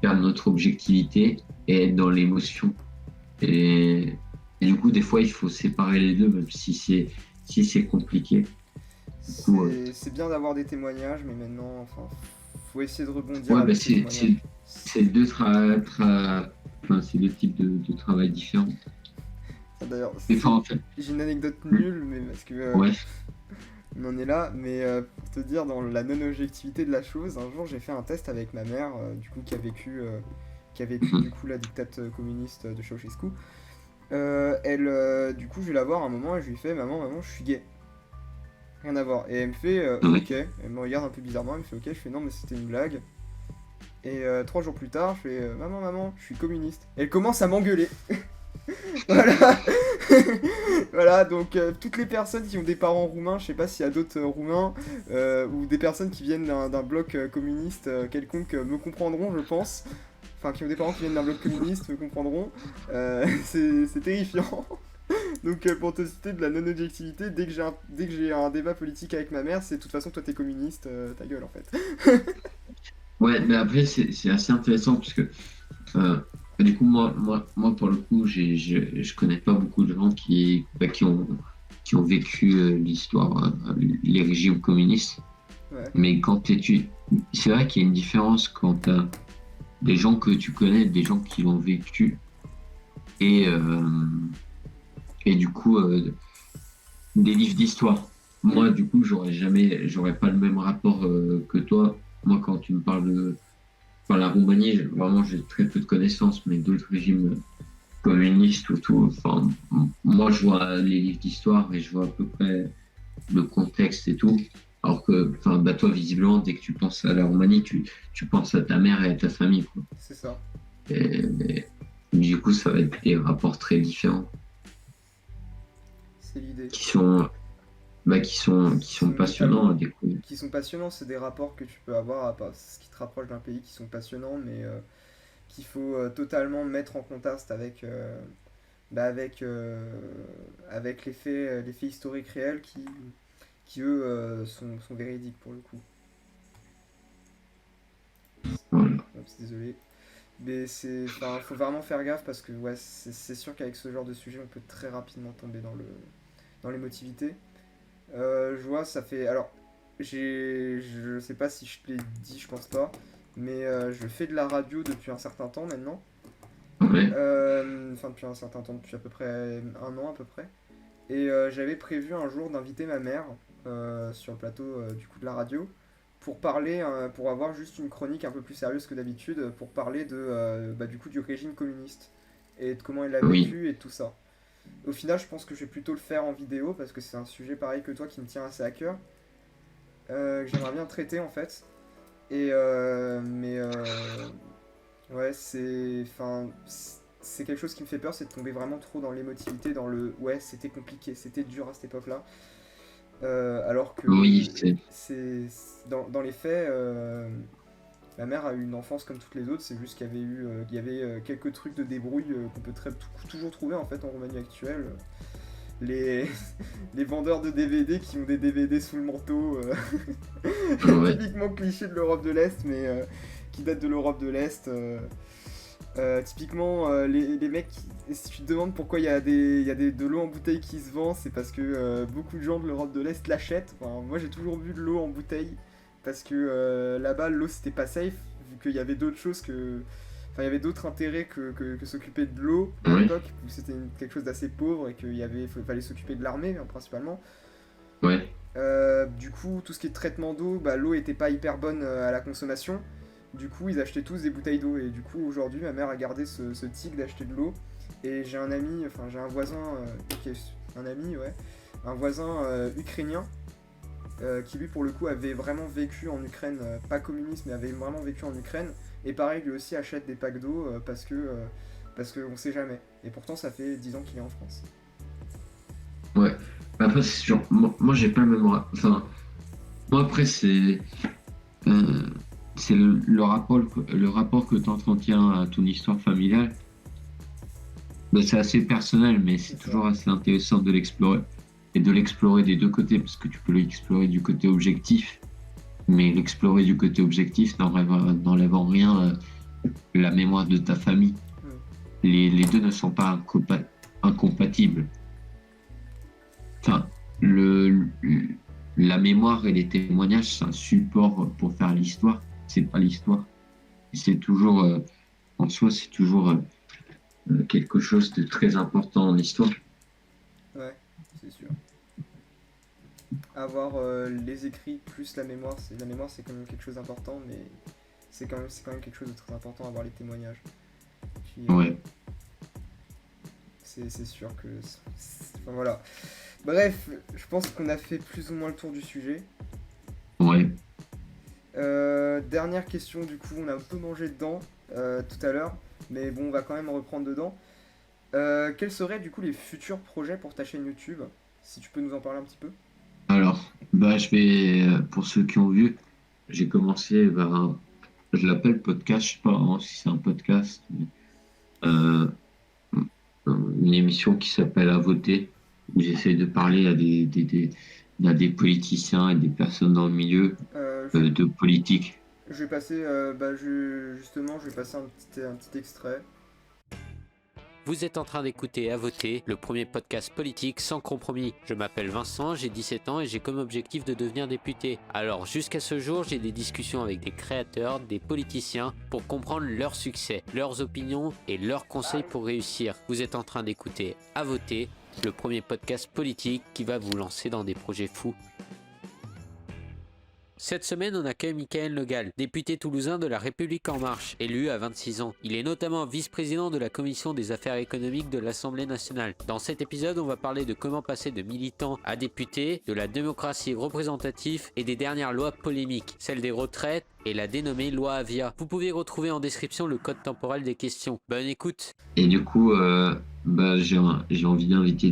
Speaker 2: perdre notre objectivité et être dans l'émotion. Et, et du coup, des fois, il faut séparer les deux, même si c'est compliqué. Du coup,
Speaker 1: c'est bien d'avoir des témoignages, mais maintenant, enfin, faut essayer de rebondir
Speaker 2: ouais, bah,
Speaker 1: avec ces témoignages.
Speaker 2: c'est enfin, c'est deux types de travail différents.
Speaker 1: D'ailleurs,
Speaker 2: Et enfin, en fait,
Speaker 1: j'ai une anecdote nulle, mais parce que
Speaker 2: ouais.
Speaker 1: on en est là, mais pour te dire, dans la non-objectivité de la chose, un jour j'ai fait un test avec ma mère, du coup, qui a vécu du coup la dictate communiste de Ceausescu. Du coup, je vais la voir un moment et je lui fais, maman, je suis gay. Rien à voir. Et elle me fait,
Speaker 2: Ouais.
Speaker 1: ok. Elle me regarde un peu bizarrement, elle me fait, ok. Je fais, non, mais c'était une blague. Et 3 jours plus tard, je fais, maman, je suis communiste. Elle commence à m'engueuler. Voilà. Voilà, donc toutes les personnes qui ont des parents roumains, je sais pas s'il y a d'autres roumains, ou des personnes qui viennent d'un bloc communiste quelconque me comprendront, je pense. Enfin, qui ont des parents qui viennent d'un bloc communiste me comprendront. C'est terrifiant. Donc pour te citer de la non-objectivité, dès que j'ai un débat politique avec ma mère, c'est de toute façon toi t'es communiste, ta gueule en fait.
Speaker 2: Ouais, mais après, c'est assez intéressant parce que euh, du coup, moi, pour le coup, je connais pas beaucoup de gens qui ont vécu l'histoire, les régimes communistes.
Speaker 1: Ouais,
Speaker 2: Mais quand tu c'est vrai qu'il y a une différence quand tu as des gens que tu connais, des gens qui l'ont vécu, et, euh, et du coup, des livres d'histoire. Moi, du coup, j'aurais pas le même rapport que toi. Moi, quand tu me parles de enfin, la Roumanie, vraiment, j'ai très peu de connaissances, mais d'autres régimes communistes ou tout. Enfin, moi, je vois les livres d'histoire et je vois à peu près le contexte et tout. Alors que, enfin, bah, toi, visiblement, dès que tu penses à la Roumanie, tu penses à ta mère et à ta famille, quoi.
Speaker 1: c'est ça,
Speaker 2: Et du coup, ça va être des rapports très différents
Speaker 1: c'est l'idée.
Speaker 2: qui sont, qui sont passionnants à découvrir.
Speaker 1: Qui sont passionnants, c'est des rapports que tu peux avoir, ce qui te rapproche d'un pays, qui sont passionnants, mais qu'il faut totalement mettre en contraste avec, avec les faits historiques réels qui eux, sont véridiques pour le coup.
Speaker 2: Voilà.
Speaker 1: Oups, désolé. Mais enfin, faut vraiment faire gaffe parce que ouais, c'est sûr qu'avec ce genre de sujet, on peut très rapidement tomber dans l'émotivité. Je vois, ça fait. Alors, je sais pas si je te l'ai dit, je pense pas, mais je fais de la radio depuis un certain temps maintenant.
Speaker 2: Ouais.
Speaker 1: Enfin, depuis un certain temps, depuis à peu près un an à peu près. Et j'avais prévu un jour d'inviter ma mère sur le plateau du coup de la radio pour parler, pour avoir juste une chronique un peu plus sérieuse que d'habitude, pour parler du coup du régime communiste et de comment elle l'a
Speaker 2: Oui.
Speaker 1: vécu et de tout ça. Au final, je pense que je vais plutôt le faire en vidéo parce que c'est un sujet pareil que toi qui me tient assez à cœur, que j'aimerais bien traiter en fait. Ouais, c'est quelque chose qui me fait peur, c'est de tomber vraiment trop dans l'émotivité, dans le ouais, c'était compliqué, c'était dur à cette époque-là. Alors que
Speaker 2: Oui, c'est
Speaker 1: dans les faits, ma mère a eu une enfance comme toutes les autres, c'est juste qu'il y avait quelques trucs de débrouille qu'on peut toujours trouver en fait en Roumanie actuelle. Les, les vendeurs de DVD qui ont des DVD sous le manteau,
Speaker 2: ouais.
Speaker 1: typiquement cliché de l'Europe de l'Est, mais qui datent de l'Europe de l'Est. Typiquement, les mecs, si tu te demandes pourquoi il y a de l'eau en bouteille qui se vend, c'est parce que beaucoup de gens de l'Europe de l'Est l'achètent. Enfin, moi j'ai toujours vu de l'eau en bouteille parce que là-bas l'eau c'était pas safe, vu qu'il y avait d'autres choses que. Enfin, il y avait d'autres intérêts que s'occuper de l'eau à
Speaker 2: Ouais.
Speaker 1: l'époque, où c'était quelque chose d'assez pauvre et fallait s'occuper de l'armée principalement.
Speaker 2: Ouais.
Speaker 1: Du coup, tout ce qui est traitement d'eau, l'eau était pas hyper bonne à la consommation. Du coup, ils achetaient tous des bouteilles d'eau. Et du coup, aujourd'hui, ma mère a gardé ce tic d'acheter de l'eau. Et j'ai un ami, enfin, j'ai un voisin, qui est un ami, ouais, un voisin ukrainien, qui lui, pour le coup, avait vraiment vécu en Ukraine, pas communiste, mais avait vraiment vécu en Ukraine. Et pareil, lui aussi achète des packs d'eau parce que parce qu'on sait jamais. Et pourtant, ça fait 10 ans qu'il est en France.
Speaker 2: Ouais. Après, c'est sûr. Moi, j'ai pas le même. Enfin, moi, après, euh, c'est le rapport que tu entretiens à ton histoire familiale. Ben, c'est assez personnel, mais c'est toujours assez intéressant de l'explorer. Et de l'explorer des deux côtés, parce que tu peux l'explorer du côté objectif, mais l'explorer du côté objectif n'enlève en rien la mémoire de ta famille. Les deux ne sont pas incompatibles. Enfin, la mémoire et les témoignages, c'est un support pour faire l'histoire. C'est pas l'histoire. C'est toujours, en soi, c'est toujours quelque chose de très important en histoire.
Speaker 1: Ouais, c'est sûr. Avoir les écrits plus la mémoire, c'est quand même quelque chose d'important, mais c'est quand même quelque chose de très important, avoir les témoignages. Puis,
Speaker 2: Ouais.
Speaker 1: C'est sûr que... Enfin voilà. Bref, je pense qu'on a fait plus ou moins le tour du sujet.
Speaker 2: Ouais.
Speaker 1: Dernière question, du coup, on a un peu mangé dedans tout à l'heure, mais bon, on va quand même reprendre dedans. Quels seraient du coup les futurs projets pour ta chaîne YouTube? Si tu peux nous en parler un petit peu.
Speaker 2: Alors, bah, pour ceux qui ont vu, j'ai commencé, je l'appelle podcast, je sais pas vraiment si c'est un podcast, mais, euh, une émission qui s'appelle À voter, où j'essaie de parler à des politiciens et des personnes dans le milieu de politique.
Speaker 1: Je vais passer, justement, je vais passer un petit extrait.
Speaker 4: Vous êtes en train d'écouter À voter, le premier podcast politique sans compromis. Je m'appelle Vincent, j'ai 17 ans et j'ai comme objectif de devenir député. Alors jusqu'à ce jour, j'ai des discussions avec des créateurs, des politiciens pour comprendre leurs succès, leurs opinions et leurs conseils pour réussir. Vous êtes en train d'écouter À voter, le premier podcast politique qui va vous lancer dans des projets fous. Cette semaine, on accueille Michael Legal, député toulousain de La République En Marche, élu à 26 ans. Il est notamment vice-président de la Commission des affaires économiques de l'Assemblée nationale. Dans cet épisode, on va parler de comment passer de militant à député, de la démocratie représentative et des dernières lois polémiques, celle des retraites et la dénommée loi Avia. Vous pouvez retrouver en description le code temporel des questions. Bonne écoute.
Speaker 2: Et du coup, j'ai envie d'inviter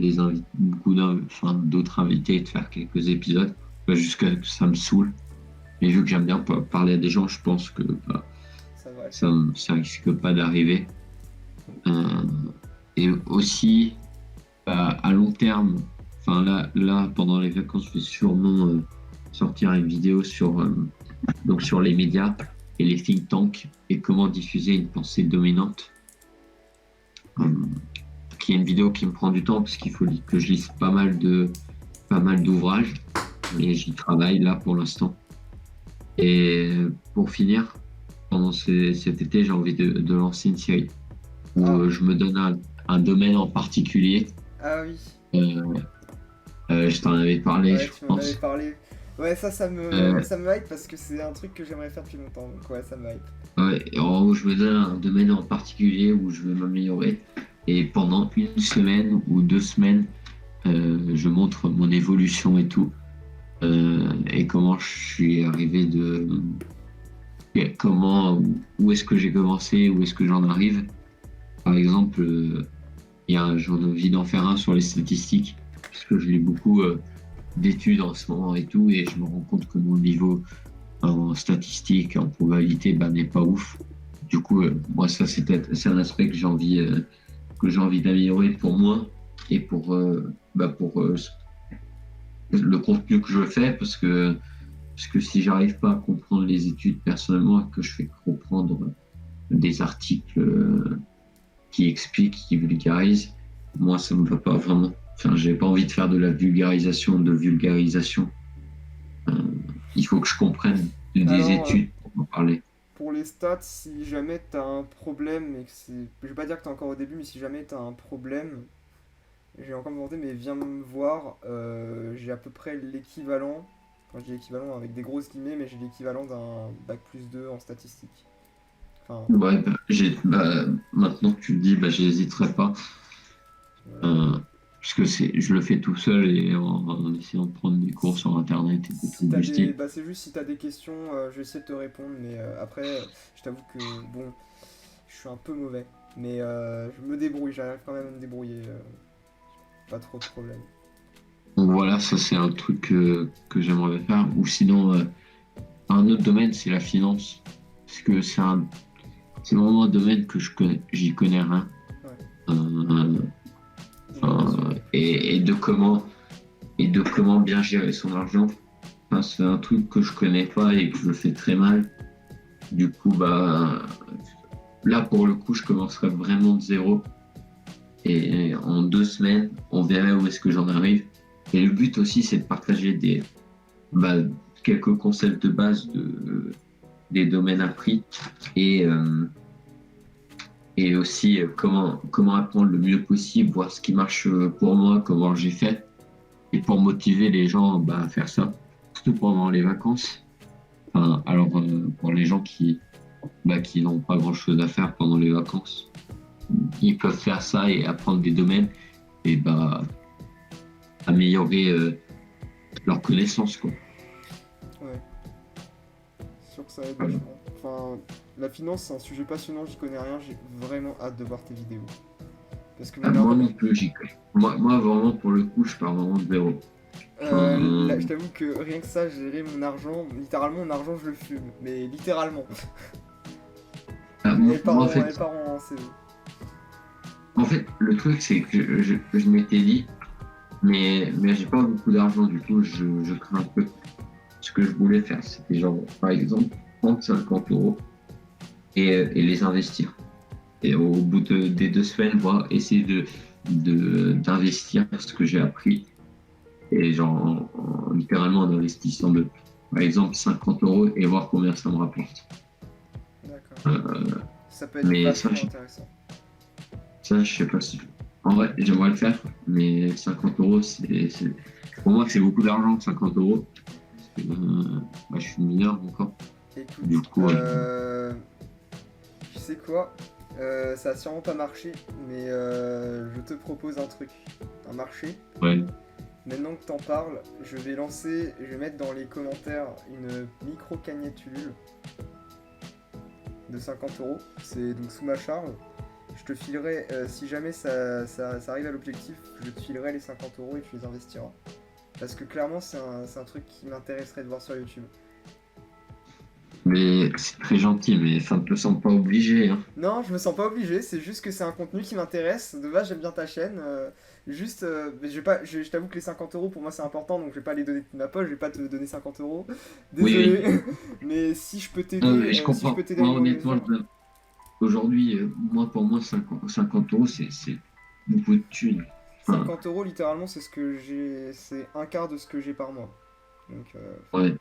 Speaker 2: d'autres invités et de faire quelques épisodes, jusqu'à ce que ça me saoule. Mais vu que j'aime bien parler à des gens, je pense que ça risque pas d'arriver. Et aussi, à long terme, là, pendant les vacances, je vais sûrement sortir une vidéo sur les médias et les think tanks et comment diffuser une pensée dominante. Qui est une vidéo qui me prend du temps parce qu'il faut que je lise pas mal d'ouvrages et j'y travaille là pour l'instant. Et pour finir, pendant cet été, j'ai envie de lancer une série où je me donne un domaine en particulier.
Speaker 1: Ah oui.
Speaker 2: Je t'en avais parlé,
Speaker 1: ouais,
Speaker 2: je
Speaker 1: tu
Speaker 2: pense.
Speaker 1: m'en avais parlé. Ouais, ça me hype parce que c'est un truc que j'aimerais faire depuis longtemps. Donc ouais, ça me hype.
Speaker 2: Ouais, où je me donne un domaine en particulier où je veux m'améliorer. Et pendant une semaine ou 2 semaines, je montre mon évolution et tout. Et comment je suis arrivé où est-ce que j'ai commencé, où est-ce que j'en arrive. Par exemple, j'en ai envie d'en faire un sur les statistiques, parce que je lis beaucoup d'études en ce moment et tout, et je me rends compte que mon niveau en statistiques, en probabilité, n'est pas ouf. Du coup, moi, ça, c'est un aspect que j'ai envie d'améliorer pour moi et pour le contenu que je fais, parce que si j'arrive pas à comprendre les études personnellement, que je fais comprendre des articles qui expliquent, qui vulgarisent, moi ça me va pas vraiment. Enfin, j'ai pas envie de faire de la vulgarisation. Il faut que je comprenne des études pour en parler.
Speaker 1: Pour les stats, si jamais t'as un problème, et que je vais pas dire que t'es encore au début, mais si jamais t'as un problème, j'ai encore demandé, mais viens me voir, j'ai à peu près l'équivalent, quand je dis l'équivalent avec des grosses guillemets, mais j'ai l'équivalent d'un bac+2 en statistiques. Enfin,
Speaker 2: Ouais, maintenant que tu le dis, j'hésiterai pas. Puisque je le fais tout seul et en essayant de prendre des cours sur internet et
Speaker 1: si
Speaker 2: tout du style.
Speaker 1: c'est juste si t'as des questions, je vais essayer de te répondre, mais après, je t'avoue que bon, je suis un peu mauvais. Mais je me débrouille, j'arrive quand même à me débrouiller. Pas trop de problème.
Speaker 2: Donc voilà, ça c'est un truc que j'aimerais faire. Ou sinon, un autre domaine, c'est la finance. Parce que c'est vraiment un domaine que j'y connais rien.
Speaker 1: Ouais.
Speaker 2: Et de comment bien gérer son argent. Enfin, c'est un truc que je connais pas et que je fais très mal. Du coup, bah là pour le coup, je commencerai vraiment de zéro. Et en 2 semaines, on verrait où est-ce que j'en arrive. Et le but aussi, c'est de partager quelques concepts de base des domaines appris et aussi comment apprendre le mieux possible, voir ce qui marche pour moi, comment j'ai fait, et pour motiver les gens à faire ça, surtout pendant les vacances. Enfin, alors, pour les gens qui n'ont pas grand-chose à faire pendant les vacances, ils peuvent faire ça et apprendre des domaines et améliorer leurs connaissances, quoi.
Speaker 1: Ouais. C'est sûr que ça aide vachement. Enfin, la finance, c'est un sujet passionnant, j'y connais rien, j'ai vraiment hâte de voir tes vidéos. Parce que
Speaker 2: Moi non plus, moi vraiment, pour le coup, je pars vraiment de zéro.
Speaker 1: là, je t'avoue que rien que ça, gérer mon argent, littéralement, mon argent, je le fume. Mais littéralement.
Speaker 2: Moi,
Speaker 1: Elle part en CV.
Speaker 2: En fait, le truc, c'est que je m'étais dit, mais j'ai pas beaucoup d'argent, du coup, je crains un peu. Ce que je voulais faire, c'était genre, par exemple, prendre 50 euros et les investir. Et au bout des 2 semaines, essayer d'investir ce que j'ai appris. Et genre, littéralement, en investissant par exemple, 50 euros et voir combien ça me rapporte.
Speaker 1: D'accord. Ça peut être vachement intéressant.
Speaker 2: Ça, je sais pas si. En vrai, j'aimerais le faire, mais 50 euros, pour moi, c'est beaucoup d'argent, 50 euros. Parce que, je suis mineur encore.
Speaker 1: Écoute,
Speaker 2: du coup,
Speaker 1: tu sais quoi, ça a sûrement pas marché, mais je te propose un truc. Un marché.
Speaker 2: Ouais.
Speaker 1: Maintenant que t'en parles, je vais mettre dans les commentaires une micro cagnatulule de 50 euros. C'est donc sous ma charge. Je te filerai, si jamais ça arrive à l'objectif, je te filerai les 50 euros et tu les investiras. Parce que clairement, c'est un truc qui m'intéresserait de voir sur YouTube.
Speaker 2: Mais c'est très gentil, mais ça ne te sens pas obligé. Hein.
Speaker 1: Non, je me sens pas obligé, c'est juste que c'est un contenu qui m'intéresse. De base, j'aime bien ta chaîne. Je t'avoue que les 50 euros pour moi c'est important, donc je vais pas les donner de ma poche, je vais pas te donner 50 euros. Désolé, oui. Mais si je peux t'aider,
Speaker 2: je comprends. Moi, honnêtement, aujourd'hui, pour moi, 50 euros, c'est beaucoup de thunes.
Speaker 1: 50 euros, littéralement, c'est ce que j'ai, c'est un quart de ce que j'ai par mois. Donc,
Speaker 2: ouais.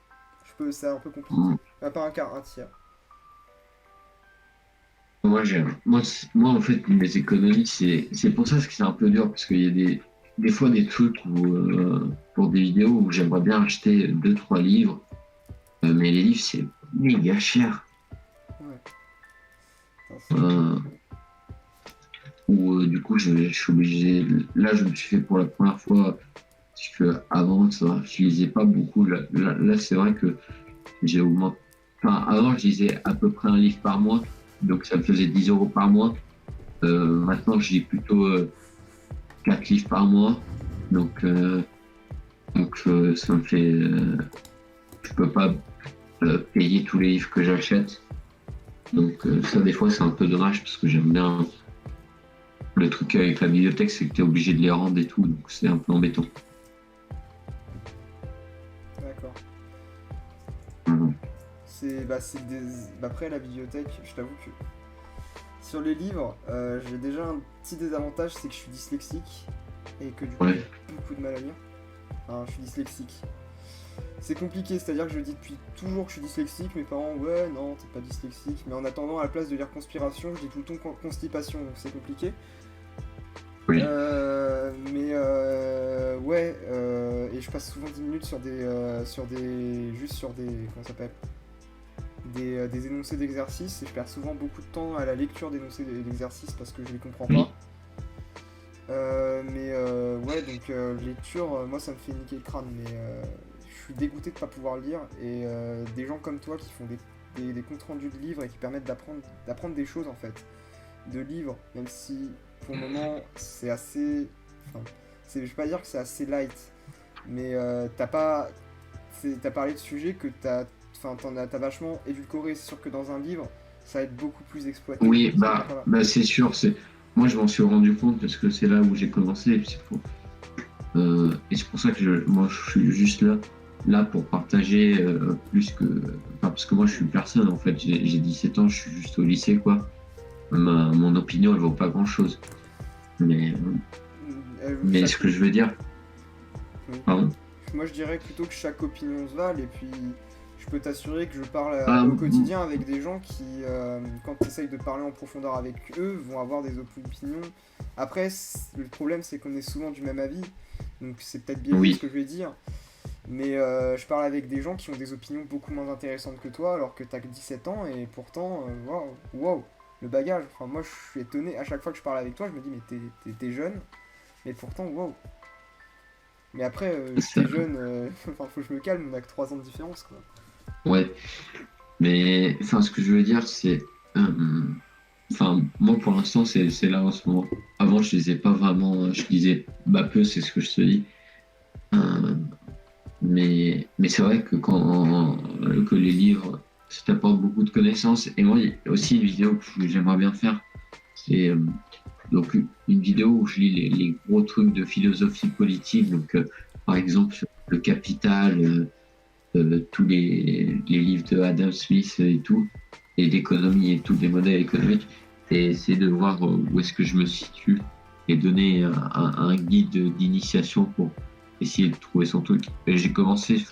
Speaker 1: C'est un peu compliqué. Pas un quart, un tiers.
Speaker 2: Moi, en fait, mes économies, c'est pour ça que c'est un peu dur, parce qu'il y a des fois des trucs pour des vidéos où j'aimerais bien acheter 2-3 livres, mais les livres, c'est méga cher. Ouais. Ou du coup, je suis obligé. Là, je me suis fait pour la première fois, parce que avant, ça, je lisais pas beaucoup. Là c'est vrai que j'ai augmenté. Enfin, avant, je lisais à peu près un livre par mois, donc ça me faisait 10 euros par mois. Maintenant, je lis plutôt 4 livres par mois, donc ça me fait. Je peux pas payer tous les livres que j'achète. Donc ça, des fois, c'est un peu dommage parce que j'aime bien. Le truc avec la bibliothèque, c'est que tu es obligé de les rendre et tout, donc c'est un peu embêtant.
Speaker 1: D'accord.
Speaker 2: Mmh.
Speaker 1: Après la bibliothèque, je t'avoue que sur les livres, j'ai déjà un petit désavantage, c'est que je suis dyslexique et que du coup j'ai beaucoup de mal à lire. Enfin, je suis dyslexique. C'est compliqué, c'est-à-dire que je dis depuis toujours que je suis dyslexique, mes parents, ouais, non, t'es pas dyslexique, mais en attendant, à la place de lire conspiration, je dis tout le temps constipation, donc c'est compliqué.
Speaker 2: Oui.
Speaker 1: Et je passe souvent 10 minutes sur des comment ça s'appelle, des énoncés d'exercices, et je perds souvent beaucoup de temps à la lecture d'énoncés d'exercices parce que je les comprends pas. Lecture, moi ça me fait niquer le crâne, mais je suis dégoûté de pas pouvoir lire, et des gens comme toi qui font des comptes rendus de livres et qui permettent d'apprendre des choses en fait. de livres, même si pour le moment c'est assez... Enfin, je vais pas dire que c'est assez light, mais t'as parlé de sujets que t'as vachement édulcoré. C'est sûr que dans un livre, ça va être beaucoup plus exploité.
Speaker 2: Oui, c'est sûr. Moi, je m'en suis rendu compte parce que c'est là où j'ai commencé. Et c'est pour ça que moi, je suis juste là pour partager plus que... Enfin, parce que moi, je suis personne, en fait. J'ai 17 ans, je suis juste au lycée, quoi. Mon opinion, elle vaut pas grand-chose. Mais ce que je veux dire...
Speaker 1: Oui.
Speaker 2: Pardon.
Speaker 1: Moi, je dirais plutôt que chaque opinion se vale, et puis je peux t'assurer que je parle au quotidien avec des gens qui, quand tu essayes de parler en profondeur avec eux, vont avoir des opinions. Après, le problème, c'est qu'on est souvent du même avis, donc c'est peut-être biaisé ce que je vais dire. Mais je parle avec des gens qui ont des opinions beaucoup moins intéressantes que toi, alors que t'as que 17 ans, et pourtant, waouh, le bagage. Enfin, moi, je suis étonné. À chaque fois que je parle avec toi, je me dis, mais t'es jeune, mais pourtant, waouh. Mais après, t'es jeune, faut que je me calme, on a que 3 ans de différence, quoi.
Speaker 2: Ouais, mais ce que je veux dire, c'est... moi, pour l'instant, c'est là en ce moment. Avant, je lisais pas vraiment, je lisais peu, c'est ce que je te dis. Mais c'est vrai que que les livres, ça t'apporte beaucoup de connaissances. Et moi, il y a aussi une vidéo que j'aimerais bien faire. C'est donc une vidéo où je lis les gros trucs de philosophie politique. Donc, par exemple, sur le Capital, tous les livres de Adam Smith et tout, et d'économie et tous les modèles économiques, et essayer de voir où est-ce que je me situe et donner un guide d'initiation pour essayer de trouver son truc. Et j'ai commencé,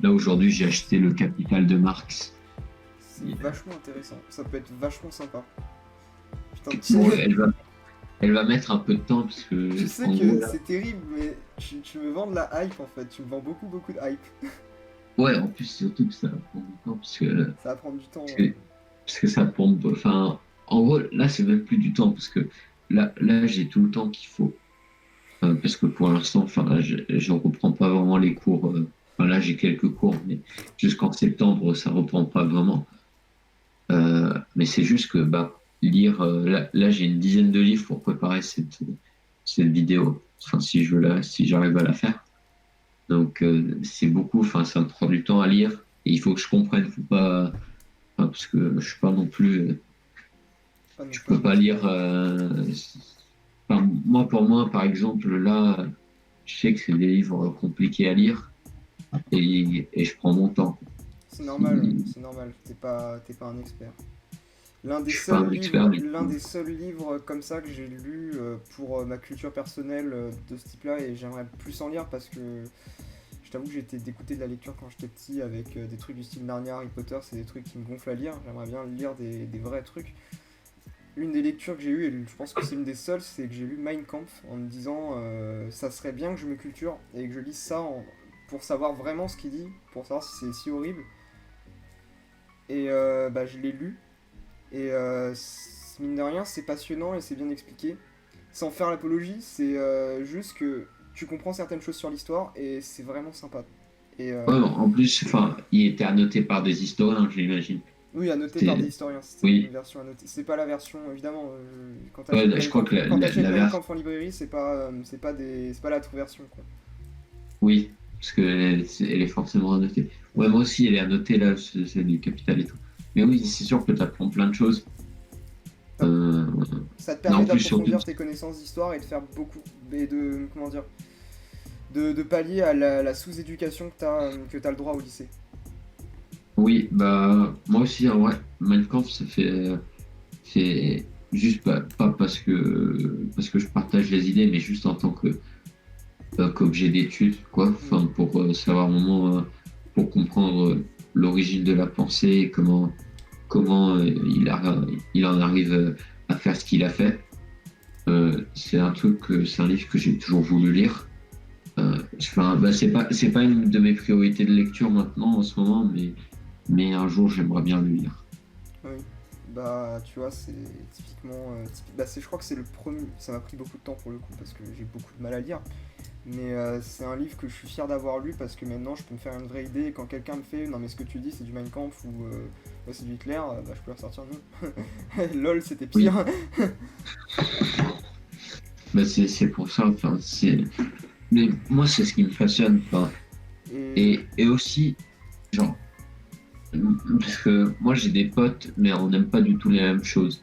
Speaker 2: là aujourd'hui j'ai acheté le Capital de Marx.
Speaker 1: C'est vachement intéressant, ça peut être vachement sympa. Putain,
Speaker 2: bon, elle va mettre un peu de temps parce que...
Speaker 1: Je sais que c'est terrible, mais tu me vends de la hype en fait, tu me vends beaucoup de hype.
Speaker 2: Ouais, en plus surtout que ça va prendre du temps parce que...
Speaker 1: Ça va prendre du temps.
Speaker 2: Parce que ça pompe, en gros, là c'est même plus du temps parce que là j'ai tout le temps qu'il faut. Parce que pour l'instant, je reprends pas vraiment les cours. Là j'ai quelques cours, mais jusqu'en septembre ça reprend pas vraiment. Mais c'est juste que lire, là j'ai une dizaine de livres pour préparer cette vidéo. Si j'arrive à la faire. Donc c'est beaucoup, ça me prend du temps à lire et il faut que je comprenne, faut pas, parce que je suis pas non plus, je peux pas lire. Pour moi, par exemple, là, je sais que c'est des livres compliqués à lire et je prends mon temps.
Speaker 1: C'est normal, t'es pas un expert. L'un des seuls livres comme ça que j'ai lu pour ma culture personnelle de ce type-là, et j'aimerais plus en lire parce que je t'avoue que j'étais dégoûté de la lecture quand j'étais petit avec des trucs du style Narnia, Harry Potter, c'est des trucs qui me gonflent à lire, j'aimerais bien lire des vrais trucs. Une des lectures que j'ai eues, et je pense que c'est une des seules, c'est que j'ai lu Mein Kampf en me disant ça serait bien que je me culture et que je lise ça pour savoir vraiment ce qu'il dit, pour savoir si c'est si horrible. Et je l'ai lu. Et mine de rien, c'est passionnant et c'est bien expliqué. Sans faire l'apologie, c'est juste que tu comprends certaines choses sur l'histoire et c'est vraiment sympa. Et,
Speaker 2: en plus, il était annoté par des historiens, j'imagine.
Speaker 1: Oui, annoté par des historiens. C'était une version annotée. C'est pas la version, évidemment. Quand
Speaker 2: je crois que la version
Speaker 1: en librairie, c'est pas la toute version, quoi.
Speaker 2: Oui, parce qu'elle est forcément annotée. Ouais, moi aussi, elle est annotée là, c'est du Capital et tout. Mais oui, c'est sûr que tu apprends plein de choses.
Speaker 1: Ça te permet d'approfondir tes connaissances d'histoire et de faire beaucoup. Et de. Comment dire, de pallier à la sous-éducation que t'as le droit au lycée.
Speaker 2: Oui, moi aussi, en vrai, Mein Kampf, c'est juste pas parce que je partage les idées, mais juste en tant qu'objet d'étude, quoi. Pour savoir vraiment, pour comprendre l'origine de la pensée, comment il en arrive à faire ce qu'il a fait. C'est un livre que j'ai toujours voulu lire. C'est pas une de mes priorités de lecture maintenant en ce moment, mais un jour j'aimerais bien le lire.
Speaker 1: Oui, tu vois, c'est typiquement. Je crois que c'est le premier. Ça m'a pris beaucoup de temps pour le coup parce que j'ai beaucoup de mal à lire. Mais c'est un livre que je suis fier d'avoir lu parce que maintenant je peux me faire une vraie idée. Et quand quelqu'un me fait non mais ce que tu dis c'est du Mein Kampf ou ouais, c'est du Hitler, bah je peux ressortir non. Lol, c'était
Speaker 2: Oui.
Speaker 1: pire.
Speaker 2: Bah, c'est pour ça, enfin, c'est... Mais moi, c'est ce qui me fascine, enfin, et aussi, genre, parce que moi, j'ai des potes, mais on n'aime pas du tout les mêmes choses.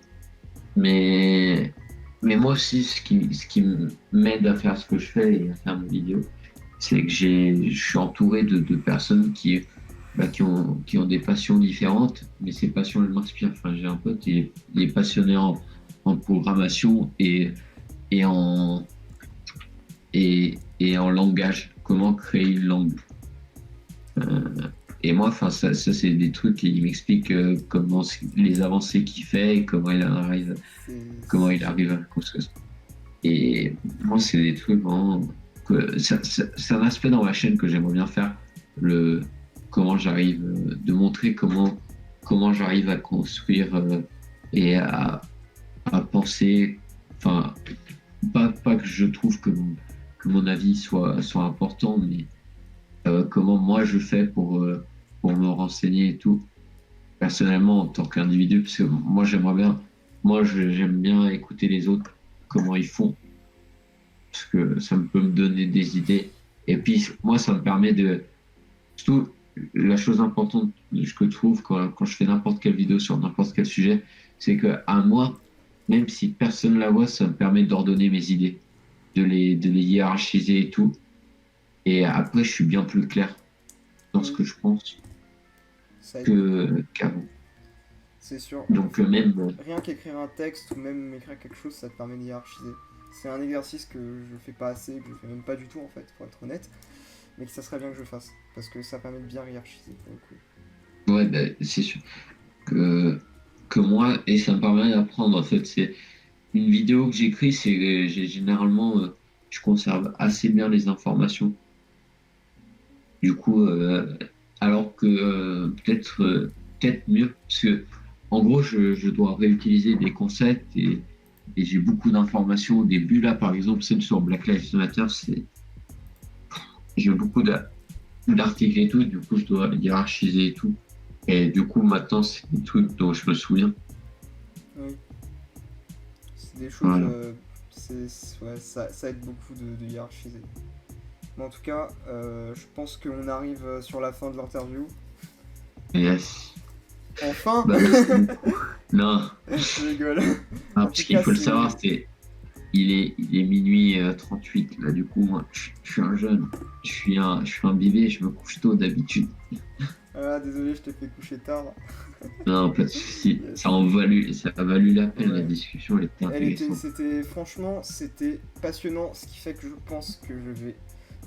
Speaker 2: Mais moi aussi, ce qui m'aide à faire ce que je fais et à faire mes vidéos, c'est que je suis entouré de personnes qui ont des passions différentes, mais ces passions, elles m'inspirent. Enfin, j'ai un pote, il est passionné en programmation et en langage, comment créer une langue. Et moi, enfin, ça c'est des trucs qui m'expliquent comment les avancées qu'il fait et comment il arrive à construire ça. Et moi, c'est des trucs vraiment c'est un aspect dans ma chaîne que j'aimerais bien faire. Comment j'arrive de montrer comment j'arrive à construire et à penser. Enfin, pas que je trouve que mon avis soit important, mais comment moi je fais pour me renseigner et tout, personnellement en tant qu'individu, parce que j'aime bien écouter les autres, comment ils font, parce que ça peut me donner des idées. Et puis moi, ça me permet surtout, la chose importante que je trouve quand je fais n'importe quelle vidéo sur n'importe quel sujet, c'est que à moi, même si personne la voit, ça me permet d'ordonner mes idées, de les hiérarchiser et tout. Et après, je suis bien plus clair dans ce que je pense qu'avant.
Speaker 1: C'est sûr.
Speaker 2: Donc même...
Speaker 1: Rien qu'écrire un texte ou même écrire quelque chose, ça te permet de hiérarchiser. C'est un exercice que je fais pas assez, que je fais même pas du tout en fait, pour être honnête. Mais que ça serait bien que je fasse, parce que ça permet de bien hiérarchiser pour le coup.
Speaker 2: Ouais, bah, c'est sûr que moi, et ça me permet d'apprendre en fait, c'est une vidéo que j'écris, c'est généralement, je conserve assez bien les informations. Du coup, alors que peut-être mieux, parce que en gros, je dois réutiliser des concepts et j'ai beaucoup d'informations au début. Là, par exemple, celle sur Black Lives Matter, j'ai beaucoup d'articles et tout, du coup, je dois hiérarchiser et tout. Et du coup, maintenant, c'est des trucs dont je me souviens.
Speaker 1: Oui. C'est des choses,
Speaker 2: Voilà.
Speaker 1: ouais, ça aide beaucoup de hiérarchiser. Mais en tout cas, je pense qu'on arrive sur la fin de l'interview.
Speaker 2: Yes.
Speaker 1: Enfin.
Speaker 2: Bah, merci beaucoup. Non.
Speaker 1: Je rigole.
Speaker 2: Ah, parce qu'il faut le savoir, il est minuit 38. Là, du coup, moi, je suis un jeune. Je suis un bébé, je me couche tôt d'habitude.
Speaker 1: Ah, désolé, je t'ai fait coucher tard.
Speaker 2: Non, pas de soucis. Ça a valu la peine,
Speaker 1: Ouais.
Speaker 2: la discussion, elle était intéressante.
Speaker 1: Franchement, c'était passionnant, ce qui fait que je pense que je vais,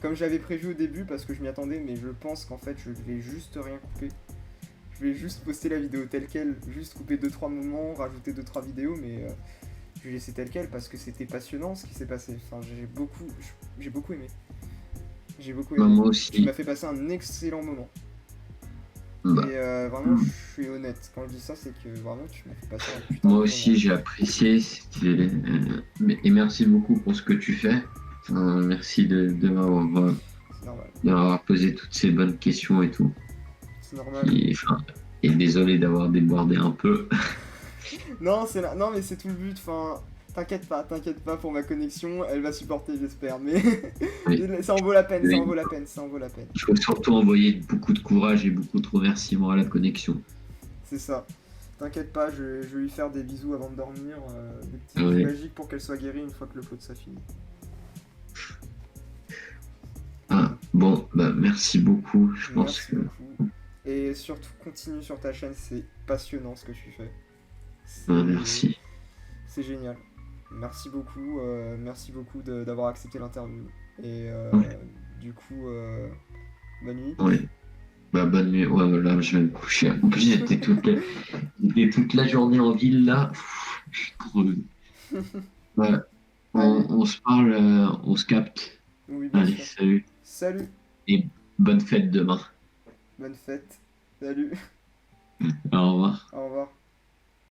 Speaker 1: comme j'avais prévu au début, parce que je m'y attendais, mais je pense qu'en fait, je vais juste rien couper. Je vais juste poster la vidéo telle quelle, juste couper 2-3 moments, rajouter 2-3 vidéos, mais je vais laisser telle quelle parce que c'était passionnant ce qui s'est passé. Enfin, j'ai beaucoup aimé. J'ai beaucoup aimé.
Speaker 2: Bah, moi aussi.
Speaker 1: Tu m'as fait passer un excellent moment.
Speaker 2: Bah,
Speaker 1: Et vraiment, je suis honnête. Quand je dis ça, c'est que vraiment, tu m'as fait passer un putain
Speaker 2: moi
Speaker 1: de
Speaker 2: aussi,
Speaker 1: moment.
Speaker 2: j'ai apprécié. Et merci beaucoup pour ce que tu fais. Merci de
Speaker 1: C'est normal.
Speaker 2: m'avoir posé toutes ces bonnes questions et tout.
Speaker 1: C'est normal.
Speaker 2: Et désolé d'avoir débordé un peu.
Speaker 1: Non, non, mais c'est tout le but. Enfin, t'inquiète pas pour ma connexion, elle va supporter, j'espère. Mais
Speaker 2: Oui.
Speaker 1: ça en vaut la peine,
Speaker 2: Oui.
Speaker 1: ça en vaut la peine, ça en vaut la peine.
Speaker 2: Il faut surtout envoyer beaucoup de courage et beaucoup de remerciements à la connexion.
Speaker 1: C'est ça. T'inquiète pas, je vais lui faire des bisous avant de dormir, des petits
Speaker 2: Ouais.
Speaker 1: bisous magiques pour qu'elle soit guérie une fois que le pot de ça finit.
Speaker 2: Ah, bon, bah merci beaucoup. Je pense
Speaker 1: Merci
Speaker 2: que
Speaker 1: beaucoup. Et surtout, continue sur ta chaîne, c'est passionnant ce que tu fais.
Speaker 2: merci.
Speaker 1: C'est génial. Merci beaucoup d'avoir accepté l'interview. Et
Speaker 2: Ouais.
Speaker 1: du coup, bonne nuit.
Speaker 2: Ouais. Bah bonne nuit. Ouais, voilà, je vais me coucher. En plus, j'étais toute la journée en ville là. Je suis crevé. Ouais. On se parle, on se capte.
Speaker 1: Oui, bien
Speaker 2: Allez,
Speaker 1: sûr.
Speaker 2: salut.
Speaker 1: Salut,
Speaker 2: Et bonne fête demain.
Speaker 1: bonne fête. Salut.